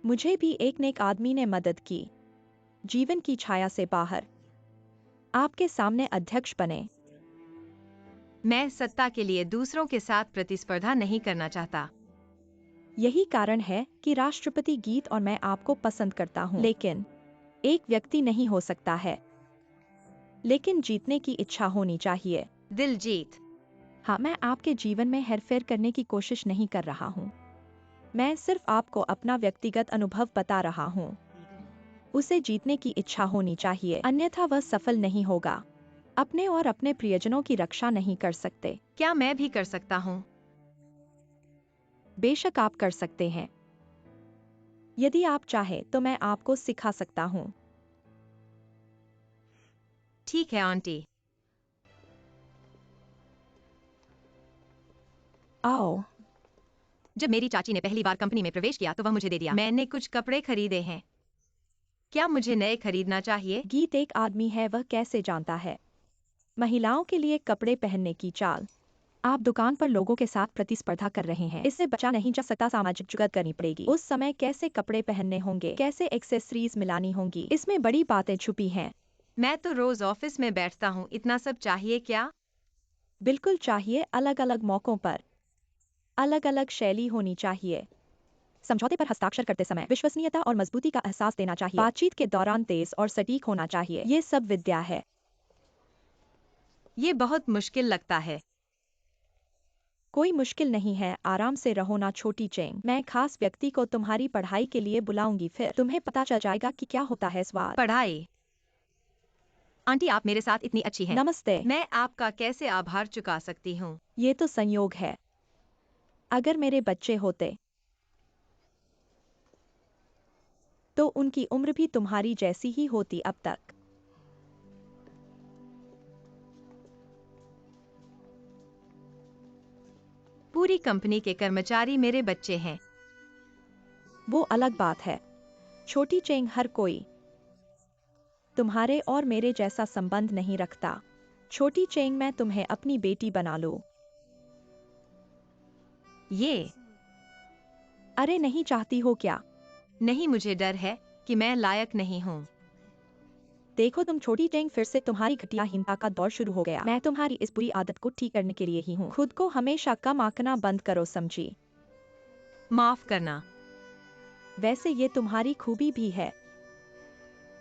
मुझे भी एक नेक आदमी ने मदद की। जीवन की छाया से बाहर आपके सामने अध्यक्ष बने। मैं सत्ता के लिए दूसरों के साथ प्रतिस्पर्धा नहीं करना चाहता। यही कारण है कि राष्ट्रपति गीत और मैं आपको पसंद करता हूँ। लेकिन एक व्यक्ति नहीं हो सकता है। लेकिन जीतने की इच्छा होनी चाहिए। दिल जीत। हाँ, मैं आपके जीवन में हेरफेर करने की कोशिश नहीं कर रहा हूँ। मैं सिर्फ आपको अपना व्यक्तिगत अनुभव बता रहा हूँ। उसे जीतने की इच्छा होनी चाहिए, अन्यथा वह सफल नहीं होगा। अपने और अपने प्रियजनों की रक्षा नहीं कर सकते। क्या मैं भी कर सकता हूँ? बेशक आप कर सकते हैं। यदि आप चाहे तो मैं आपको सिखा सकता हूँ। ठीक है आंटी। आओ। जब मेरी चाची ने पहली बार कंपनी में प्रवेश किया तो वह मुझे दे दिया। मैंने कुछ कपड़े खरीदे हैं। क्या मुझे नए खरीदना चाहिए? गीत एक आदमी है, वह कैसे जानता है महिलाओं के लिए कपड़े पहनने की चाल। आप दुकान पर लोगों के साथ प्रतिस्पर्धा कर रहे हैं। इससे बचा नहीं जा सकता। सामाजिक जुगत करनी पड़ेगी। उस समय कैसे कपड़े पहनने होंगे, कैसे एक्सेसरीज मिलानी होंगी, इसमें बड़ी बातें छुपी हैं। मैं तो रोज ऑफिस में बैठता हूँ, इतना सब चाहिए क्या? बिल्कुल चाहिए। अलग अलग मौकों पर अलग अलग शैली होनी चाहिए। समझौते पर हस्ताक्षर करते समय विश्वसनीयता और मजबूती का एहसास देना चाहिए। बातचीत के दौरान तेज और सटीक होना चाहिए। ये सब विद्या है। ये बहुत मुश्किल लगता है। कोई मुश्किल नहीं है। आराम से रहो ना छोटी चेंग। मैं खास व्यक्ति को तुम्हारी पढ़ाई के लिए बुलाऊंगी, फिर तुम्हें पता चल जाएगा कि क्या होता है स्वाद। पढ़ाई। आंटी, आप मेरे साथ इतनी अच्छी हैं। नमस्ते। मैं आपका कैसे आभार चुका सकती हूँ? ये तो संयोग है। अगर मेरे बच्चे होते तो उनकी उम्र भी तुम्हारी जैसी ही होती अब तक। पूरी कंपनी के कर्मचारी मेरे बच्चे हैं। वो अलग बात है। छोटी चेंग, हर कोई तुम्हारे और मेरे जैसा संबंध नहीं रखता। छोटी चेंग, मैं तुम्हें अपनी बेटी बना लूं। ये अरे नहीं चाहती हो क्या? नहीं, मुझे डर है कि मैं लायक नहीं हूँ। देखो तुम छोटी चेंग, फिर से तुम्हारी घटियाहीनता का दौर शुरू हो गया। मैं तुम्हारी इस बुरी आदत को ठीक करने के लिए ही हूँ। खुद को हमेशा कम आंकना बंद करो, समझी? माफ करना। वैसे ये तुम्हारी खूबी भी है।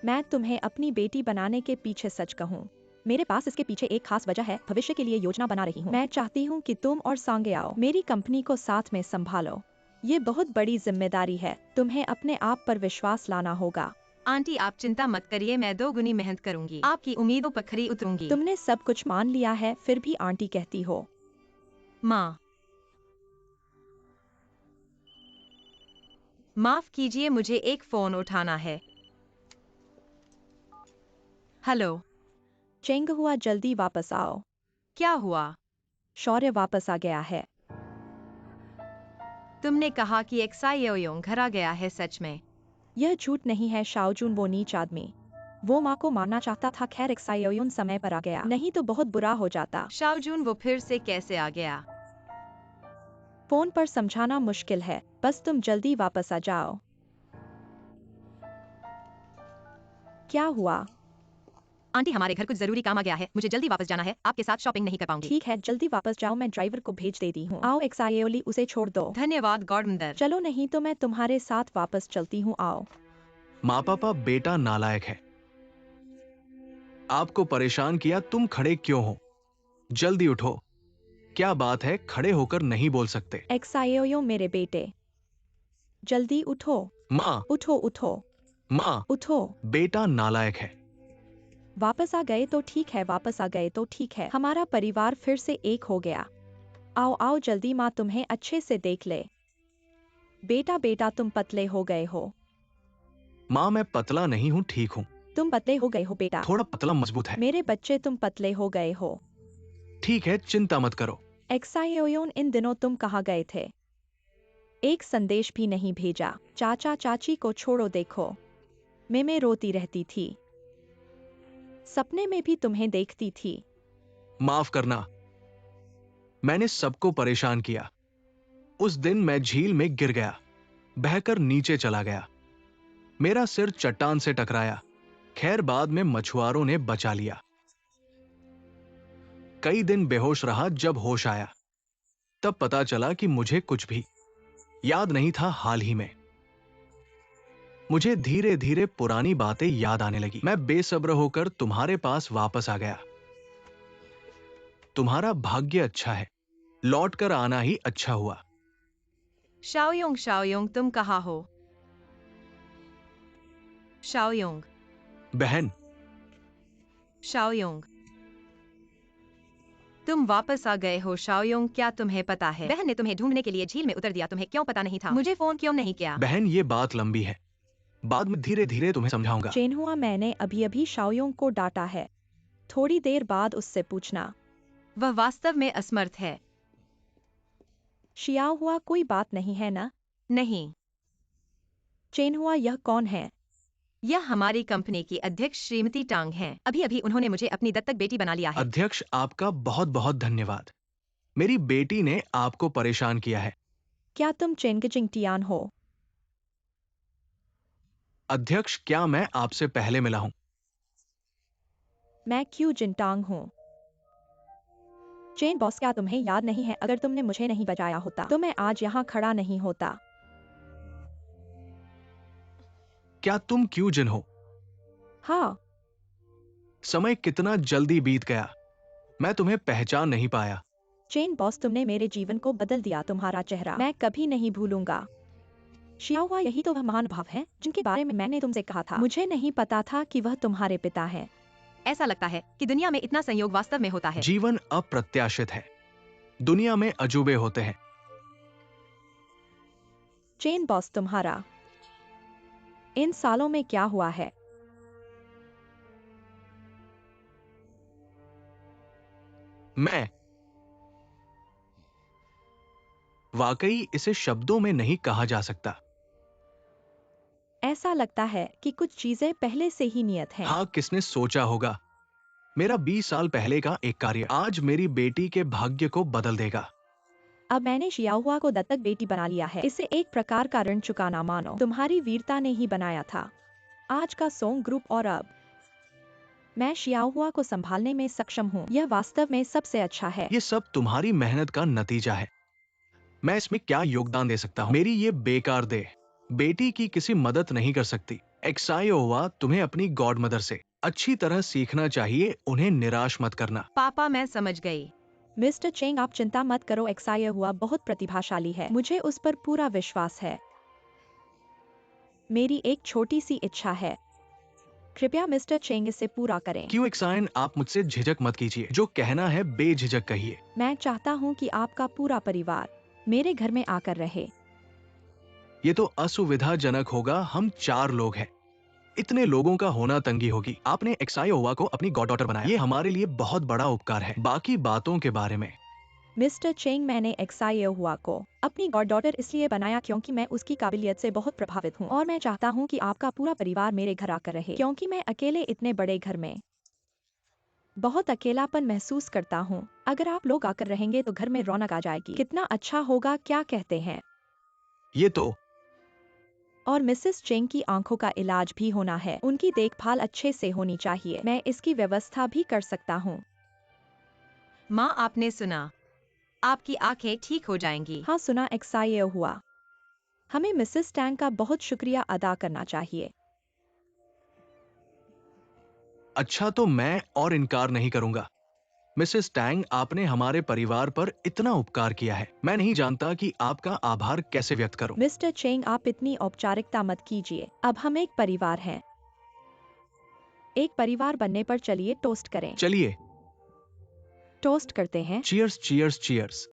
मैं तुम्हें अपनी बेटी बनाने के पीछे सच कहूँ, मेरे पास इसके पीछे एक खास वजह है। भविष्य के लिए योजना बना रही हूँ। मैं चाहती हूँ कि तुम और सांगे आओ, मेरी कंपनी को साथ में संभालो। ये बहुत बड़ी जिम्मेदारी है। तुम्हें अपने आप पर विश्वास लाना होगा। आंटी, आप चिंता मत करिए, मैं 2 गुनी मेहनत करूंगी। आपकी उम्मीदों पर खरी उतरूंगी। तुमने सब कुछ मान लिया है, फिर भी आंटी कहती हो। माँ, माफ कीजिए, मुझे एक फोन उठाना है। हेलो। चेंग हुआ, जल्दी वापस आओ। क्या हुआ? शौर्य वापस आ गया है। तुमने कहा कि एक्सायोयोंग घर आ गया है, सच में? यह झूठ नहीं है शाओजून, वो नीच आदमी। वो माँ को मारना चाहता था। खैर, एक्सायोयोन समय पर आ गया, नहीं तो बहुत बुरा हो जाता। शाओजून, वो फिर से कैसे आ गया? फोन पर समझाना मुश्किल है, बस तुम जल्दी वापस आ जाओ। क्या हुआ? आंटी, हमारे घर कुछ जरूरी काम आ गया है, मुझे जल्दी वापस जाना है। आपके साथ शॉपिंग नहीं कर पाऊंगी। ठीक है, जल्दी वापस जाओ, मैं ड्राइवर को भेज देती हूँ। आओ एक्सायोली, उसे छोड़ दो। धन्यवाद गॉडमदर। चलो, नहीं तो मैं तुम्हारे साथ वापस चलती हूँ। आओ। माँ पापा, बेटा नालायक है। आपको परेशान किया, तुम खड़े क्यों हो? जल्दी उठो। क्या बात है, खड़े होकर नहीं बोल सकते? एक्सायोयो मेरे बेटे, जल्दी उठो। माँ, उठो उठो माँ, उठो। बेटा नालायक है। वापस आ गए तो ठीक है, वापस आ गए तो ठीक है। हमारा परिवार फिर से एक हो गया। आओ आओ जल्दी, माँ तुम्हें अच्छे से देख ले। बेटा बेटा, तुम पतले हो गए हो। माँ, मैं पतला नहीं हूँ, ठीक हूँ। तुम पतले हो गए हो बेटा। थोड़ा पतला मजबूत है। मेरे बच्चे, तुम पतले हो गए हो। ठीक है, चिंता मत करो। एक्सायोयोन, इन दिनों तुम कहाँ गए थे? एक संदेश भी नहीं भेजा। चाचा चाची को छोड़ो, देखो मैं रोती रहती थी। सपने में भी तुम्हें देखती थी। माफ करना, मैंने सबको परेशान किया। उस दिन मैं झील में गिर गया, बहकर नीचे चला गया। मेरा सिर चट्टान से टकराया। खैर, बाद में मछुआरों ने बचा लिया। कई दिन बेहोश रहा, जब होश आया तब पता चला कि मुझे कुछ भी याद नहीं था। हाल ही में मुझे धीरे धीरे पुरानी बातें याद आने लगी। मैं बेसब्र होकर तुम्हारे पास वापस आ गया। तुम्हारा भाग्य अच्छा है, लौट कर आना ही अच्छा हुआ। शाओयोंग, शाओयोंग, तुम कहाँ हो? शाओयोंग, बहन, शाओयोंग, तुम वापस आ गए हो। शाओयोंग, क्या तुम्हें पता है बहन ने तुम्हें ढूंढने के लिए झील में उतर दिया? तुम्हें क्यों पता नहीं था? मुझे फोन क्यों नहीं किया? बहन, ये बात लंबी है, बाद में धीरे धीरे तुम्हें समझाऊंगा। चेनहुआ, मैंने अभी अभी शाओयोंग को डांटा है। थोड़ी देर बाद उससे पूछना। वह वास्तव में असमर्थ है। शियाओ हुआ, कोई बात नहीं है ना? नहीं, चेनहुआ, यह कौन है? यह हमारी कंपनी की अध्यक्ष श्रीमती टांग हैं। अभी अभी उन्होंने मुझे अपनी दत्तक बेटी बना लिया है। अध्यक्ष, आपका बहुत बहुत धन्यवाद। मेरी बेटी ने आपको परेशान किया है। क्या तुम चेंगजिंग टियान हो? अध्यक्ष, क्या मैं आपसे पहले मिला हूं? मैं क्यू जिनटांग हूँ। चेन बॉस, क्या तुम्हें याद नहीं है? अगर तुमने मुझे नहीं बचाया होता तो मैं आज यहाँ खड़ा नहीं होता। क्या तुम क्यू जिन हो? हाँ। समय कितना जल्दी बीत गया, मैं तुम्हें पहचान नहीं पाया। चेन बॉस, तुमने मेरे जीवन को बदल दिया। तुम्हारा चेहरा मैं कभी नहीं भूलूंगा। शियाओ, यही तो वह महान भाव है जिनके बारे में मैंने तुमसे कहा था। मुझे नहीं पता था कि वह तुम्हारे पिता हैं। ऐसा लगता है कि दुनिया में इतना संयोग वास्तव में होता है। जीवन अप्रत्याशित है, दुनिया में अजूबे होते हैं। चेन बॉस, तुम्हारा इन सालों में क्या हुआ है? मैं वाकई इसे शब्दों में नहीं कहा जा सकता। ऐसा लगता है कि कुछ चीजें पहले से ही नियत हैं। हाँ, किसने सोचा होगा। मेरा 20 साल पहले का एक कार्य आज मेरी बेटी के भाग्य को बदल देगा। अब मैंने शियाहुआ को दत्तक बेटी बना लिया है। इसे एक प्रकार का ऋण चुकाना मानो। तुम्हारी वीरता ने ही बनाया था आज का सोंग ग्रुप, और अब मैं शियाहुआ को संभालने में सक्षम हूँ। यह वास्तव में सबसे अच्छा है। ये सब तुम्हारी मेहनत का नतीजा है। मैं इसमें क्या योगदान दे सकता हूँ? मेरी ये बेकार दे बेटी की किसी मदद नहीं कर सकती। एक्सायोवा, तुम्हें अपनी गॉड मदर से अच्छी तरह सीखना चाहिए। उन्हें निराश मत करना। पापा, मैं समझ गई। मिस्टर चेंग, आप चिंता मत करो। एक्सायोहुआ बहुत प्रतिभाशाली है, मुझे उस पर पूरा विश्वास है। मेरी एक छोटी सी इच्छा है, कृपया मिस्टर चेंग इसे पूरा करें। क्यों एक्साइन, आप मुझसे झिझक मत कीजिए। जो कहना है बेझिझक कहिए। मैं चाहता हूँ कि आपका पूरा परिवार मेरे घर में आकर रहे। ये तो असुविधाजनक होगा। हम 4 लोग हैं। इतने लोगों का होना तंगी होगी। आपने एक्सायोवा को अपनी गॉड डॉटर बनाया। ये हमारे लिए बहुत बड़ा उपकार है। बाकी बातों के बारे में मिस्टर चेंग, मैंने एक्सायोहुआ को अपनी गॉड डॉटर इसलिए बनाया क्योंकि मैं उसकी काबिलियत से बहुत प्रभावित हूँ, और मैं चाहता हूँ कि आपका पूरा परिवार मेरे घर आकर रहे, क्योंकि मैं अकेले इतने बड़े घर में बहुत अकेलापन महसूस करता हूँ। अगर आप लोग आकर रहेंगे तो घर में रौनक आ जाएगी। कितना अच्छा होगा, क्या कहते हैं? ये तो और मिसेस चेंग की आंखों का इलाज भी होना है। उनकी देखभाल अच्छे से होनी चाहिए। मैं इसकी व्यवस्था भी कर सकता हूँ। माँ, आपने सुना, आपकी आंखें ठीक हो जाएंगी। हाँ, सुना एक्सायोहुआ। हमें मिसेस टैंग का बहुत शुक्रिया अदा करना चाहिए। अच्छा, तो मैं और इनकार नहीं करूंगा। मिसेस टैंग, आपने हमारे परिवार पर इतना उपकार किया है। मैं नहीं जानता कि आपका आभार कैसे व्यक्त करूं। मिस्टर चेंग, आप इतनी औपचारिकता मत कीजिए। अब हम एक परिवार हैं। एक परिवार बनने पर चलिए टोस्ट करें। चलिए, टोस्ट करते हैं। Cheers cheers cheers.